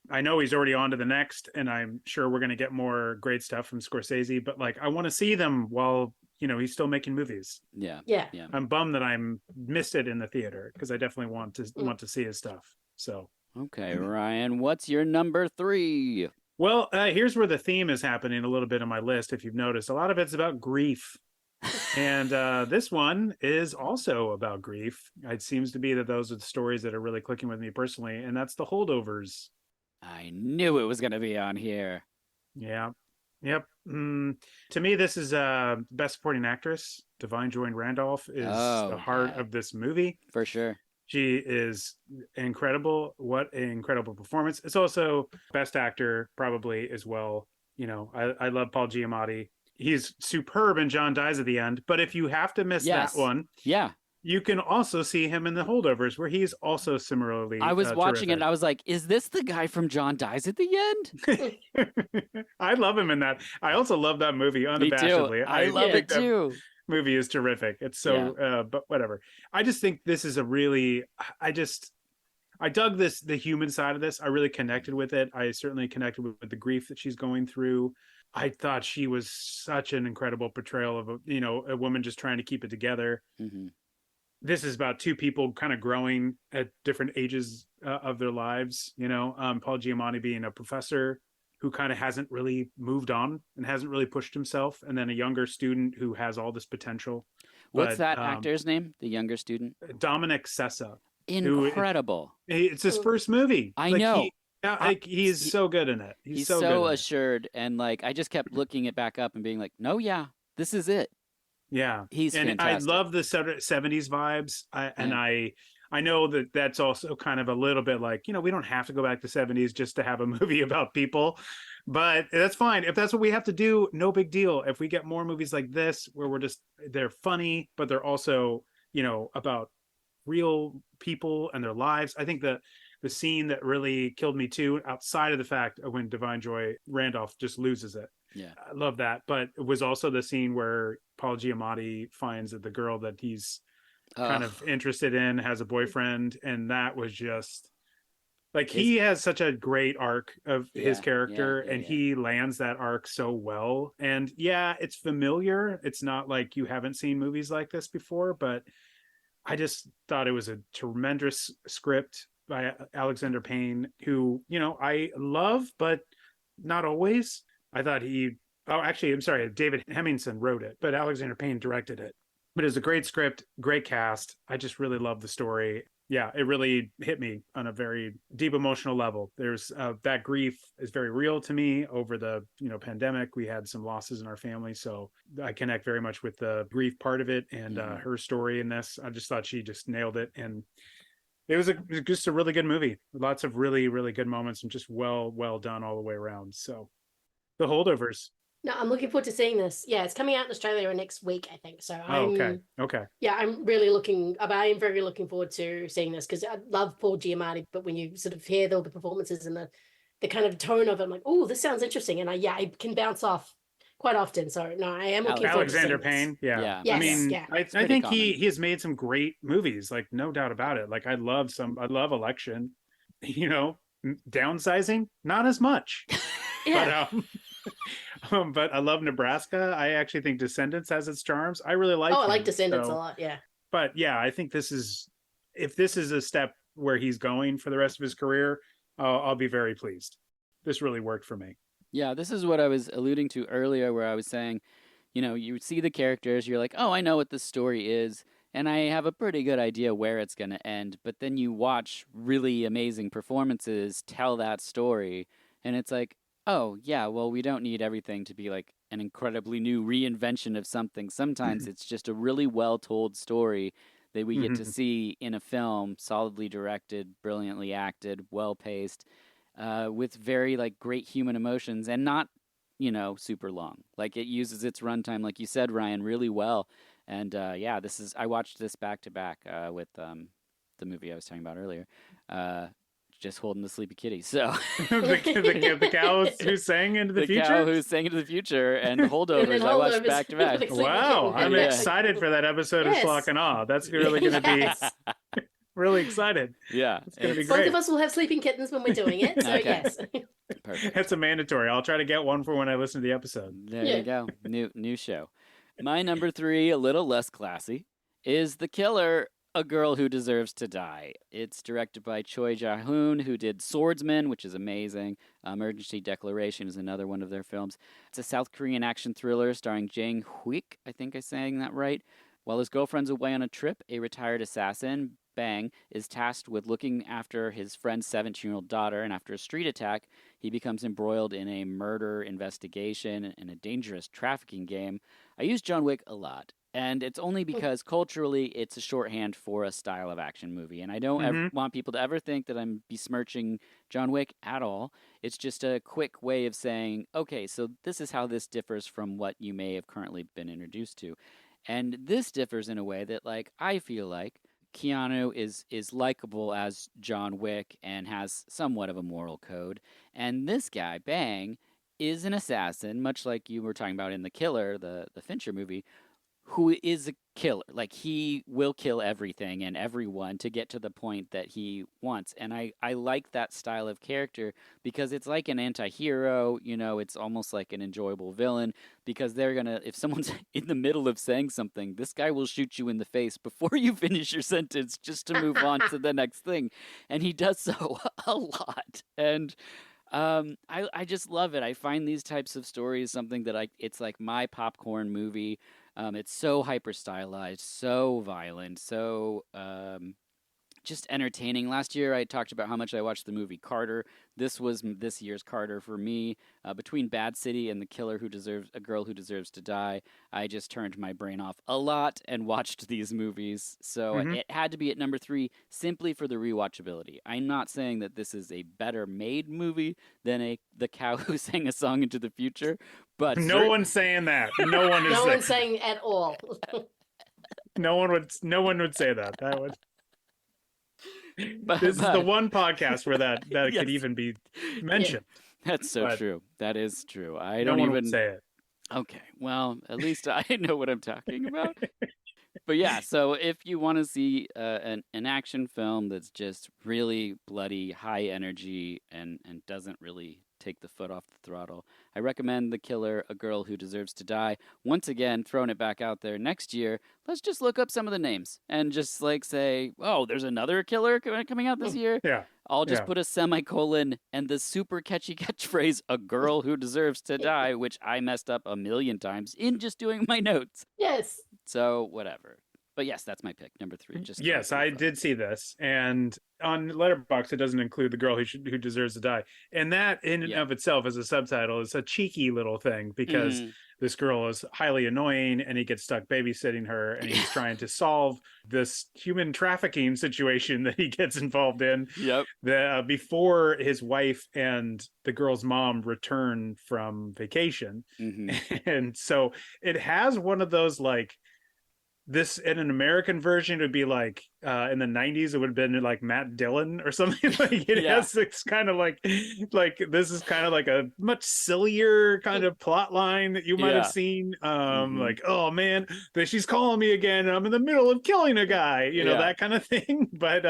I know he's already on to the next, and I'm sure we're going to get more great stuff from Scorsese, but like, I want to see them while, he's still making movies. Yeah. I'm bummed that I missed it in the theater, because I definitely want to see his stuff. So, Okay, Ryan, what's your number 3? well, here's where the theme is happening a little bit on my list. If you've noticed, a lot of it's about grief. And this one is also about grief. It seems to be that those are the stories that are really clicking with me personally, and that's The Holdovers. I knew it was going to be on here. Yeah. Yep. To me, this is Best Supporting Actress. Divine Joy Randolph is the heart of this movie. For sure. She is incredible. What an incredible performance. It's also Best Actor, probably, as well. I love Paul Giamatti. He's superb in John Dies at the End. But if you have to miss that one, you can also see him in The Holdovers, where he's also similarly I was watching it terrific. and I was like, is this the guy from John Dies at the End? I love him in that. I also love that movie unabashedly. Me too. I love think it that too. movie is terrific. It's so but whatever. I just think this is a really I dug the human side of this. I really connected with it. I certainly connected with the grief that she's going through. I thought she was such an incredible portrayal of a woman just trying to keep it together. Mm-hmm. This is about two people kind of growing at different ages of their lives. Paul Giamatti being a professor who kind of hasn't really moved on and hasn't really pushed himself, and then a younger student who has all this potential. What's that actor's name? The younger student? Dominic Sessa. Incredible. It's his first movie. I know. Yeah, like, he's so good in it. He's so so good in it. assured, and like I just kept looking it back up and being like, no, yeah, this is it. Yeah, He's and I fantastic. love the 70s vibes. And Yeah. I know that that's also kind of a little bit like, we don't have to go back to 70s just to have a movie about people, but that's fine. If that's what we have to do, no big deal. If we get more movies like this where they're funny, but they're also, about real people and their lives. I think the scene that really killed me too, outside of the fact of when Divine Joy Randolph just loses it. Yeah. I love that. But it was also the scene where Paul Giamatti finds that the girl that he's kind of interested in has a boyfriend. And that was just like, he has such a great arc of his character, and he lands that arc so well. And yeah, it's familiar. It's not like you haven't seen movies like this before, but I just thought it was a tremendous script by Alexander Payne, who, I love, but not always. I thought actually, I'm sorry, David Hemmingson wrote it, but Alexander Payne directed it. But it's a great script, great cast. I just really love the story. Yeah, it really hit me on a very deep emotional level. There's that grief is very real to me over the pandemic. We had some losses in our family, so I connect very much with the grief part of it, and her story in this. I just thought she just nailed it, and it was just a really good movie. Lots of really, really good moments, and just well done all the way around. So, The Holdovers. No, I'm looking forward to seeing this. Yeah, it's coming out in Australia next week, I think. So Okay. Yeah, I am very looking forward to seeing this, because I love Paul Giamatti, but when you sort of hear all the performances and the kind of tone of it, I'm like, oh, this sounds interesting. And I can bounce off quite often. So no, I am looking forward to seeing Alexander this. Payne. Yeah. Yes, I mean, yeah. I think he has made some great movies, like, no doubt about it. Like, I love Election, downsizing, not as much. Yeah. But I love Nebraska. I actually think Descendants has its charms. I really like I him, like Descendants so, a lot. Yeah. but yeah, I think if this is a step where he's going for the rest of his career, I'll be very pleased. This really worked for me. Yeah, this is what I was alluding to earlier, where I was saying, you see the characters, you're like, oh, I know what this story is, and I have a pretty good idea where it's going to end. But then you watch really amazing performances tell that story, and it's like, oh, yeah, well, we don't need everything to be like an incredibly new reinvention of something. Sometimes it's just a really well told story that we get to see in a film, solidly directed, brilliantly acted, well paced, with very like great human emotions, and not super long. Like, it uses its runtime, like you said, Ryan, really well. And I watched this back to back with the movie I was talking about earlier. Just holding the sleepy kitty. So the cow who sang into the future. The cow who sang into the future, and the Holdovers I watched back to back. Wow, I'm excited for that episode of Schlock and Awe. That's really going to be really excited. Yeah, it's going to be great. Both of us will have sleeping kittens when we're doing it. So yes, perfect. That's a mandatory. I'll try to get one for when I listen to the episode. There you go. New show. My number 3, a little less classy, is The Killer, A Girl Who Deserves to Die. It's directed by Choi Ja-hoon, who did Swordsman, which is amazing. Emergency Declaration is another one of their films. It's a South Korean action thriller starring Jang Hyuk, I think I'm saying that right. While his girlfriend's away on a trip, a retired assassin, Bang, is tasked with looking after his friend's 17-year-old daughter, and after a street attack, he becomes embroiled in a murder investigation and a dangerous trafficking game. I use John Wick a lot. And it's only because culturally it's a shorthand for a style of action movie. And I don't ever want people to ever think that I'm besmirching John Wick at all. It's just a quick way of saying, okay, so this is how this differs from what you may have currently been introduced to. And this differs in a way that, like, I feel like Keanu is likable as John Wick and has somewhat of a moral code. And this guy, Bang, is an assassin, much like you were talking about in The Killer, the Fincher movie, who is a killer. Like, he will kill everything and everyone to get to the point that he wants. And I like that style of character because it's like an anti-hero, it's almost like an enjoyable villain, because they're gonna, if someone's in the middle of saying something, this guy will shoot you in the face before you finish your sentence just to move on to the next thing. And he does so a lot. And I just love it. I find these types of stories something that it's like my popcorn movie. It's so hyper stylized, so violent, so just entertaining. Last year, I talked about how much I watched the movie Carter. This was this year's Carter for me. Between Bad City and A Girl Who Deserves to Die, I just turned my brain off a lot and watched these movies. So it had to be at number 3 simply for the rewatchability. I'm not saying that this is a better made movie than The Cow Who Sang a Song into the Future, but No one's saying that. No one is. No one's saying at all. No one would say that. That would. This is the one podcast where that Yes. could even be mentioned. That's so But true. That is true. I No don't one even would say it. Okay, well, at least I know what I'm talking about. But yeah, so if you want to see an action film that's just really bloody, high energy, and doesn't really take the foot off the throttle, I recommend The Killer, A Girl Who Deserves to Die. Once again, throwing it back out there next year, let's just look up some of the names and just like say, oh, there's another killer coming out this year. Yeah. I'll just Yeah. put a semicolon and the super catchy catchphrase, A Girl Who Deserves to Die, which I messed up a million times in just doing my notes. Yes. So, whatever. But yes, that's my pick, number 3. Just Yes, I did see this, and on Letterboxd it doesn't include The Girl Who Deserves to Die, and that in and of itself as a subtitle is a cheeky little thing because this girl is highly annoying, and he gets stuck babysitting her, and he's trying to solve this human trafficking situation that he gets involved in. Yep. Before his wife and the girl's mom return from vacation, and so it has one of those like. This in an American version would be like in the 90s it would have been like Matt Dillon or something. Like it has this kind of like this is kind of like a much sillier kind of plot line that you might have seen like, oh man, she's calling me again and I'm in the middle of killing a guy, you know, that kind of thing. But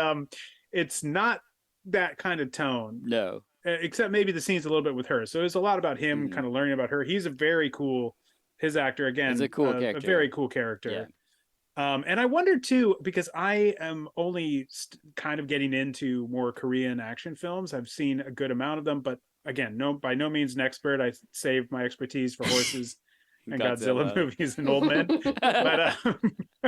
it's not that kind of tone. No. Except maybe the scenes a little bit with her. So it's a lot about him kind of learning about her. He's a very cool his actor again. He's a cool character. A very cool character. Yeah. And I wonder too, because I am only kind of getting into more Korean action films. I've seen a good amount of them, but again, by no means an expert. I saved my expertise for horses and Godzilla movies and old men. But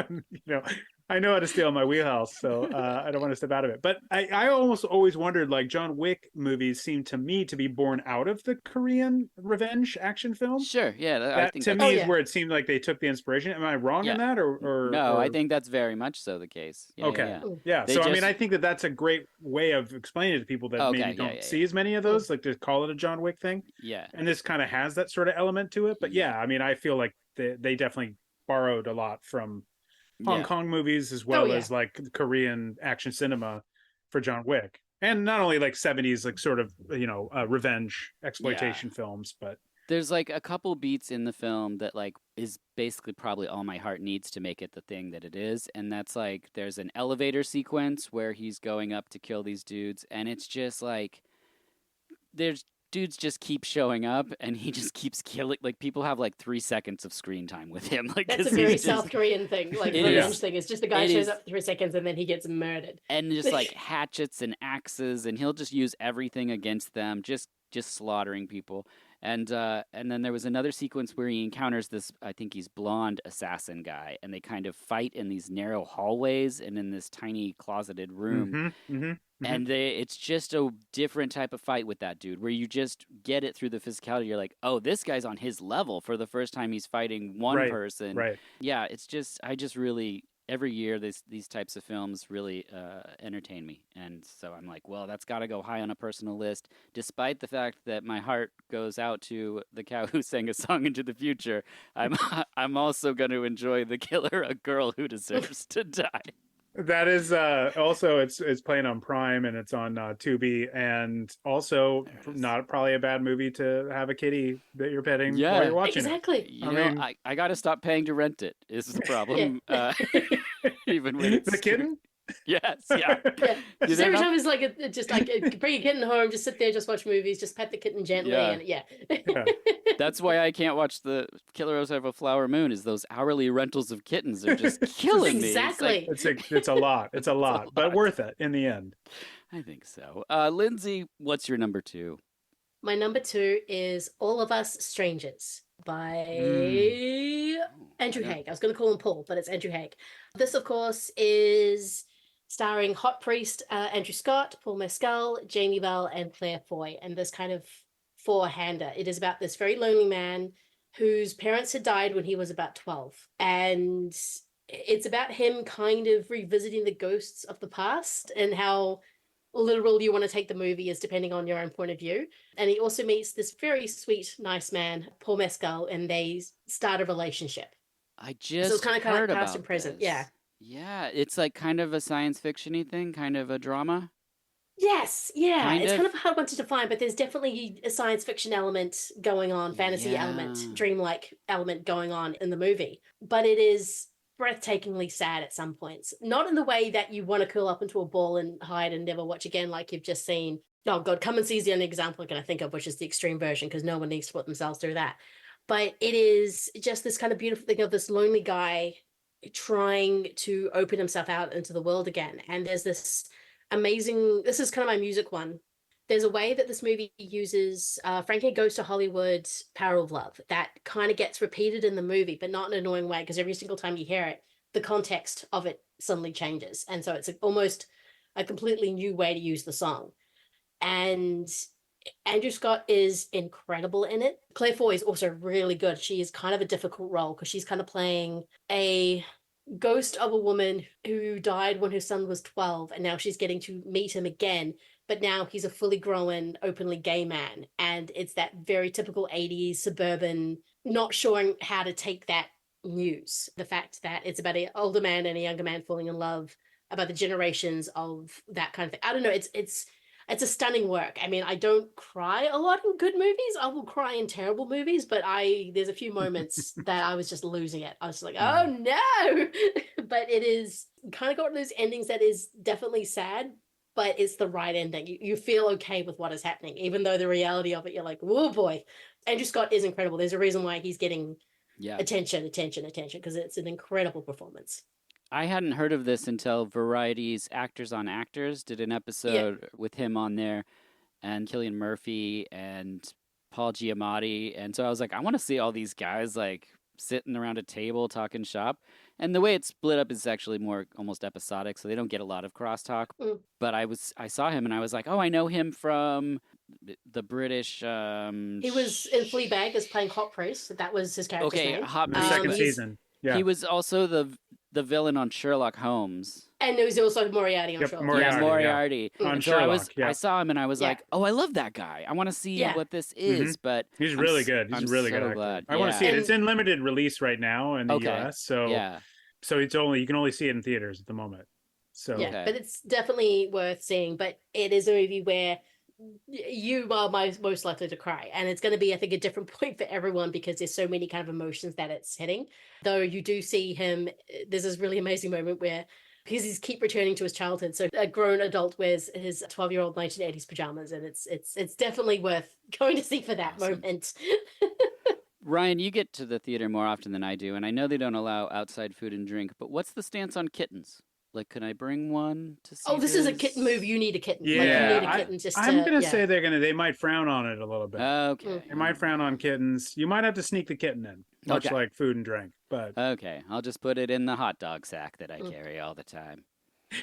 you know, I know how to stay on my wheelhouse, so I don't want to step out of it. But I almost always wondered, like John Wick movies seem to me to be born out of the Korean revenge action film. Sure, yeah. I think to me is where it seemed like they took the inspiration. Am I wrong in that, or no? I think that's very much so the case. Yeah. So I mean, I think that's a great way of explaining it to people that maybe don't see as many of those, like to call it a John Wick thing. Yeah. And this kind of has that sort of element to it. But yeah, I mean, I feel like they definitely borrowed a lot from Hong Kong movies as well as like Korean action cinema for John Wick. And not only like 70s, like sort of, you know, revenge exploitation films, but there's like a couple beats in the film that like is basically probably all my heart needs to make it the thing that it is. And that's like, there's an elevator sequence where he's going up to kill these dudes. And it's just like, there's dudes just keep showing up and he just keeps killing. Like people have like 3 seconds of screen time with him. Like that's a very South Korean thing, like revenge thing. It's just the guy shows up for 3 seconds and then he gets murdered. And just like hatchets and axes, and he'll just use everything against them, just slaughtering people. And then there was another sequence where he encounters this, I think he's blonde assassin guy, and they kind of fight in these narrow hallways and in this tiny closeted room. And it's just a different type of fight with that dude, where you just get it through the physicality. You're like, oh, this guy's on his level for the first time he's fighting one person. Right. Yeah, it's just, I just really, every year these types of films really entertain me. And so I'm like, well, that's got to go high on a personal list, despite the fact that my heart goes out to The Cow Who Sang a Song into the Future. I'm also going to enjoy The Killer, A Girl Who Deserves to Die. That is also it's playing on Prime and it's on Tubi, and also not probably a bad movie to have a kitty that you're petting while you're watching it. You know, I got to stop paying to rent it is the problem. Even when it's the kitten. Yes, yeah. Just every time it's like just like bring a kitten home, just sit there, just watch movies, just pet the kitten gently, and That's why I can't watch The Killer of a Flower Moon. Is those hourly rentals of kittens are just killing me. Exactly. It's a lot. It's a lot, but worth it in the end. I think so. Lindsay, what's your number 2? My number 2 is All of Us Strangers by Andrew Haigh. I was going to call him Paul, but it's Andrew Haigh. This, of course, is starring Hot Priest, Andrew Scott, Paul Mescal, Jamie Bell, and Claire Foy, and this kind of four-hander. It is about this very lonely man whose parents had died when he was about 12, and it's about him kind of revisiting the ghosts of the past and how literal you want to take the movie is depending on your own point of view. And he also meets this very sweet, nice man, Paul Mescal, and they start a relationship. I So just it's kind of heard like past about and present. this. Yeah. Yeah, it's like kind of a science fiction-y thing, kind of a drama. Yes, yeah. Kind It's of. kind of a hard one to define, but there's definitely a science fiction element going on, fantasy element, Yeah. dreamlike element going on in the movie. But it is breathtakingly sad at some points. Not in the way that you want to curl up into a ball and hide and never watch again, like you've just seen. Oh God, Come and Seize the only example I can think of, which is the extreme version, because no one needs to put themselves through that. But it is just this kind of beautiful thing of this lonely guy trying to open himself out into the world again. And there's this amazing, this is kind of my music one. There's a way that this movie uses Frankie Goes to Hollywood, Power of Love, that kind of gets repeated in the movie, but not in an annoying way, because every single time you hear it, the context of it suddenly changes. And so it's almost a completely new way to use the song. And Andrew Scott is incredible in it. Claire Foy is also really good. She is kind of a difficult role because she's kind of playing a ghost of a woman who died when her son was 12, and now she's getting to meet him again, but now he's a fully grown, openly gay man. And it's that very typical 80s suburban, not showing how to take that news. The fact that it's about an older man and a younger man falling in love, about the generations of that kind of thing. I don't know. It's a stunning work. I mean, I don't cry a lot in good movies. I will cry in terrible movies, but there's a few moments that I was just losing it. I was like, oh no. But it is kind of got one of those endings that is definitely sad, but it's the right ending. You feel okay with what is happening, even though the reality of it, you're like, oh boy. Andrew Scott is incredible. There's a reason why he's getting attention, because it's an incredible performance. I hadn't heard of this until Variety's Actors on Actors did an episode with him on there, and Cillian Murphy and Paul Giamatti. And so I was like, I want to see all these guys like sitting around a table talking shop. And the way it's split up is actually more almost episodic, so they don't get a lot of crosstalk. But I saw him and I was like, oh, I know him from the British. He was in Fleabag as playing Hot Priest. That was his character's name. Hot the second season. Yeah. He was also the villain on Sherlock Holmes. And there was also Moriarty on Sherlock. Moriarty. On and so Sherlock, I saw him and I was like, oh, I love that guy. I want to see what this is. But he's really good. He's a really good actor. Glad. I want to see it. It's in limited release right now in the US. So it's you can only see it in theaters at the moment. So but it's definitely worth seeing. But it is a movie where you are most likely to cry, and it's going to be, I think, a different point for everyone because there's so many kind of emotions that it's hitting. Though you do see him, there's this really amazing moment where he's keep returning to his childhood, so a grown adult wears his 12-year-old 1980s pajamas, and it's definitely worth going to see for that moment. Ryan, you get to the theater more often than I do, and I know they don't allow outside food and drink, but what's the stance on kittens? Like, can I bring one to see this is a kitten movie. You need a kitten. Yeah, like, you need a kitten I'm going to say they might frown on it a little bit. Okay. They might frown on kittens. You might have to sneak the kitten in, much like food and drink. But okay, I'll just put it in the hot dog sack that I carry all the time.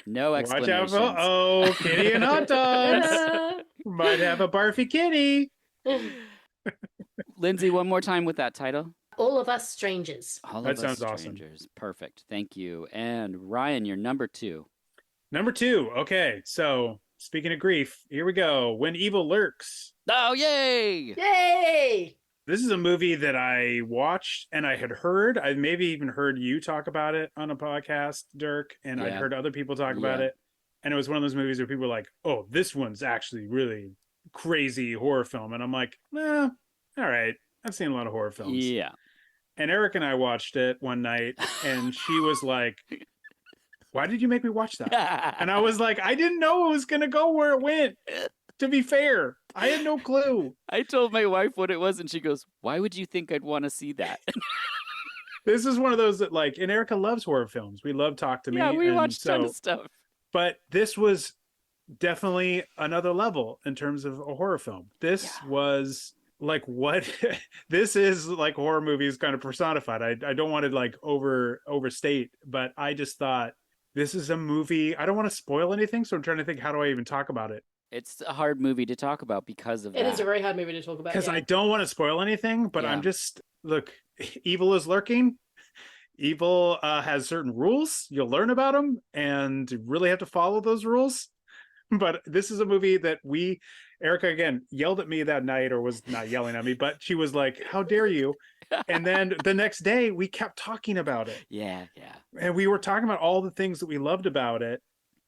No explanations. Watch out for, kitty and hot dogs. Might have a barfy kitty. Lindsay, one more time with that title. All of Us Strangers. That sounds awesome. Perfect. Thank you. And Ryan, you're number 2. Number 2. Okay. So speaking of grief, here we go. When Evil Lurks. Oh, yay! Yay! This is a movie that I watched and I had heard. I maybe even heard you talk about it on a podcast, Dirk, and I'd heard other people talk about it. And it was one of those movies where people were like, oh, this one's actually really crazy horror film. And I'm like, all right. I've seen a lot of horror films. Yeah. And Eric and I watched it one night, and she was like, why did you make me watch that? And I was like, I didn't know it was going to go where it went. To be fair, I had no clue. I told my wife what it was, and she goes, why would you think I'd want to see that? This is one of those that, like, and Erica loves horror films. We love Talk to Me. Yeah, we watched a ton of stuff. But this was definitely another level in terms of a horror film. This was... like what this is like horror movies kind of personified. I don't want to like overstate, but I just thought this is a movie. I don't want to spoil anything, so I'm trying to think, how do I even talk about it? It's a hard movie to talk about because of It that. is a very hard movie to talk about. Because Yeah. I don't want to spoil anything, but Yeah. I'm just, look, evil is lurking. Evil has certain rules. You'll learn about them and you really have to follow those rules. But this is a movie that Erica, again, yelled at me that night, or was not yelling at me, but she was like, how dare you? And then the next day we kept talking about it. Yeah. And we were talking about all the things that we loved about it.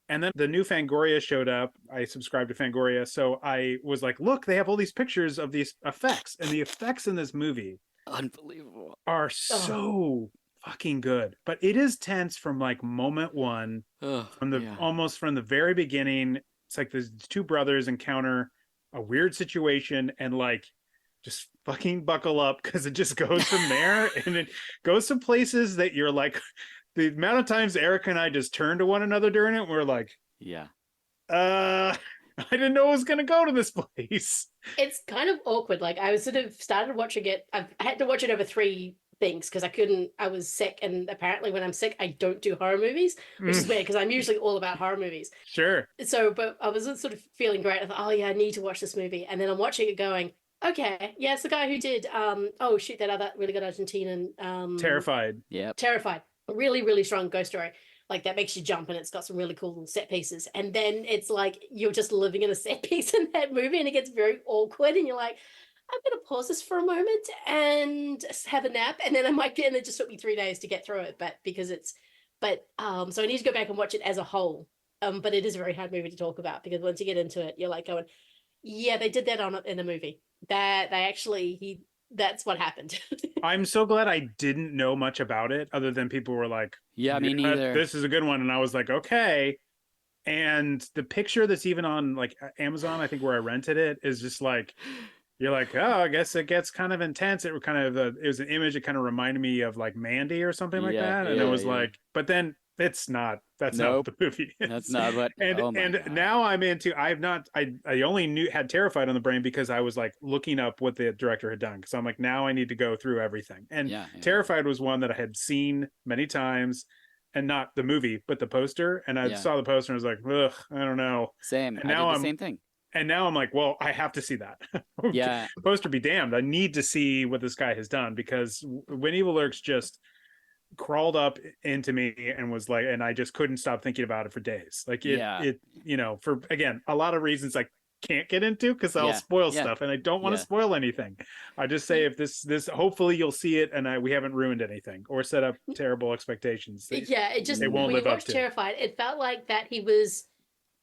And then the new Fangoria showed up. I subscribed to Fangoria. So I was like, look, they have all these pictures of these effects. And the effects in this movie Unbelievable. are so fucking good. But it is tense from like moment one, almost from the very beginning. It's like the two brothers encounter a weird situation and like just fucking buckle up, because it just goes from there. And it goes to places that you're like, the amount of times Erica and I just turned to one another during it, we're like, yeah. I didn't know it was going to go to this place. It's kind of awkward. Like I was sort of started watching it. I had to watch it over 3 things because I was sick. And apparently when I'm sick, I don't do horror movies, which is weird because I'm usually all about horror movies. Sure. So, but I was sort of feeling great. I thought, oh yeah, I need to watch this movie. And then I'm watching it going, okay, yeah, it's the guy who did, oh shoot, that other really good Argentinian. Terrified. Yep. Terrified. Really, really strong ghost story. Like that makes you jump, and it's got some really cool set pieces. And then it's like you're just living in a set piece in that movie, and it gets very awkward. And you're like, I'm gonna pause this for a moment and have a nap, and then I might get. And it just took me 3 days to get through it, so I need to go back and watch it as a whole. But it is a very hard movie to talk about because once you get into it, you're like going, yeah, they did that in a movie. That they actually that's what happened. I'm so glad I didn't know much about it, other than people were like, Yeah, me neither. This is a good one. And I was like, okay. And the picture that's even on like Amazon, I think where I rented it, is just like, you're like, oh, I guess it gets kind of intense. It was an image that kind of reminded me of like Mandy or something like that. And it was like, but then it's not. That's not what the movie is. That's not what. And now I'm into. I only had Terrified on the brain because I was like looking up what the director had done. Because I'm like, now I need to go through everything. And Terrified was one that I had seen many times, and not the movie, but the poster. And I saw the poster and I was like, ugh, I don't know. Same. And now I did the same thing. And now I'm like, well, I have to see that. Yeah. Poster be damned. I need to see what this guy has done, because When Evil Lurks just crawled up into me and was like, and I just couldn't stop thinking about it for days. Like it, for, again, a lot of reasons I can't get into because I'll spoil stuff, and I don't want to spoil anything. I just say, if this hopefully you'll see it and we haven't ruined anything or set up terrible expectations. They won't live up to. Terrified, it felt like that he was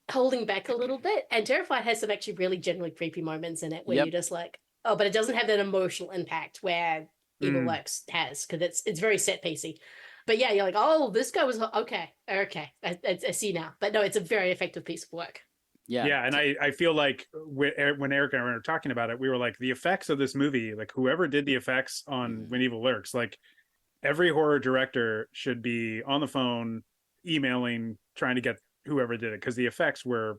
holding back a little bit, and Terrified has some actually really genuinely creepy moments in it where you're just like, oh, but it doesn't have that emotional impact where Evil Lurks has, because it's very set piecey. But yeah, you're like, oh, this guy was okay. I see now. But no, it's a very effective piece of work. Yeah, and I feel like when Eric and I were talking about it, we were like, the effects of this movie, like whoever did the effects on When Evil Lurks, like every horror director should be on the phone, emailing, trying to get whoever did it, because the effects were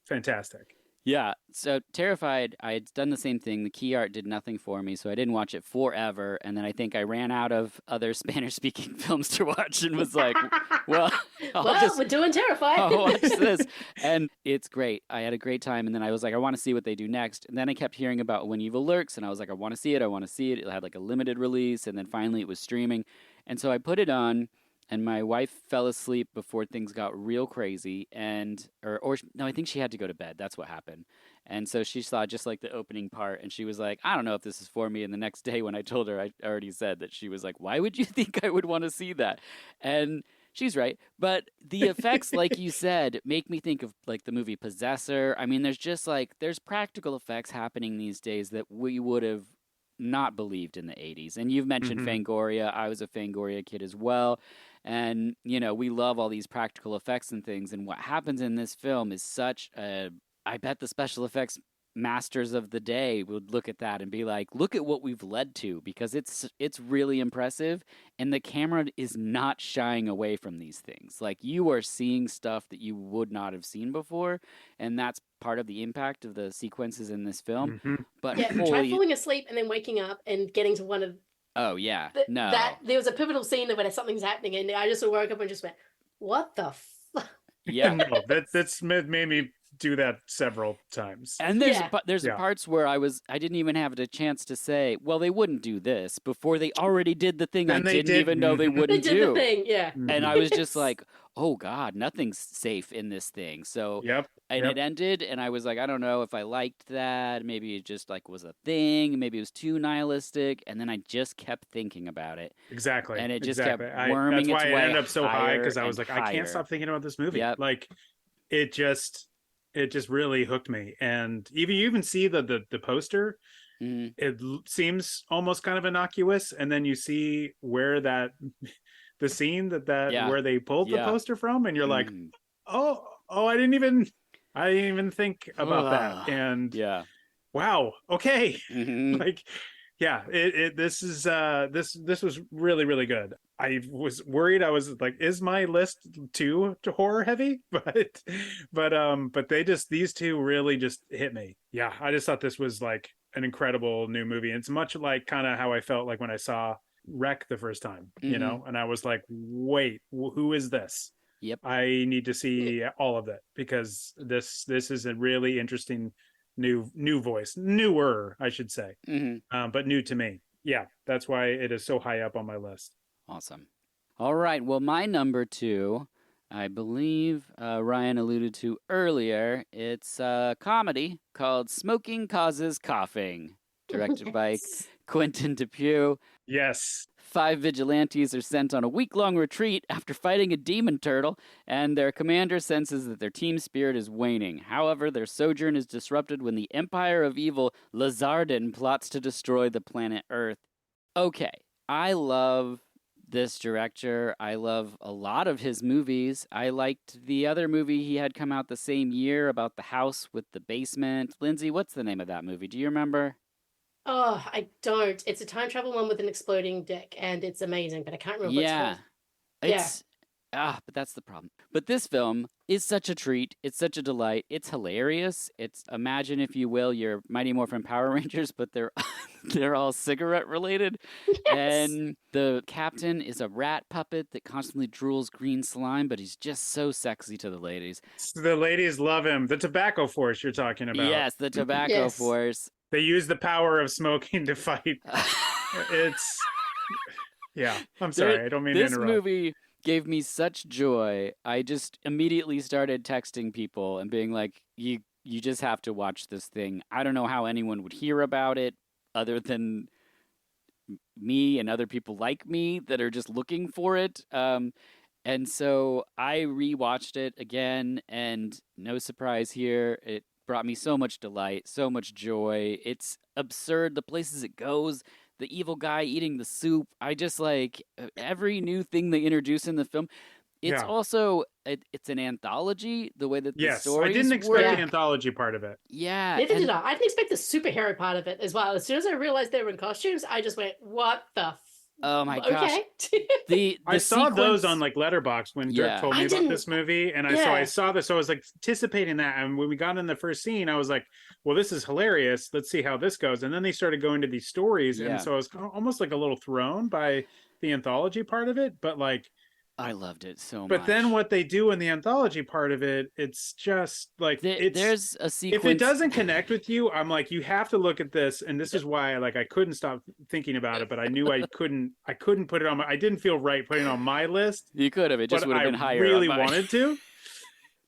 fantastic. Yeah, so Terrified, I had done the same thing. The key art did nothing for me, so I didn't watch it forever. And then I think I ran out of other Spanish-speaking films to watch and was like, well, we're doing Terrified. I'll watch this. And it's great. I had a great time. And then I was like, I want to see what they do next. And then I kept hearing about When Evil Lurks, and I was like, I want to see it. It had like a limited release, and then finally it was streaming. And so I put it on. And my wife fell asleep before things got real crazy, no, I think she had to go to bed. That's what happened. And so she saw just like the opening part, and she was like, I don't know if this is for me. And the next day when I told her, I already said that, she was like, why would you think I would want to see that? And she's right. But the effects, like you said, make me think of like the movie Possessor. I mean, there's practical effects happening these days that we would have not believed in the 80s. And you've mentioned Fangoria. I was a Fangoria kid as well. And, we love all these practical effects and things. And what happens in this film is I bet the special effects masters of the day would look at that and be like, look at what we've led to, because it's really impressive. And the camera is not shying away from these things. Like, you are seeing stuff that you would not have seen before. And that's part of the impact of the sequences in this film. But try falling asleep and then waking up and getting to one of oh yeah, no. There was a pivotal scene where something's happening, and I just woke up and just went, what the Yeah. No, that's made me do that several times. And there's Yeah. there's Yeah. parts where I didn't even have a chance to say, well, they wouldn't do this before they already did the thing I Then they didn't did. even know they Mhm. They wouldn't did do. the thing, yeah. And I Mhm. was just Yes. like, oh God, nothing's safe in this thing. So Yep. and Yep. it ended and I was like, I don't know if I liked that. Maybe it just like was a thing. Maybe it was too nihilistic. And then I just kept thinking about it. Exactly. And it just Exactly. kept worming That's its why it way ended up so high, higher because I and was like, I can't higher. stop thinking about this movie. Yep. Like it just really hooked me. And you even see the poster, Mhm. it seems almost kind of innocuous, and then you see where that the scene that Yeah. where they pulled the Yeah. poster from, and you're like, Mhm. oh, I didn't even think about that. Ugh. And Yeah. wow, okay. Mhm. Like, yeah, this is this was really, really good. I was worried. I was like, is my list too horror heavy? But these two really just hit me. Yeah, I just thought this was like an incredible new movie. It's much like kind of how I felt like when I saw Wreck the first time, Mhm. and I was like, wait, who is this? Yep. I need to see all of it, because this is a really interesting new voice, newer, I should say, Mhm. but new to me. Yeah, that's why it is so high up on my list. Awesome. All right. Well, my number 2, I believe Ryan alluded to earlier. It's a comedy called Smoking Causes Coughing, directed by Yes. Quentin Dupieux. Yes. 5 vigilantes are sent on a week-long retreat after fighting a demon turtle, and their commander senses that their team spirit is waning. However, their sojourn is disrupted when the Empire of Evil, Lazardin, plots to destroy the planet Earth. Okay, I love this director. I love a lot of his movies. I liked the other movie he had come out the same year about the house with the basement. Lindsay, what's the name of that movie? Do you remember? Oh, I don't. It's a time travel one with an exploding dick, and it's amazing, but I can't remember what it's Yeah. called. Yeah. It's but that's the problem. But this film is such a treat. It's such a delight. It's hilarious. It's imagine if you will your Mighty Morphin Power Rangers, but they're they're all cigarette related. Yes. And the captain is a rat puppet that constantly drools green slime, but he's just so sexy to the ladies. The ladies love him. The tobacco force you're talking about. Yes, the tobacco Yes. force. They use the power of smoking to fight. It's yeah. I'm sorry. I don't mean to This interrupt. movie gave me such joy. I just immediately started texting people and being like, "You just have to watch this thing." I don't know how anyone would hear about it other than me and other people like me that are just looking for it. And so I rewatched it again, and no surprise here, it brought me so much delight, so much joy. It's absurd the places it goes. The evil guy eating the soup. I just like every new thing they introduce in the film. It's Yeah. also it's an anthology. The way that the Yes. I stories didn't expect work. the anthology part of it. Yeah, Neither and did I. I didn't expect the superhero part of it as well. As soon as I realized they were in costumes, I just went, "What the?" oh my gosh, Okay. the I saw those sequence- on like Letterboxd when Dirk Yeah. told me I about didn't- this movie, and I Yeah. saw this, so I was like anticipating that. And when we got in the first scene, I was like, "Well, this is hilarious. Let's see how this goes." And then they started going to these stories, Yeah. and so I was almost like a little thrown by the anthology part of it. But like, I loved it so much. but then what they do in the anthology part of it, it's just like There's a sequence. if it doesn't connect with you, I'm like, you have to look at this. And this is why I couldn't stop thinking about it, but I knew I couldn't put it on I didn't feel right putting it on my list, You could have. It just but would have I been higher. really on mine. wanted to.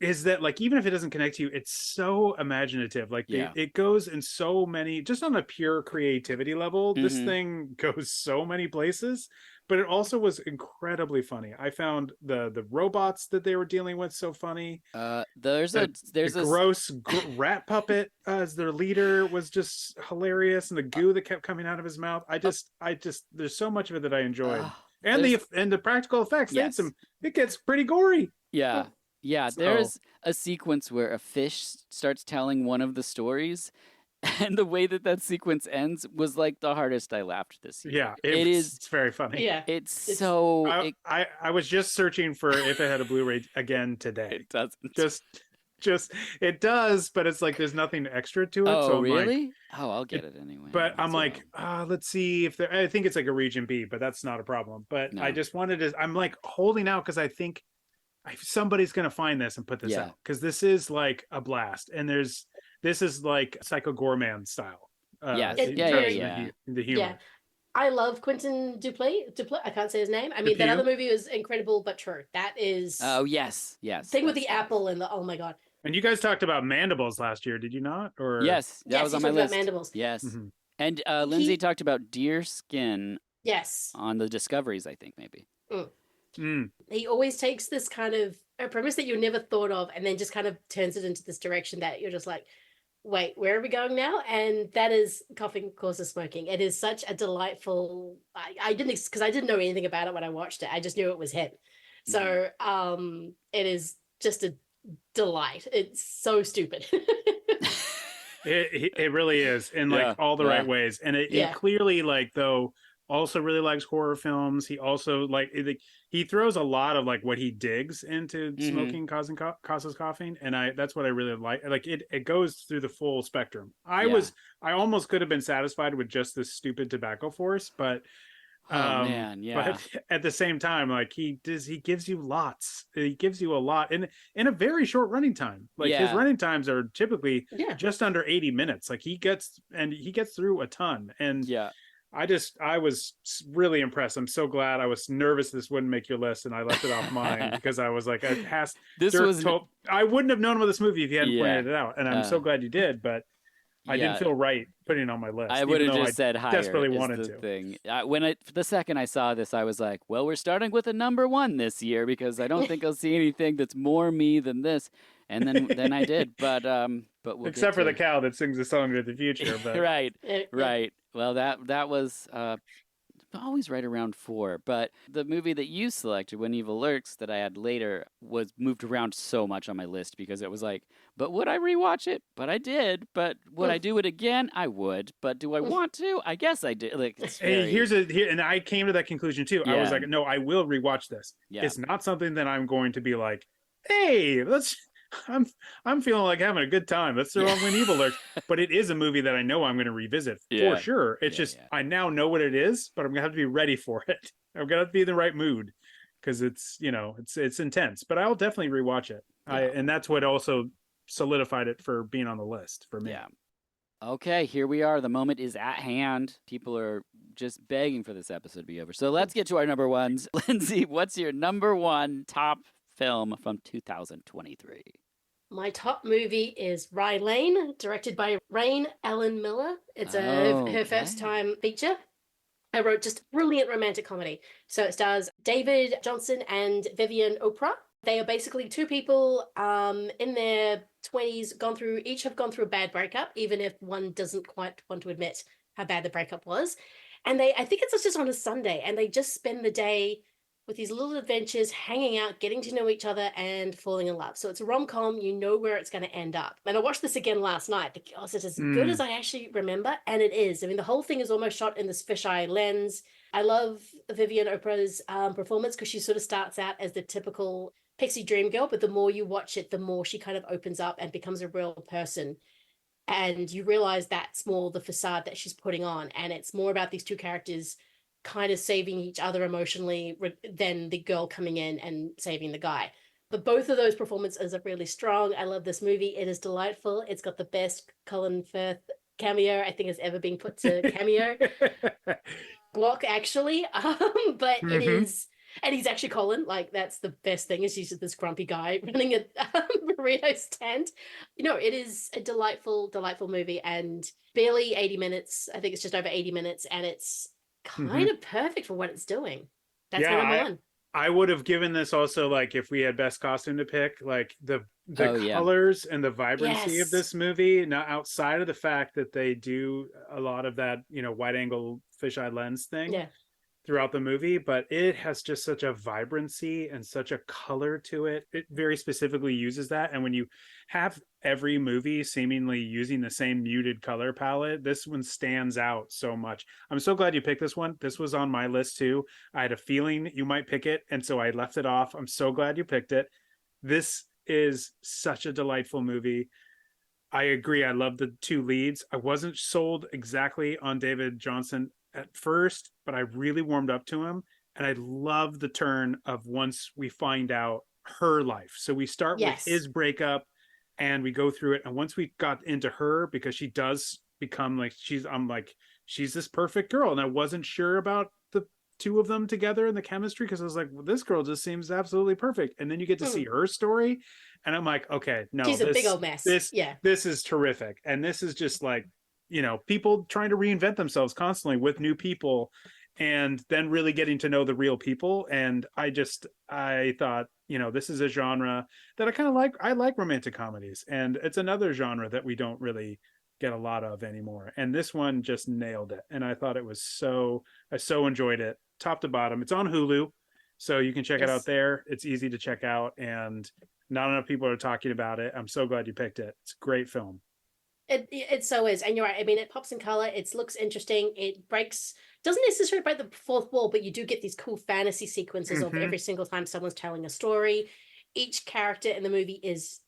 Is that like, even if it doesn't connect to you, it's so imaginative. Like Yeah. it goes in so many, just on a pure creativity level, this Mhm. thing goes so many places, but it also was incredibly funny. I found the robots that they were dealing with so funny. There's The a gross rat puppet as their leader was just hilarious, and the goo that kept coming out of his mouth. I just there's so much of it that I enjoyed. And the practical effects. They had Yes. it gets pretty gory. Yeah. Yeah, So- there's a sequence where a fish starts telling one of the stories, and the way that sequence ends was like the hardest I laughed this year. Yeah, it's very funny. Yeah. It's so. I was just searching for if it had a Blu-ray again today. It doesn't. Just it does, but it's like there's nothing extra to it. Oh, so I'm really? like, Oh, I'll get it anyway. but I'm That's like, let's see if I think it's like a region B, but that's not a problem. But No. I just wanted to. I'm like holding out because I think somebody's going to find this and put this Yeah. out, because this is like a blast. And this is like Psycho Gorman style. Yes. in Yeah, terms yeah, of yeah. the humor. Yeah. I love Quentin Duplaix. I can't say his name. I mean, that Dupieux? other movie is incredible, but true. That is Oh, yes. Yes. thing with that's the right. apple and the oh my god. And you guys talked about Mandibles last year, did you not? Or Yes. That Yes, was he on my talked about list. Mandibles. Yes. Mhm. And Lindsay talked about deer skin Yes. on the Discoveries, I think, maybe. He always takes this kind of a premise that you never thought of and then just kind of turns it into this direction that you're just like, wait, where are we going now? And that is Coughing Causes Smoking. It is such a delightful, I didn't, because I didn't know anything about it when I watched it. I just knew it was him. So it is just a delight. It's so stupid. it really is, in like all the right ways. And it clearly, like, though, also really likes horror films. He also he throws a lot of like what he digs into smoking causes coughing, and that's what I really like. Like it goes through the full spectrum. I almost could have been satisfied with just this stupid tobacco force, but man, yeah. but at the same time, like he gives you lots. He gives you a lot in a very short running time. Like his running times are typically just under 80 minutes. Like he gets through a ton. And I was really impressed. I'm so glad. I was nervous this wouldn't make your list, and I left it off mine because I was like, I wouldn't have known about this movie if you hadn't pointed it out, and I'm so glad you did. But I didn't feel right putting it on my list. I would have just said higher. Desperately wanted the to. Thing. The second I saw this, I was like, well, we're starting with a number one this year because I don't think I'll see anything that's more me than this. And then I did, but we'll except for the cow that sings a song of the future. But right. Well, that was always right around 4. But the movie that you selected, When Evil Lurks, that I had later, was moved around so much on my list because it was like, but would I rewatch it? But I did. But would I do it again? I would. But do I want to? I guess I did. Like, it's very... and I came to that conclusion too. I was like, no, I will rewatch this. Yeah. It's not something that I'm going to be like, hey, I'm feeling like having a good time. Let's throw on When Evil Lurks. But it is a movie that I know I'm going to revisit for sure. It's just I now know what it is, but I'm gonna have to be ready for it. I'm gonna have to be in the right mood because it's it's intense. But I'll definitely rewatch it. And that's what also solidified it for being on the list for me. Yeah. Okay, here we are. The moment is at hand. People are just begging for this episode to be over. So let's get to our number ones. Lindsay, what's your number one top film from 2023? My top movie is Rye Lane, directed by Rain Ellen Miller. It's her first time feature. I wrote just brilliant romantic comedy. So it stars David Johnson and Vivian Oprah. They are basically two people in their 20s, each have gone through a bad breakup, even if one doesn't quite want to admit how bad the breakup was. And I think it's just on a Sunday, and they just spend the day with these little adventures, hanging out, getting to know each other, and falling in love. So it's a rom-com. You know where it's going to end up. And I watched this again last night. Is it as good as I actually remember? And it is. I mean, the whole thing is almost shot in this fisheye lens. I love Vivian Oprah's performance because she sort of starts out as the typical pixie dream girl, but the more you watch it, the more she kind of opens up and becomes a real person. And you realize that's more the facade that she's putting on. And it's more about these two characters kind of saving each other emotionally than the girl coming in and saving the guy. But both of those performances are really strong. I love this movie. It is delightful. It's got the best Colin Firth cameo I think has ever been put to cameo block, actually. But it is, and he's actually Colin. Like, that's the best thing, is he's just this grumpy guy running a burrito stand. It is a delightful movie, and barely 80 minutes. I think it's just over 80 minutes, and it's kind of perfect for what it's doing. That's my number one. I would have given this also, like, if we had best costume to pick, like the colors and the vibrancy of this movie. Now, outside of the fact that they do a lot of that, wide angle fisheye lens thing throughout the movie, but it has just such a vibrancy and such a color to it. It very specifically uses that. And when you have every movie seemingly using the same muted color palette, this one stands out so much. I'm so glad you picked this one. This was on my list too. I had a feeling you might pick it, and so I left it off. I'm so glad you picked it. This is such a delightful movie. I agree. I love the two leads. I wasn't sold exactly on David Johnson at first, but I really warmed up to him. And I love the turn of once we find out her life. So we start with Yes. his breakup and we go through it. And once we got into her, because she does become like, I'm like, she's this perfect girl. And I wasn't sure about the two of them together and the chemistry, because I was like, well, this girl just seems absolutely perfect. And then you get to see her story and I'm like, okay, no, She's a big old mess. this is terrific. And this is just like, people trying to reinvent themselves constantly with new people, and then really getting to know the real people. And I thought, this is a genre that I kind of like. I like romantic comedies, and it's another genre that we don't really get a lot of anymore. And this one just nailed it. And I thought I so enjoyed it top to bottom. It's on Hulu, so you can check it out there. It's easy to check out, and not enough people are talking about it. I'm so glad you picked it. It's a great film. It so is, and you're right. I mean, it pops in color. It looks interesting. It doesn't necessarily break the fourth wall, but you do get these cool fantasy sequences of every single time someone's telling a story. Each character in the movie is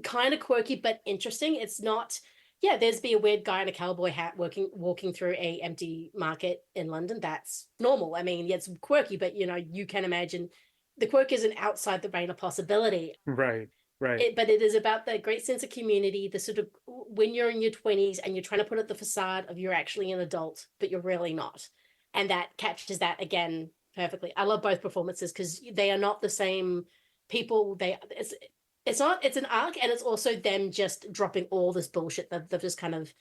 kind of quirky but interesting. It's not, there's be a weird guy in a cowboy hat walking through a empty market in London. That's normal. I mean, it's quirky, but you can imagine the quirk isn't outside the realm of possibility. Right. But it is about the great sense of community, the sort of when you're in your 20s and you're trying to put up the facade of you're actually an adult, but you're really not. And that captures that again perfectly. I love both performances because they are not the same people. It's an arc, and it's also them just dropping all this bullshit that they've just kind of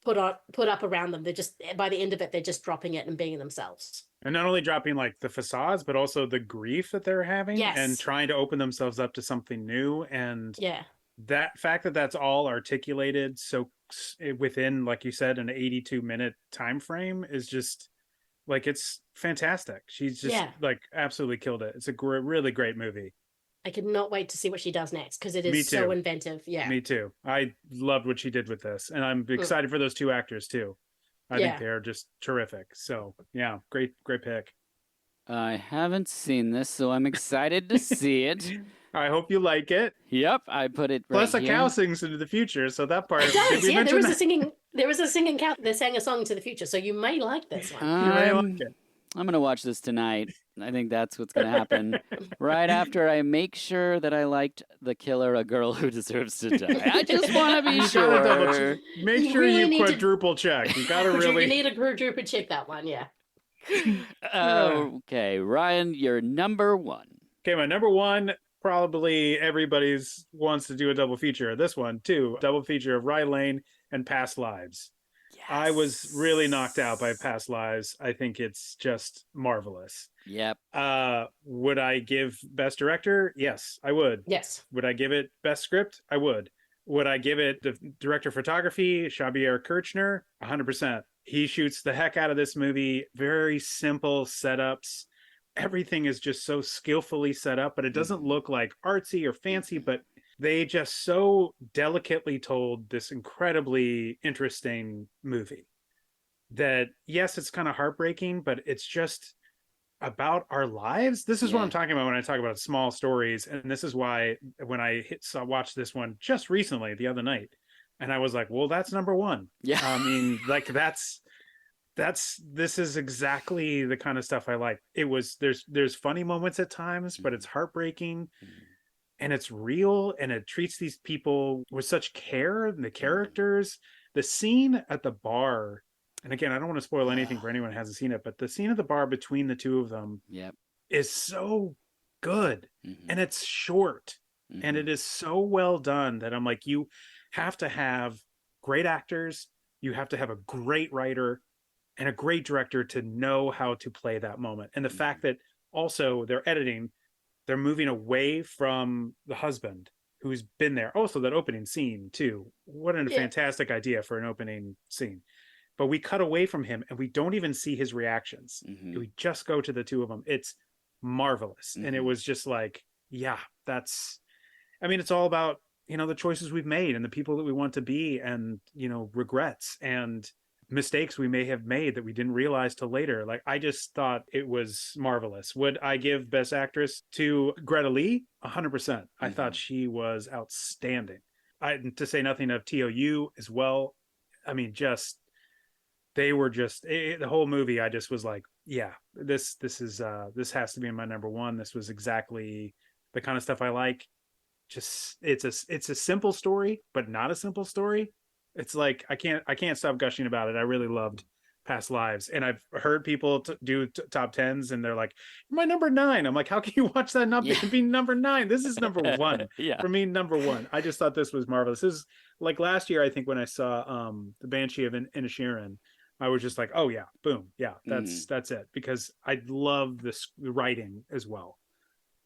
put up around them. They're just, by the end of it, they're just dropping it and being themselves. And not only dropping like the facades, but also the grief that they're having and trying to open themselves up to something new. And that fact that that's all articulated so within, like you said, an 82-minute time frame is just like, it's fantastic. She's just like absolutely killed it. It's a really great movie. I cannot wait to see what she does next because it is so inventive. Yeah, me too. I loved what she did with this, and I'm excited for those two actors too. I think they're just terrific. So yeah, great pick. I haven't seen this, so I'm excited to see it. I hope you like it. Yep, I put it right Plus, here. a cow sings into the future, so that part. It does. Yeah, there was a singing cow. They sang a song to the future, so you may like this one. You may like it. I'm going to watch this tonight. I think that's what's going to happen. Right after I make sure that I liked The Killer, A Girl Who Deserves to Die. I just want to be sure. Make sure you quadruple check. You got to really. You need a quadruple check that one, yeah. Okay, Ryan, you're number one. Okay, my number one, probably everybody's wants to do a double feature. This one, too. Double feature of Rye Lane and Past Lives. Yes. I was really knocked out by Past Lives. I think it's just marvelous. Yep. Would I give Best Director? Yes, I would. Yes. Would I give it Best Script? I would. Would I give it the Director of Photography, Xavier Kirchner? 100%. He shoots the heck out of this movie. Very simple setups. Everything is just so skillfully set up, but it doesn't look like artsy or fancy, but they just so delicately told this incredibly interesting movie that, yes, it's kind of heartbreaking, but it's just about our lives. This is what I'm talking about when I talk about small stories. And this is why when I watched this one just recently, the other night, and I was like, well, that's number one. Yeah. I mean, like this is exactly the kind of stuff I like. There's funny moments at times, but it's heartbreaking. And it's real, and it treats these people with such care, and the characters. The scene at the bar, and again, I don't want to spoil anything for anyone who hasn't seen it, but the scene at the bar between the two of them is so good, and it's short, and it is so well done that I'm like, you have to have great actors, you have to have a great writer, and a great director to know how to play that moment. And the fact that also they're moving away from the husband who's been there. Also, that opening scene too. What a fantastic idea for an opening scene. But we cut away from him and we don't even see his reactions. We just go to the two of them. It's marvelous. And it was just like, it's all about, the choices we've made and the people that we want to be, and, regrets and mistakes we may have made that we didn't realize till later. Like, I just thought it was marvelous. Would I give Best Actress to Greta Lee? 100%. I thought she was outstanding. To say nothing of TOU as well. I mean, the whole movie. I just was like, this has to be in my number one. This was exactly the kind of stuff I like. Just it's a simple story, but not a simple story. It's like I can't stop gushing about it. I really loved Past Lives, and I've heard people do top tens, and they're like, "My number 9." I'm like, "How can you watch that not be number 9? This is number 1 Yeah. for me. Number 1." I just thought this was marvelous. This is like last year, I think, when I saw the Banshee of Inisherin, I was just like, "Oh yeah, boom, yeah, that's it," because I love the writing as well.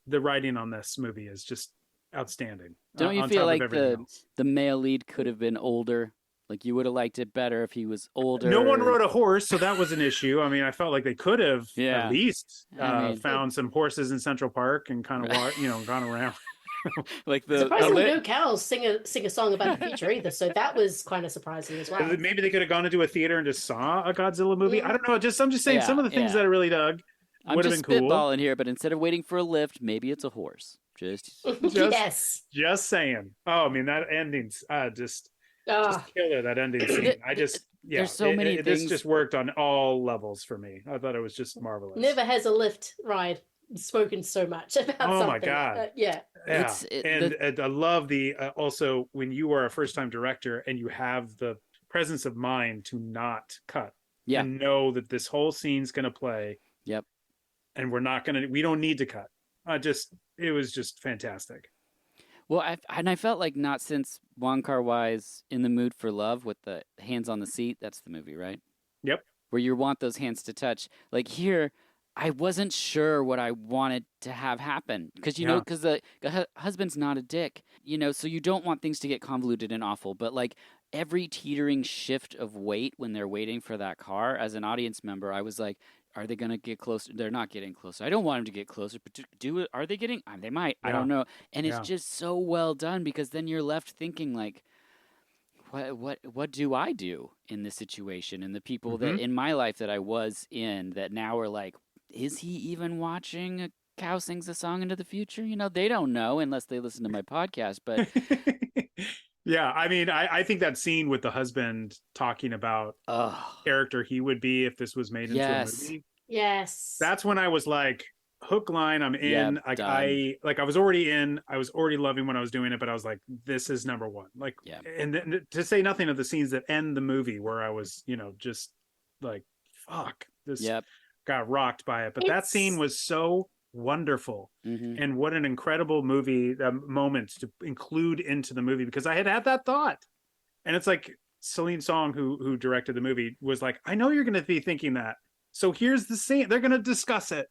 The writing on this movie is just outstanding. Don't you feel like the male lead could have been older? Like you would have liked it better if he was older. No one rode a horse, so that was an issue. I mean, I felt like they could have at least found some horses in Central Park and kind of gone around. Like surprisingly, no cows sing a song about the future either. So that was kind of surprising as well. Maybe they could have gone into a theater and just saw a Godzilla movie. I don't know. I'm just saying some of the things that I really dug would have been cool. I'm just spitballing here, but instead of waiting for a lift, maybe it's a horse. Just saying. Oh, I mean that ending's just killer. That ending scene. There's so many things. This just worked on all levels for me. I thought it was just marvelous. Never has a lift ride spoken so much about something. Oh my god! And I love the also when you are a first-time director and you have the presence of mind to not cut. Yeah. And know that this whole scene's going to play. Yep. And we don't need to cut. It was just fantastic. Well, I felt like not since Wong Kar-wai's In the Mood for Love with the hands on the seat. That's the movie, right? Yep. Where you want those hands to touch. Like here, I wasn't sure what I wanted to have happen. Because, because the husband's not a dick. So you don't want things to get convoluted and awful. But like every teetering shift of weight when they're waiting for that car, as an audience member, I was like, are they going to get closer? They're not getting closer. I don't want them to get closer, but are they getting? They might. I don't know. And it's just so well done because then you're left thinking like, what do I do in this situation? And the people that in my life that I was in that now are like, is he even watching a cow sings a song into the future? They don't know unless they listen to my podcast. But yeah, I mean, I think that scene with the husband talking about character he would be if this was made into a movie. Yes. That's when I was like, hook, line, I'm in. I was already in. I was already loving when I was doing it, but I was like, this is number 1. Like, and then, to say nothing of the scenes that end the movie where I was, just like, fuck, this got rocked by it. But that scene was so wonderful, and what an incredible movie moment to include into the movie, because I had that thought, and it's like Celine Song, who directed the movie, was like, I know you're going to be thinking that, so here's the scene. They're going to discuss it.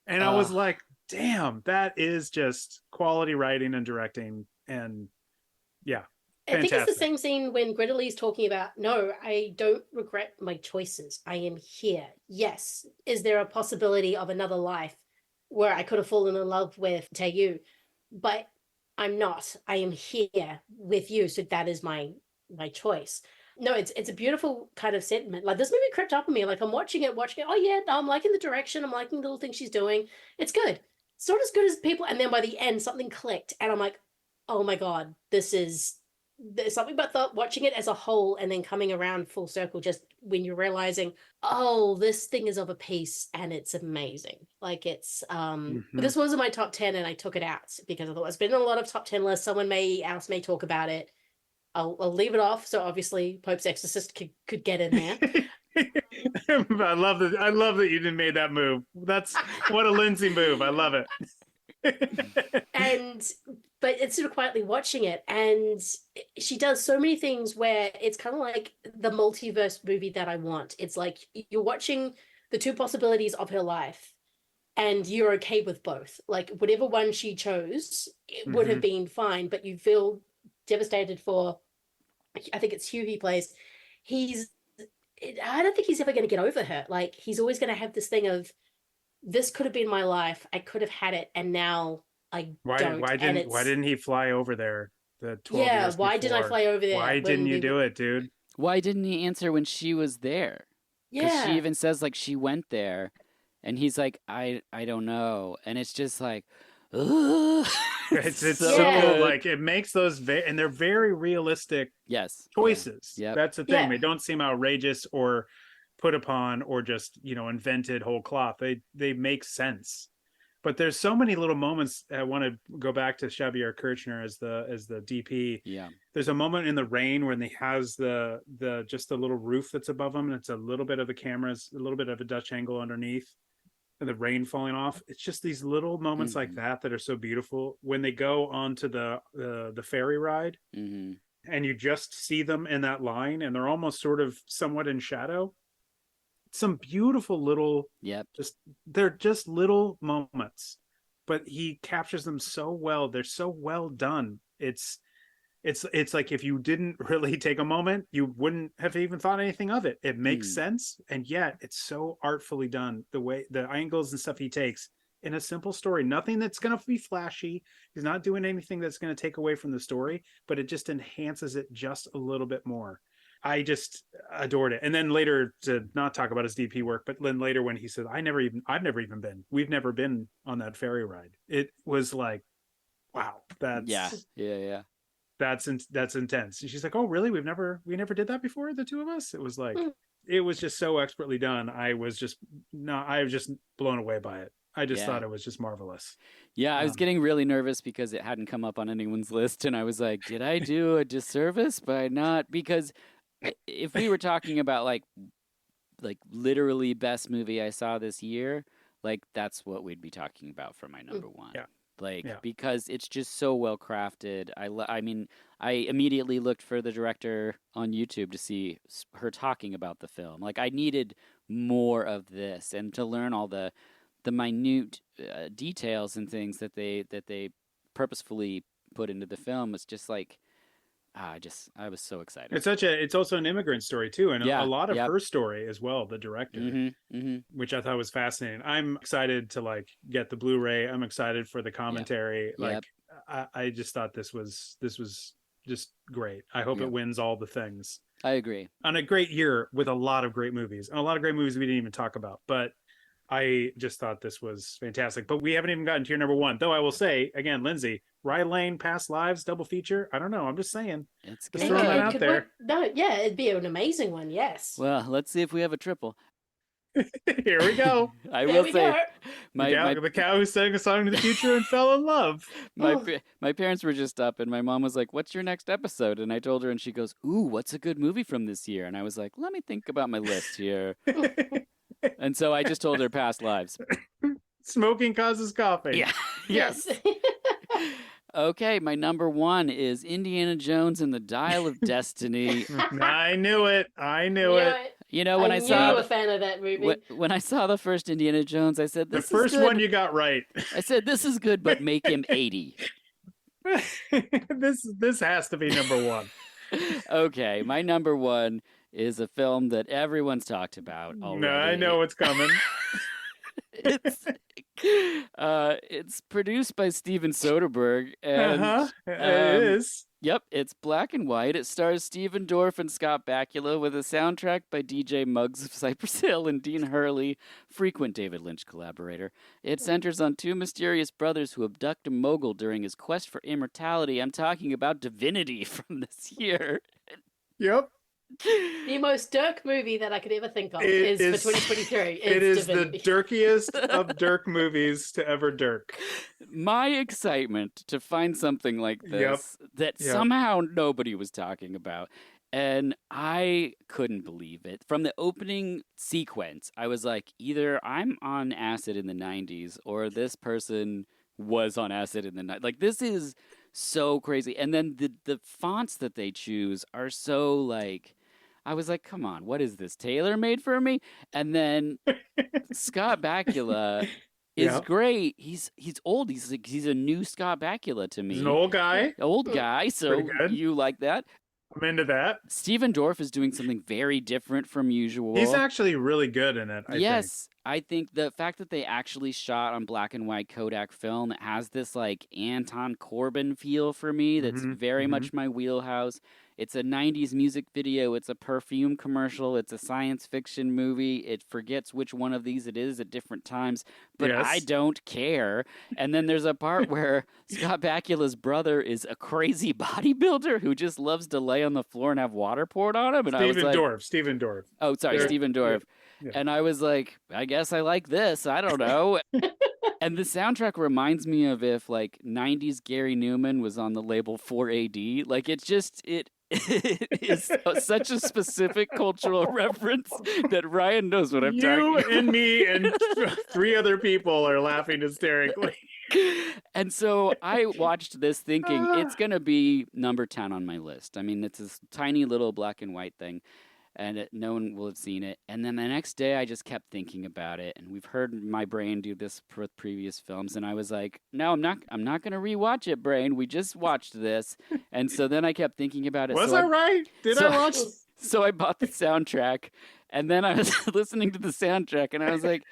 And I was like, damn, that is just quality writing and directing, and I think it's the same scene when Greta Lee's talking about, no, I don't regret my choices. I am here. Yes. Is there a possibility of another life where I could have fallen in love with Taeyu? But I'm not. I am here with you. So that is my choice. No, it's a beautiful kind of sentiment. Like, this movie crept up on me. Like, I'm watching it. Oh yeah, I'm liking the direction. I'm liking the little things she's doing. It's good. It's not as good as people. And then by the end, something clicked. And I'm like, oh my God, there's something about watching it as a whole and then coming around full circle, just when you're realizing, oh, this thing is of a piece and it's amazing. Like, it's this wasn't my top 10 and I took it out because I thought it's been in a lot of top 10 lists. Someone else may talk about it. I'll leave it off. So obviously Pope's Exorcist could get in there. I love that you didn't made that move. That's what a Lindsay move. I love it. But it's sort of quietly watching it, and she does so many things where it's kind of like the multiverse movie that I want. It's like you're watching the two possibilities of her life and you're okay with both. Like, whatever one she chose, it would have been fine, but you feel devastated for, I think it's Hugh he plays. I don't think he's ever going to get over her. Like, he's always going to have this thing of, this could have been my life. I could have had it, and now I don't. Why didn't he fly over there? The 12 years why didn't I fly over there? Why didn't you do it, dude? Why didn't he answer when she was there? Yeah, she even says like she went there, and he's like, I don't know, and it's just like, ugh. It's so like it makes those and they're very realistic choices. Yeah. That's the thing. They don't seem outrageous or put upon or just invented whole cloth. They make sense. But there's so many little moments. I want to go back to Xavier Kirchner as the DP. Yeah. There's a moment in the rain when he has the just the little roof that's above him, and it's a little bit of the cameras, a little bit of a Dutch angle underneath, and the rain falling off. It's just these little moments like that are so beautiful. When they go onto the ferry ride, and you just see them in that line, and they're almost sort of somewhat in shadow. Some beautiful little, they're just little moments, but he captures them so well. They're so well done. It's like if you didn't really take a moment, you wouldn't have even thought anything of it. It makes sense, and yet it's so artfully done. The way the angles and stuff he takes in a simple story, nothing that's going to be flashy. He's not doing anything that's going to take away from the story, but it just enhances it just a little bit more. I just adored it. And then later, to not talk about his DP work, but then later when he said, we've never been on that ferry ride. It was like, wow, that's that's intense. And she's like, oh, really? We never did that before, the two of us. It was like, it was just so expertly done. I was just blown away by it. I just thought it was just marvelous. Yeah, I was getting really nervous because it hadn't come up on anyone's list. And I was like, did I do a disservice by not? Because if we were talking about like literally best movie I saw this year, like that's what we'd be talking about for my number one. Yeah. Because it's just so well crafted. I mean, I immediately looked for the director on YouTube to see her talking about the film. Like I needed more of this and to learn all the minute details and things that they purposefully put into the film. Was just like, I was so excited. It's also an immigrant story too, and a lot of her story as well. The director, which I thought was fascinating. I'm excited to get the Blu-ray. I'm excited for the commentary. I just thought this was just great. I hope it wins all the things. I agree. On a great year with a lot of great movies, and a lot of great movies we didn't even talk about, but I just thought this was fantastic. But we haven't even gotten to your number one. Though I will say, again, Lindsay, Rye Lane, Past Lives, double feature. I don't know. I'm just saying. It's good. Just throwing that out there. It'd be an amazing one, yes. Well, let's see if we have a triple. Here we go. I will say, the cow who sang a song to the future and fell in love. My parents were just up, and my mom was like, "What's your next episode?" And I told her, and she goes, "Ooh, what's a good movie from this year?" And I was like, "Let me think about my list here." And so I just told her Past Lives. Smoking causes coughing. Yeah. Yes. Okay, my number one is Indiana Jones and the Dial of Destiny. I knew it. You know, when I saw you were a fan of that movie. When I saw the first Indiana Jones, I said, "This the first one you got right." I said, "This is good, but make him 80." This has to be number one. Okay, my number one is a film that everyone's talked about already. No, I know what's coming. It's produced by Steven Soderbergh, and it is. Yep, it's black and white. It stars Stephen Dorff and Scott Bakula with a soundtrack by DJ Muggs of Cypress Hill and Dean Hurley, frequent David Lynch collaborator. It centers on two mysterious brothers who abduct a mogul during his quest for immortality. I'm talking about Divinity from this year. Yep. The most Dirk movie that I could ever think of is for 2023. It is Divinity. The Dirkiest of Dirk movies to ever Dirk. My excitement to find something like this that somehow nobody was talking about, and I couldn't believe it. From the opening sequence, I was like, either I'm on acid in the 90s or this person was on acid in the 90s. Like, this is so crazy. And then the fonts that they choose are so like... I was like, come on, what is this, tailor-made for me? And then Scott Bakula is great. He's old. He's a new Scott Bakula to me. He's an old guy. Old guy, so you like that. I'm into that. Stephen Dorff is doing something very different from usual. He's actually really good in it, I think. I think the fact that they actually shot on black and white Kodak film, it has this like Anton Corbijn feel for me that's very much my wheelhouse. It's a 90s music video. It's a perfume commercial. It's a science fiction movie. It forgets which one of these it is at different times, but I don't care. And then there's a part where Scott Bakula's brother is a crazy bodybuilder who just loves to lay on the floor and have water poured on him. And Stephen Dorff. Oh, sorry, Stephen Dorff. Yeah. And I was like, I guess I like this. I don't know. And the soundtrack reminds me of if like 90s Gary Newman was on the label 4AD. Like it is such a specific cultural reference that Ryan knows what I'm You talking and me and 3 other people are laughing hysterically. And so I watched this thinking it's going to be number 10 on my list. I mean, it's this tiny little black and white thing, and no one will have seen it. And then the next day, I just kept thinking about it. And we've heard my brain do this with previous films, and I was like, "No, I'm not going to rewatch it, brain. We just watched this." And so then I kept thinking about it. Was I right? Did I watch? So I bought the soundtrack, and then I was listening to the soundtrack, and I was like,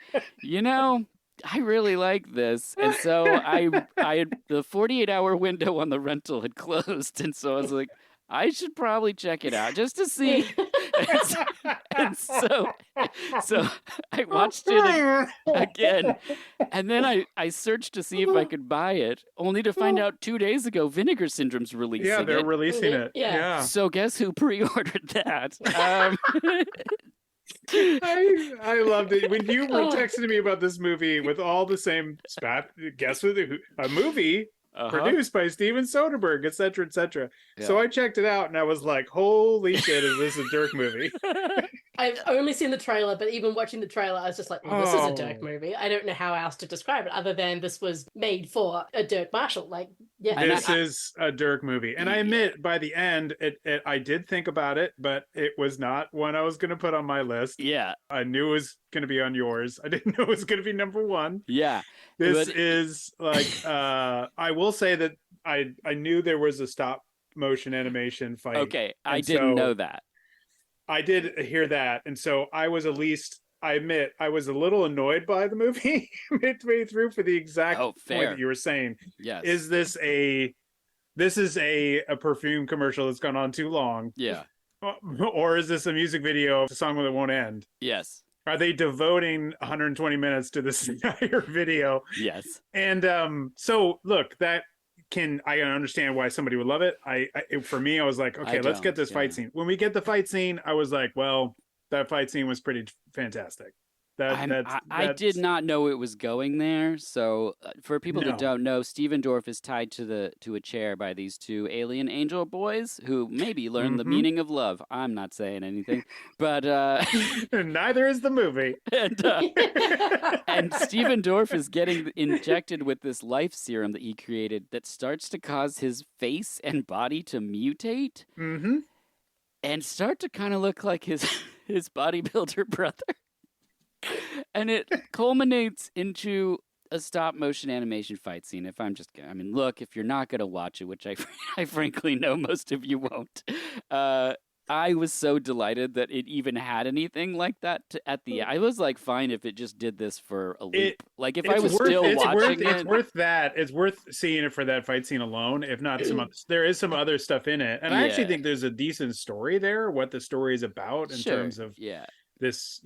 you know, I really like this. And so the 48-hour window on the rental had closed, and so I was like, I should probably check it out just to see. So I watched it again, and then I searched to see if I could buy it, only to find out 2 days ago Vinegar Syndrome's releasing it. Yeah, they're releasing it. Yeah. Yeah. So guess who pre-ordered that? I loved it when you were texting me about this movie with all the same spat. Guess what? A movie produced by Steven Soderbergh, etc., etc. Yeah. So I checked it out and I was like, "Holy shit! Is this a Dirk movie?" I've only seen the trailer, but even watching the trailer, I was just like, well, this is a Dirk Oh. movie. I don't know how else to describe it other than this was made for a Dirk Marshall. Like, yeah. And This is a Dirk movie, and I admit, by the end, I did think about it, but it was not one I was going to put on my list. Yeah, I knew it was going to be on yours. I didn't know it was going to be number one. yeah. This But- is like, I will say that I knew there was a stop motion animation fight. Okay, I And didn't so- know that. I did hear that, and so I was I admit, I was a little annoyed by the movie midway through for the exact Oh, point fair. that you were saying. Yes. Is this a perfume commercial that's gone on too long, Yeah. or is this a music video of a song that won't end? Yes. Are they devoting 120 minutes to this entire video? Yes. And so look, I can understand why somebody would love it. For me, I was like, okay, let's get don't, this fight yeah. scene. When we get the fight scene, I was like, well, that fight scene was pretty fantastic. I did not know it was going there. So, for people that No. don't know, Steven Dorff is tied to a chair by these two alien angel boys who maybe learn the Mhm. meaning of love. I'm not saying anything, but Neither is the movie. and Steven Dorff is getting injected with this life serum that he created that starts to cause his face and body to mutate Mm-hmm. and start to kind of look like his bodybuilder brother. And it culminates into a stop motion animation fight scene. Look, if you're not going to watch it, which I frankly know most of you won't, I was so delighted that it even had anything like that at the end. I was like, fine if it just did this for a loop. Like if I was still watching it. It's worth that. It's worth seeing it for that fight scene alone. If not some other, there is some other stuff in it. And I actually Yeah. think there's a decent story there, what the story is about in Sure, terms of yeah. this,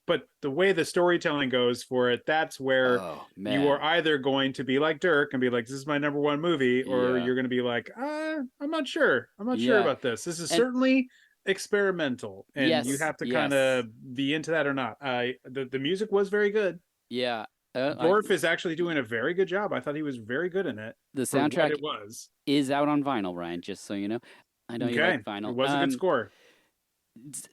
but the way the storytelling goes for it, that's where Oh, man. you are either going to be like Dirk and be like, this is my number one movie, or Yeah. you're going to be like, I'm not sure. I'm not sure Yeah. about this. This is And- certainly experimental, and you Yes, have to yes. kind of be into that or not. The music was very good. Yeah. Dorff is actually doing a very good job. I thought he was very good in it. The for what soundtrack it was. is out on vinyl, Ryan, just so you know. I know you Okay, like vinyl. it was a good score.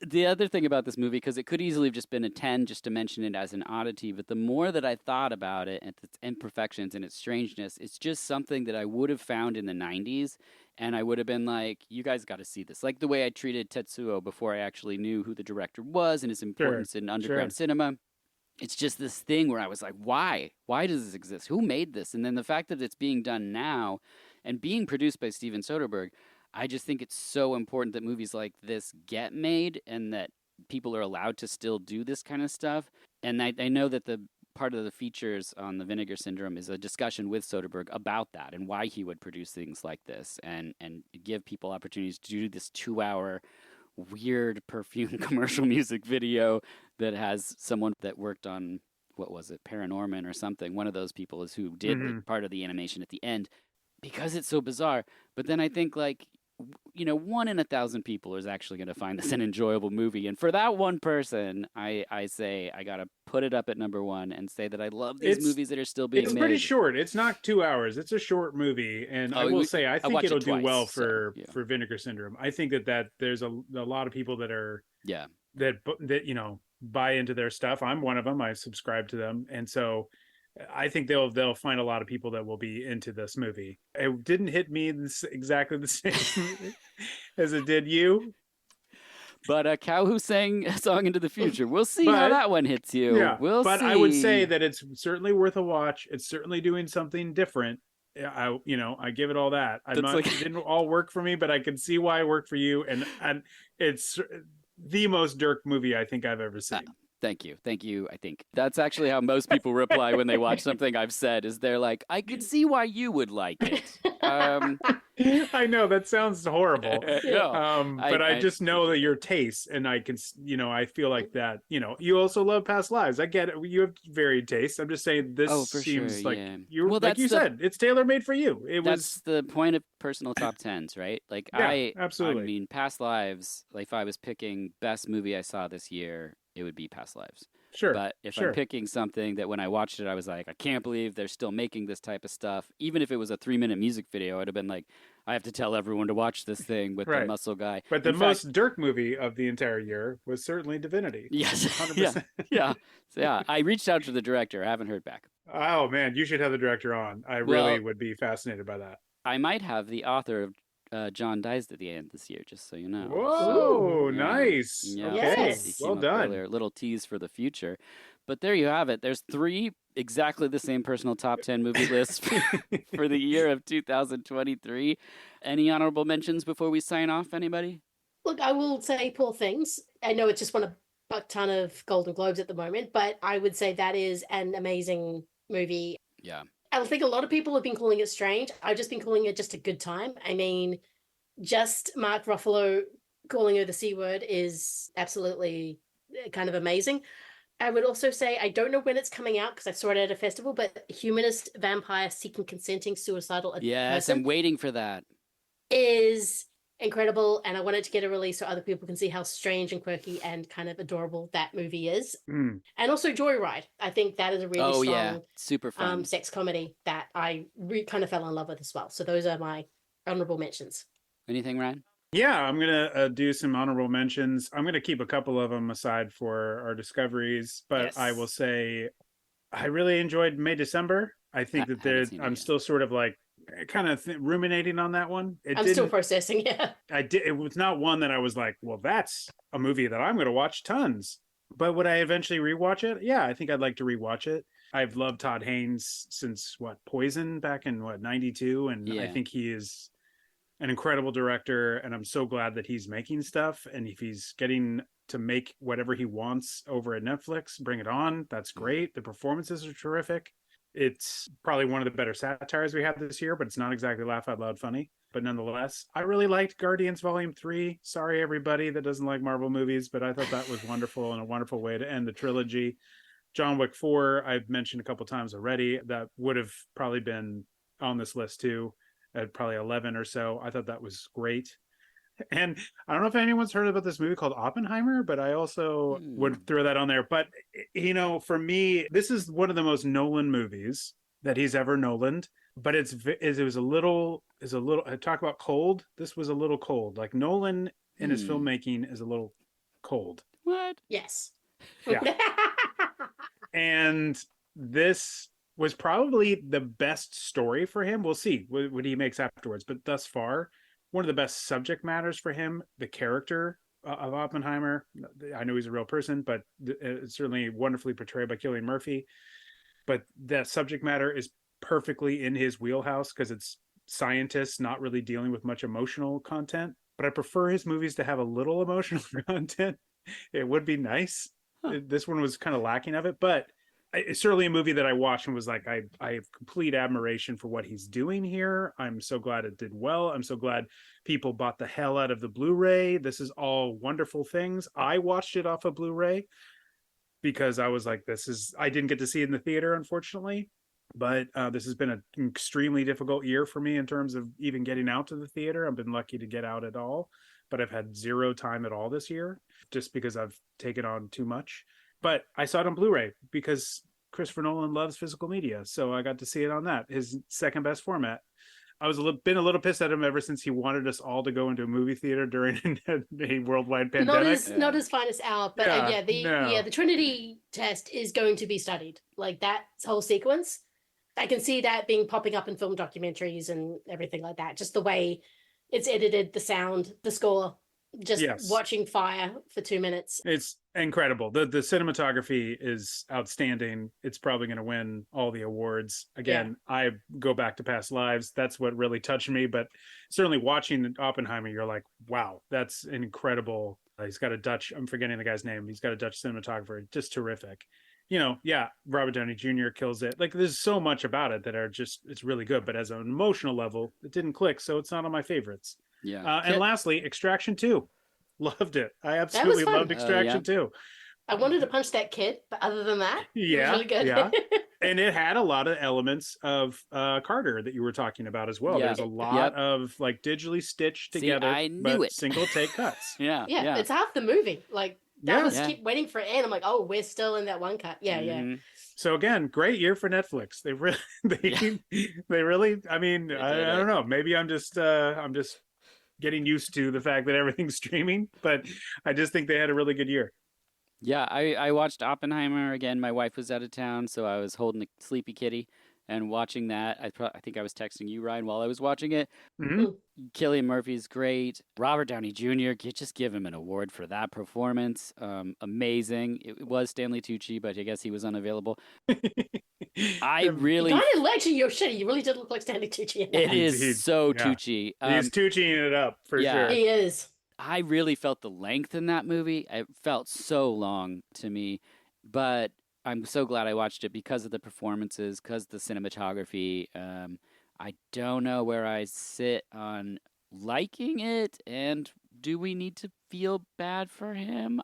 The other thing about this movie, because it could easily have just been a 10 just to mention it as an oddity, but the more that I thought about it and its imperfections and its strangeness, it's just something that I would have found in the 90s, and I would have been like, you guys got to see this. Like the way I treated Tetsuo before I actually knew who the director was and his importance in underground cinema. It's just this thing where I was like, why? Why does this exist? Who made this? And then the fact that it's being done now and being produced by Steven Soderbergh, I just think it's so important that movies like this get made and that people are allowed to still do this kind of stuff. And I know that the part of the features on the Vinegar Syndrome is a discussion with Soderbergh about that and why he would produce things like this and give people opportunities to do this 2-hour weird perfume commercial music video that has someone that worked on, what was it, Paranorman or something. One of those people is who did part of the animation at the end because it's so bizarre. But then I think, like, 1 in 1,000 people is actually going to find this an enjoyable movie. And for that one person, I say I got to put it up at number one and say that I love these movies that are still being It's made. pretty short. It's not 2 hours. It's a short movie. And I will say, I think it'll do well for Vinegar Syndrome. I think that there's a lot of people that are, that buy into their stuff. I'm one of them. I subscribe to them. And so I think they'll find a lot of people that will be into this movie. It didn't hit me exactly the same as it did you. But a cow who sang a song into the future. We'll see how that one hits you. Yeah, we'll see. I would say that it's certainly worth a watch. It's certainly doing something different. I give it all that. It didn't all work for me, but I can see why it worked for you. And it's the most Dirk movie I think I've ever seen. Thank you. I think that's actually how most people reply when they watch something I've said. Is they're like, I could see why you would like it. I know that sounds horrible, but I just know that your taste, and I can, I feel like that. You also love Past Lives. I get it. You have varied tastes. I'm just saying this seems like like you said, it's tailor made for you. That's the point of personal top tens, right? Like absolutely. I mean, Past Lives. Like if I was picking best movie I saw this year, it would be Past Lives. Sure. But if I'm picking something that when I watched it, I was like, I can't believe they're still making this type of stuff. Even if it was a 3-minute music video, I'd have been like, I have to tell everyone to watch this thing with the muscle guy. But the most Dirk movie of the entire year was certainly Divinity. Yes. 100%. Yeah. I reached out to the director. I haven't heard back. Oh, man. You should have the director on. I really would be fascinated by that. I might have the author of John Dies at the End this year, just so you know. Whoa, nice. Yeah, okay, well done. Earlier. Little tease for the future. But there you have it. There's 3 exactly the same personal top 10 movie lists for the year of 2023. Any honorable mentions before we sign off, anybody? Look, I will say Poor Things. I know it just won a ton of Golden Globes at the moment, but I would say that is an amazing movie. Yeah. I think a lot of people have been calling it strange. I've just been calling it just a good time. I mean, just Mark Ruffalo calling her the C word is absolutely kind of amazing. I would also say, I don't know when it's coming out because I saw it at a festival, but Humanist Vampire Seeking Consenting Suicidal Yes, Person I'm waiting for that. Is incredible, and I wanted to get a release so other people can see how strange and quirky and kind of adorable that movie is. And also Joyride. I think that is a really strong, super fun sex comedy that I kind of fell in love with as well. So those are my honorable mentions. Anything, Ryan? Yeah, I'm gonna do some honorable mentions. I'm gonna keep a couple of them aside for our discoveries, but I will say I really enjoyed May December. I think I'm still sort of like kind of ruminating on that one. I'm still processing. It was not one that I was like, well, that's a movie that I'm going to watch tons. But would I eventually rewatch it? Yeah, I think I'd like to rewatch it. I've loved Todd Haynes since Poison back in 92, and I think he is an incredible director, and I'm so glad that he's making stuff, and if he's getting to make whatever he wants over at Netflix, bring it on. That's great. The performances are terrific. It's probably one of the better satires we had this year, but it's not exactly laugh out loud funny. But nonetheless, I really liked Guardians Volume 3. Sorry, everybody that doesn't like Marvel movies, but I thought that was wonderful and a wonderful way to end the trilogy. John Wick 4, I've mentioned a couple times already. That would have probably been on this list too, at probably 11 or so. I thought that was great. And I don't know if anyone's heard about this movie called Oppenheimer, but I also would throw that on there. But, for me, this is one of the most Nolan movies that he's ever Nolaned. But it was a little, I talk about cold. This was a little cold. Like Nolan in his filmmaking is a little cold. What? Yes. Yeah. And this was probably the best story for him. We'll see what he makes afterwards. But thus far, one of the best subject matters for him, the character of Oppenheimer. I know he's a real person, but it's certainly wonderfully portrayed by Cillian Murphy. But that subject matter is perfectly in his wheelhouse because it's scientists not really dealing with much emotional content. But I prefer his movies to have a little emotional content. It would be nice. This one was kind of lacking of it, but it's certainly a movie that I watched and was like, I have complete admiration for what he's doing here. I'm so glad it did well. I'm so glad people bought the hell out of the Blu-ray. This is all wonderful things. I watched it off of Blu-ray because I was like, I didn't get to see it in the theater, unfortunately. But this has been an extremely difficult year for me in terms of even getting out to the theater. I've been lucky to get out at all, but I've had zero time at all this year just because I've taken on too much. But I saw it on Blu-ray because Christopher Nolan loves physical media. So I got to see it on that, his second best format. I was been a little pissed at him ever since he wanted us all to go into a movie theater during a worldwide pandemic. Not his finest hour, but No. the Trinity test is going to be studied. Like that whole sequence, I can see that being popping up in film documentaries and everything like that. Just the way it's edited, the sound, the score, just Yes. watching fire for 2 minutes. It's incredible. The cinematography is outstanding. It's probably going to win all the awards. Again, I go back to past lives. That's what really touched me. But certainly watching Oppenheimer, you're like, wow, that's incredible. He's got a Dutch, I'm forgetting the guy's name. He's got a Dutch cinematographer, just terrific. You know, yeah, Robert Downey Jr. kills it. Like there's so much about it that are just, it's really good. But as an emotional level, it didn't click. So it's not on my favorites. Yeah. And lastly, Extraction 2. Loved it. I absolutely fun. loved Extraction 2. I wanted to punch that kid, but other than that, it was really good. Yeah. And it had a lot of elements of Carter that you were talking about as well. Yeah. There's a lot of like digitally stitched together, I knew it. single take cuts. Yeah. Yeah, it's half the movie. Like that Yeah. was keep waiting for it, and I'm like, oh, we're still in that one cut. Yeah, Mhm. So again, great year for Netflix. They really, they really. I mean, I don't know. Maybe I'm just getting used to the fact that everything's streaming, but I just think they had a really good year. Yeah, I watched Oppenheimer again. My wife was out of town, so I was holding the sleepy kitty and watching that. I think I was texting you, Ryan, while I was watching it. Mm-hmm. Cillian Murphy's great. Robert Downey Jr., just give him an award for that performance. Amazing. It was Stanley Tucci, but I guess he was unavailable. I really... Actually, you really did look like Stanley Tucci. It is so Tucci. He's Tucciing it up, for sure. He is. I really felt the length in that movie. It felt so long to me, but I'm so glad I watched it because of the performances, because of the cinematography. I don't know where I sit on liking it, and do we need to feel bad for him?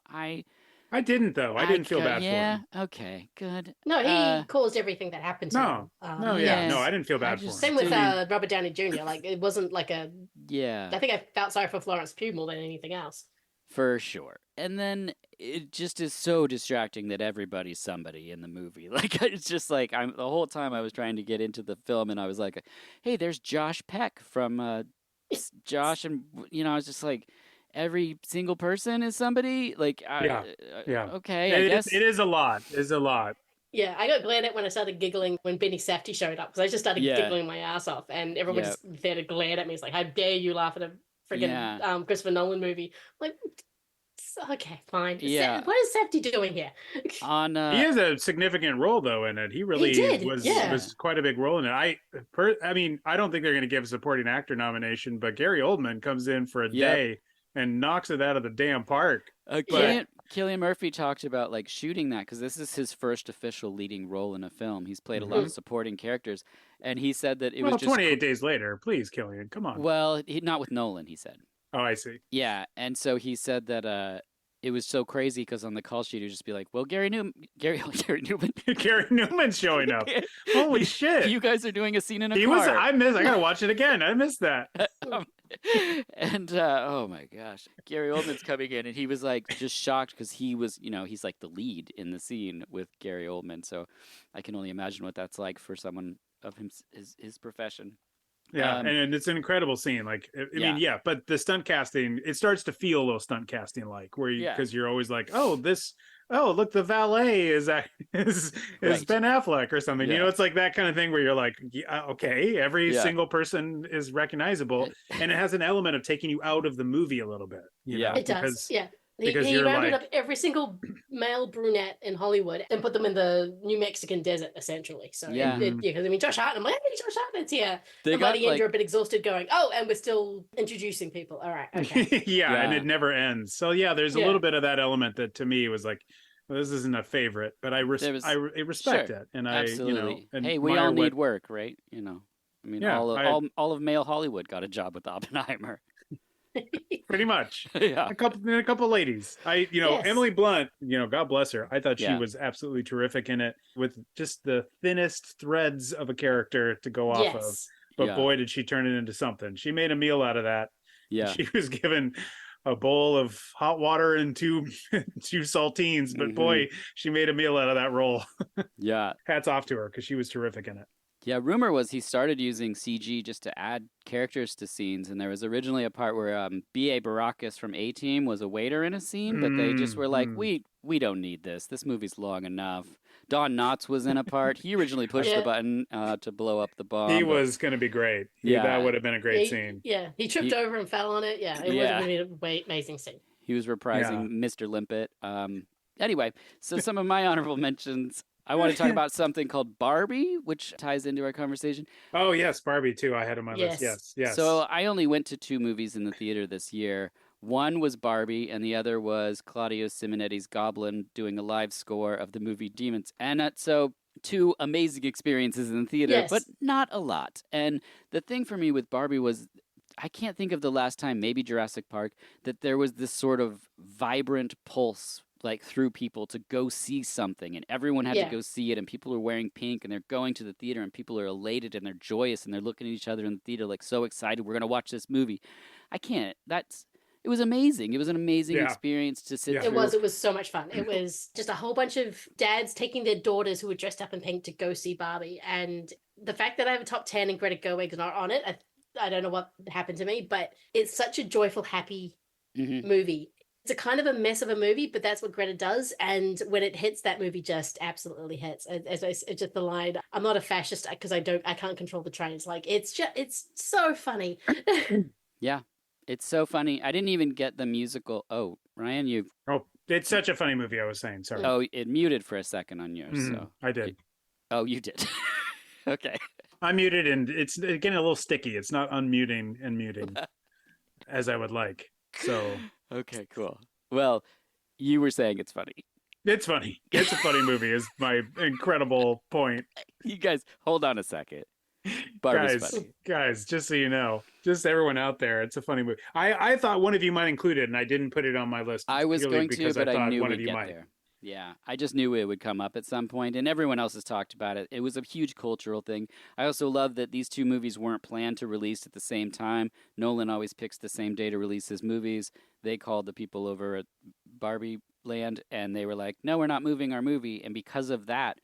I didn't, though. I didn't feel bad for him. Yeah, okay, good. No, he caused everything that happened to him. No, I didn't feel bad for him. Same with Robert Downey Jr. Like, it wasn't like a... Yeah. I think I felt sorry for Florence Pugh more than anything else. For sure. And then it just is so distracting that everybody's somebody in the movie. Like, it's just like, the whole time I was trying to get into the film, and I was like, hey, there's Josh Peck from Josh, and, I was just like... Every single person is somebody? Like, okay, I guess. It is a lot. It's a lot. Yeah, I got glared at when I started giggling when Benny Safdie showed up, because I just started giggling my ass off, and everyone just there to glare at me. It's like, how dare you laugh at a friggin' Christopher Nolan movie? I'm like, okay, fine. Yeah. What is Safdie doing here? He has a significant role, though, in it. He really was quite a big role in it. I mean, I don't think they're going to give a supporting actor nomination, but Gary Oldman comes in for a day and knocks it out of the damn park. Cillian Murphy talked about like shooting that because this is his first official leading role in a film. He's played a lot of supporting characters, and he said that it was just 28 days later. Please, Cillian, come on. Well, not with Nolan, he said. Oh, I see. Yeah, and so he said that it was so crazy because on the call sheet he'd just be like, "Well, Gary Newman's showing up. Holy shit! You guys are doing a scene in a car." I gotta watch it again. I missed that. And oh my gosh, Gary Oldman's coming in, and he was like just shocked because he was, he's like the lead in the scene with Gary Oldman. So I can only imagine what that's like for someone of his profession. Yeah, and it's an incredible scene. Like, I mean, but the stunt casting, it starts to feel a little stunt casting like, where because you're always like, oh, look, the valet is Ben Affleck or something. Yeah. It's like that kind of thing where you're like, okay, every single person is recognizable, and it has an element of taking you out of the movie a little bit. It does. Yeah. He rounded up every single male brunette in Hollywood and put them in the New Mexican desert, essentially. So, because I mean, Josh Hartnett, I'm like, hey, Josh Hartnett's here. And by the end, you're a bit exhausted going, oh, and we're still introducing people. All right, okay. And it never ends. So, there's a little bit of that element that to me was like, well, this isn't a favorite, but I respect it. And absolutely. Hey, we all need work, right? I mean, all of male Hollywood got a job with Oppenheimer. Pretty much. Yeah. A couple ladies. Yes. Emily Blunt, God bless her. I thought she Yeah. was absolutely terrific in it with just the thinnest threads of a character to go off of. Yes. But Yeah. boy, did she turn it into something. She made a meal out of that. Yeah. She was given a bowl of hot water and two saltines, but boy, she made a meal out of that roll. Yeah. Hats off to her because she was terrific in it. Yeah, rumor was he started using CG just to add characters to scenes, and there was originally a part where B.A. Baracus from A-Team was a waiter in a scene, but they just were like, we don't need this. This movie's long enough. Don Knotts was in a part. He originally pushed the button to blow up the bomb. He was going to be great. That would have been a great scene. Yeah, he tripped over and fell on it. Yeah, it would have been an amazing scene. He was reprising Mr. Limpet. Anyway, so some of my honorable mentions. I want to talk about something called Barbie, which ties into our conversation. Oh, yes, Barbie, too. I had on my list. Yes. So I only went to 2 movies in the theater this year. One was Barbie, and the other was Claudio Simonetti's Goblin doing a live score of the movie Demons. And so 2 amazing experiences in the theater, but not a lot. And the thing for me with Barbie was I can't think of the last time, maybe Jurassic Park, that there was this sort of vibrant pulse like through people to go see something, and everyone had to go see it, and people are wearing pink and they're going to the theater and people are elated and they're joyous and they're looking at each other in the theater like so excited, we're going to watch this movie. It was amazing. It was an amazing experience to sit through. It was so much fun. It was just a whole bunch of dads taking their daughters who were dressed up in pink to go see Barbie, and the fact that I have a top 10 and Greta Gerwig's not on it, I don't know what happened to me, but it's such a joyful, happy movie. It's a kind of a mess of a movie, but that's what Greta does. And when it hits, that movie just absolutely hits. It's just the line, I'm not a fascist because I can't control the trains. Like, it's so funny. Yeah, it's so funny. I didn't even get the musical. Oh, Ryan, it's such a funny movie, I was saying. Sorry. Oh, it muted for a second on yours. So I did. You did. Okay. I'm muted and it's getting a little sticky. It's not unmuting and muting as I would like. So... Okay, cool. Well, you were saying it's funny. It's funny. It's a funny movie is my incredible point. You guys, hold on a second. Barbie's funny. Guys, just so you know, just everyone out there, it's a funny movie. I thought one of you might include it, and I didn't put it on my list. I was going to, but I knew one we'd of you get might. there. Yeah, I just knew it would come up at some point, and everyone else has talked about it. It was a huge cultural thing. I also love that these 2 movies weren't planned to release at the same time. Nolan always picks the same day to release his movies. They called the people over at Barbie Land, and they were like, no, we're not moving our movie. And because of that,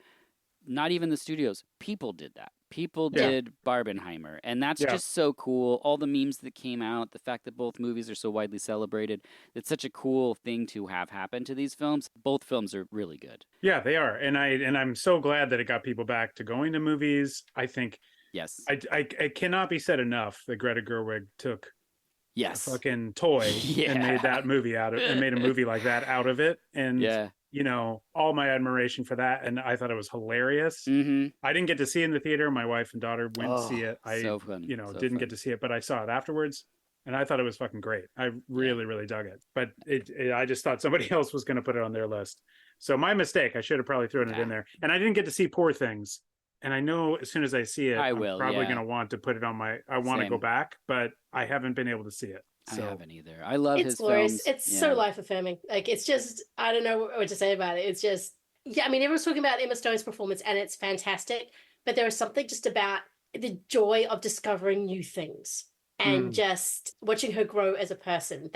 not even the studios, people did that. People did Barbenheimer, and that's just so cool. All the memes that came out, the fact that both movies are so widely celebrated, it's such a cool thing to have happen to these films. Both films are really good. Yeah, they are, and I'm so glad that it got people back to going to movies. I think I cannot be said enough that Greta Gerwig took a fucking toy and made that movie out of and made a movie like that out of it, and all my admiration for that, and I thought it was hilarious. I didn't get to see it in the theater. My wife and daughter went to see it. I didn't get to see it, but I saw it afterwards, and I thought it was fucking great. I really dug it. But I just thought somebody else was going to put it on their list. So my mistake. I should have probably thrown it in there. And I didn't get to see Poor Things. And I know as soon as I see it, I'm probably going to want to put it on my. I want to go back, but I haven't been able to see it. So. I haven't either. I love his glorious. films. It's so life affirming. Like, it's just, I don't know what to say about it. It's just, I mean, everyone's talking about Emma Stone's performance and it's fantastic, but there is something just about the joy of discovering new things and just watching her grow as a person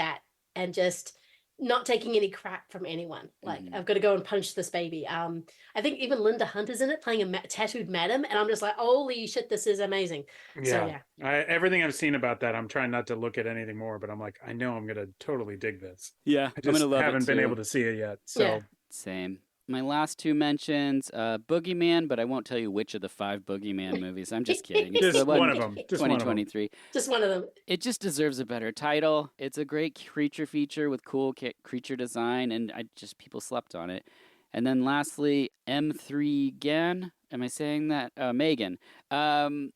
and just not taking any crap from anyone. Like, I've got to go and punch this baby. I think even Linda Hunt is in it playing a tattooed madam, and I'm just like, holy shit, this is amazing. Yeah. So, everything I've seen about that, I'm trying not to look at anything more, but I'm like, I know I'm going to totally dig this. Yeah, I just haven't been able to see it yet. So Same. My last 2 mentions, Boogeyman, but I won't tell you which of the 5 Boogeyman movies. I'm just kidding. It's just the one of them. 2023. Just one of them. It just deserves a better title. It's a great creature feature with cool creature design, and people slept on it. And then lastly, M3 Gan. Am I saying that? Megan. I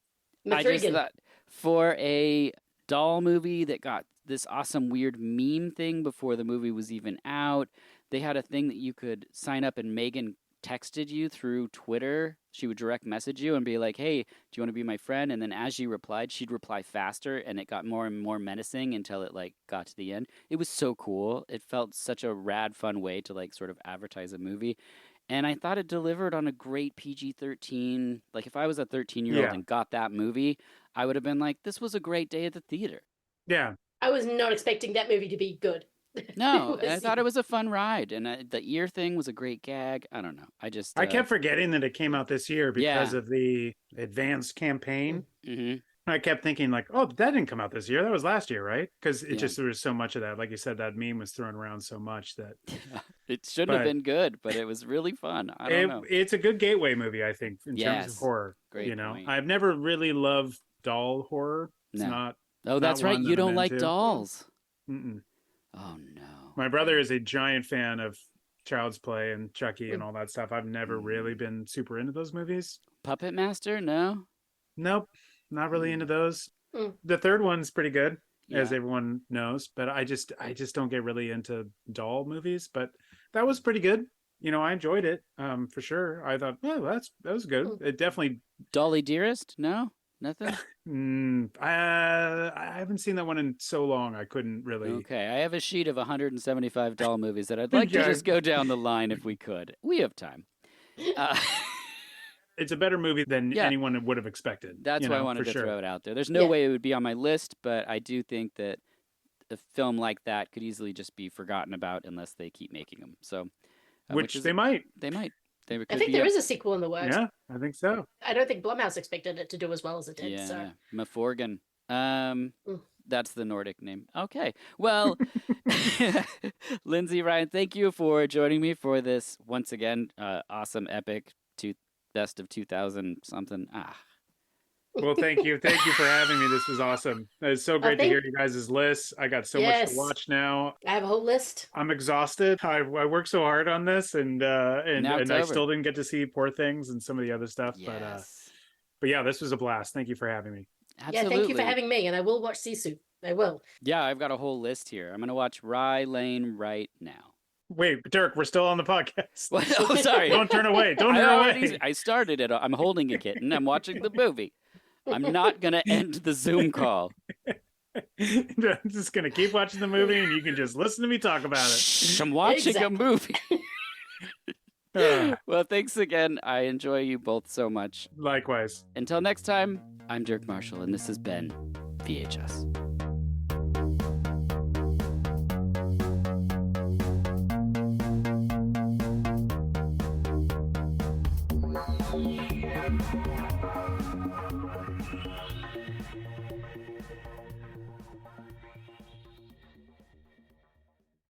just thought for a doll movie that got this awesome weird meme thing before the movie was even out. They had a thing that you could sign up and Megan texted you through Twitter She would direct message you and be like, hey, do you want to be my friend? And then as she replied, she'd reply faster, and it got more and more menacing until it like got to the end. It was so cool. It felt such a rad, fun way to like sort of advertise a movie. And I thought it delivered on a great PG-13. Like if I was a 13-year-old Yeah. and got that movie, I would have been like, this was a great day at the theater. Yeah. I was not expecting that movie to be good. No, It I was- thought it was a fun ride, and the ear thing was a great gag. I don't know. I kept forgetting that it came out this year because Yeah. of the advanced campaign. hmm I kept thinking like, oh, that didn't come out this year. That was last year, right? Because it Yeah. just there was so much of that. Like you said, that meme was thrown around so much that It shouldn't have But- been good, but it was really fun. I don't know. it's a good gateway movie, I think, in terms Yes. of horror. Great you know, point. I've never really loved doll horror. It's No. not. Oh, that's not right. one You that I'm don't like into. dolls. Mm-mm. Oh no. My brother is a giant fan of Child's Play and Chucky and all that stuff. I've never really been super into those movies. Puppet Master? No. Nope, not really into those. Mm. The third one's pretty good, as Yeah. everyone knows, but I just don't get really into doll movies. But that was pretty good. You know, I enjoyed it for sure. I thought, oh, that was good. It definitely. Dolly Dearest? No. Nothing. I haven't seen that one in so long. I couldn't really. Okay, I have a sheet of 175 doll movies that I'd like to Okay. just go down the line if we could. We have time. It's a better movie than Yeah. anyone would have expected. That's you why I know, wanted for to sure. throw it out there. There's no Yeah. way it would be on my list, but I do think that a film like that could easily just be forgotten about unless they keep making them. So, Which is- they might. They might. They I could think be there up- is a sequel in the works. Yeah, I think so. I don't think Blumhouse expected it to do as well as it did. Yeah, So Maforgan. Mm. That's the Nordic name. Okay. Well, Lindsay, Ryan, thank you for joining me for this once again awesome epic best of 2000 something. Well, thank you for having me. This was awesome. It's so great to thank- hear you guys' lists. I got so much Yes. to watch now. I have a whole list. I'm exhausted. I worked so hard on this, and Now it's I over. still didn't get to see Poor Things and some of the other stuff. Yes. But yeah, this was a blast. Thank you for having me. Absolutely. Yeah, thank you for having me, and I will watch Sisu. I will. Yeah, I've got a whole list here. I'm going to watch Rye Lane right now. Wait, Dirk, we're still on the podcast. What? Oh, sorry. Don't turn away. Don't I turn already- away. I started it. I'm holding a kitten. I'm watching the movie. I'm not going to end the Zoom call. I'm just gonna keep watching the movie, and you can just listen to me talk about it. Shh, I'm watching Exactly. a movie. Ah, Well, thanks again. I enjoy you both so much. likewise. Until next time, I'm Dirk Marshall, and this has been VHS.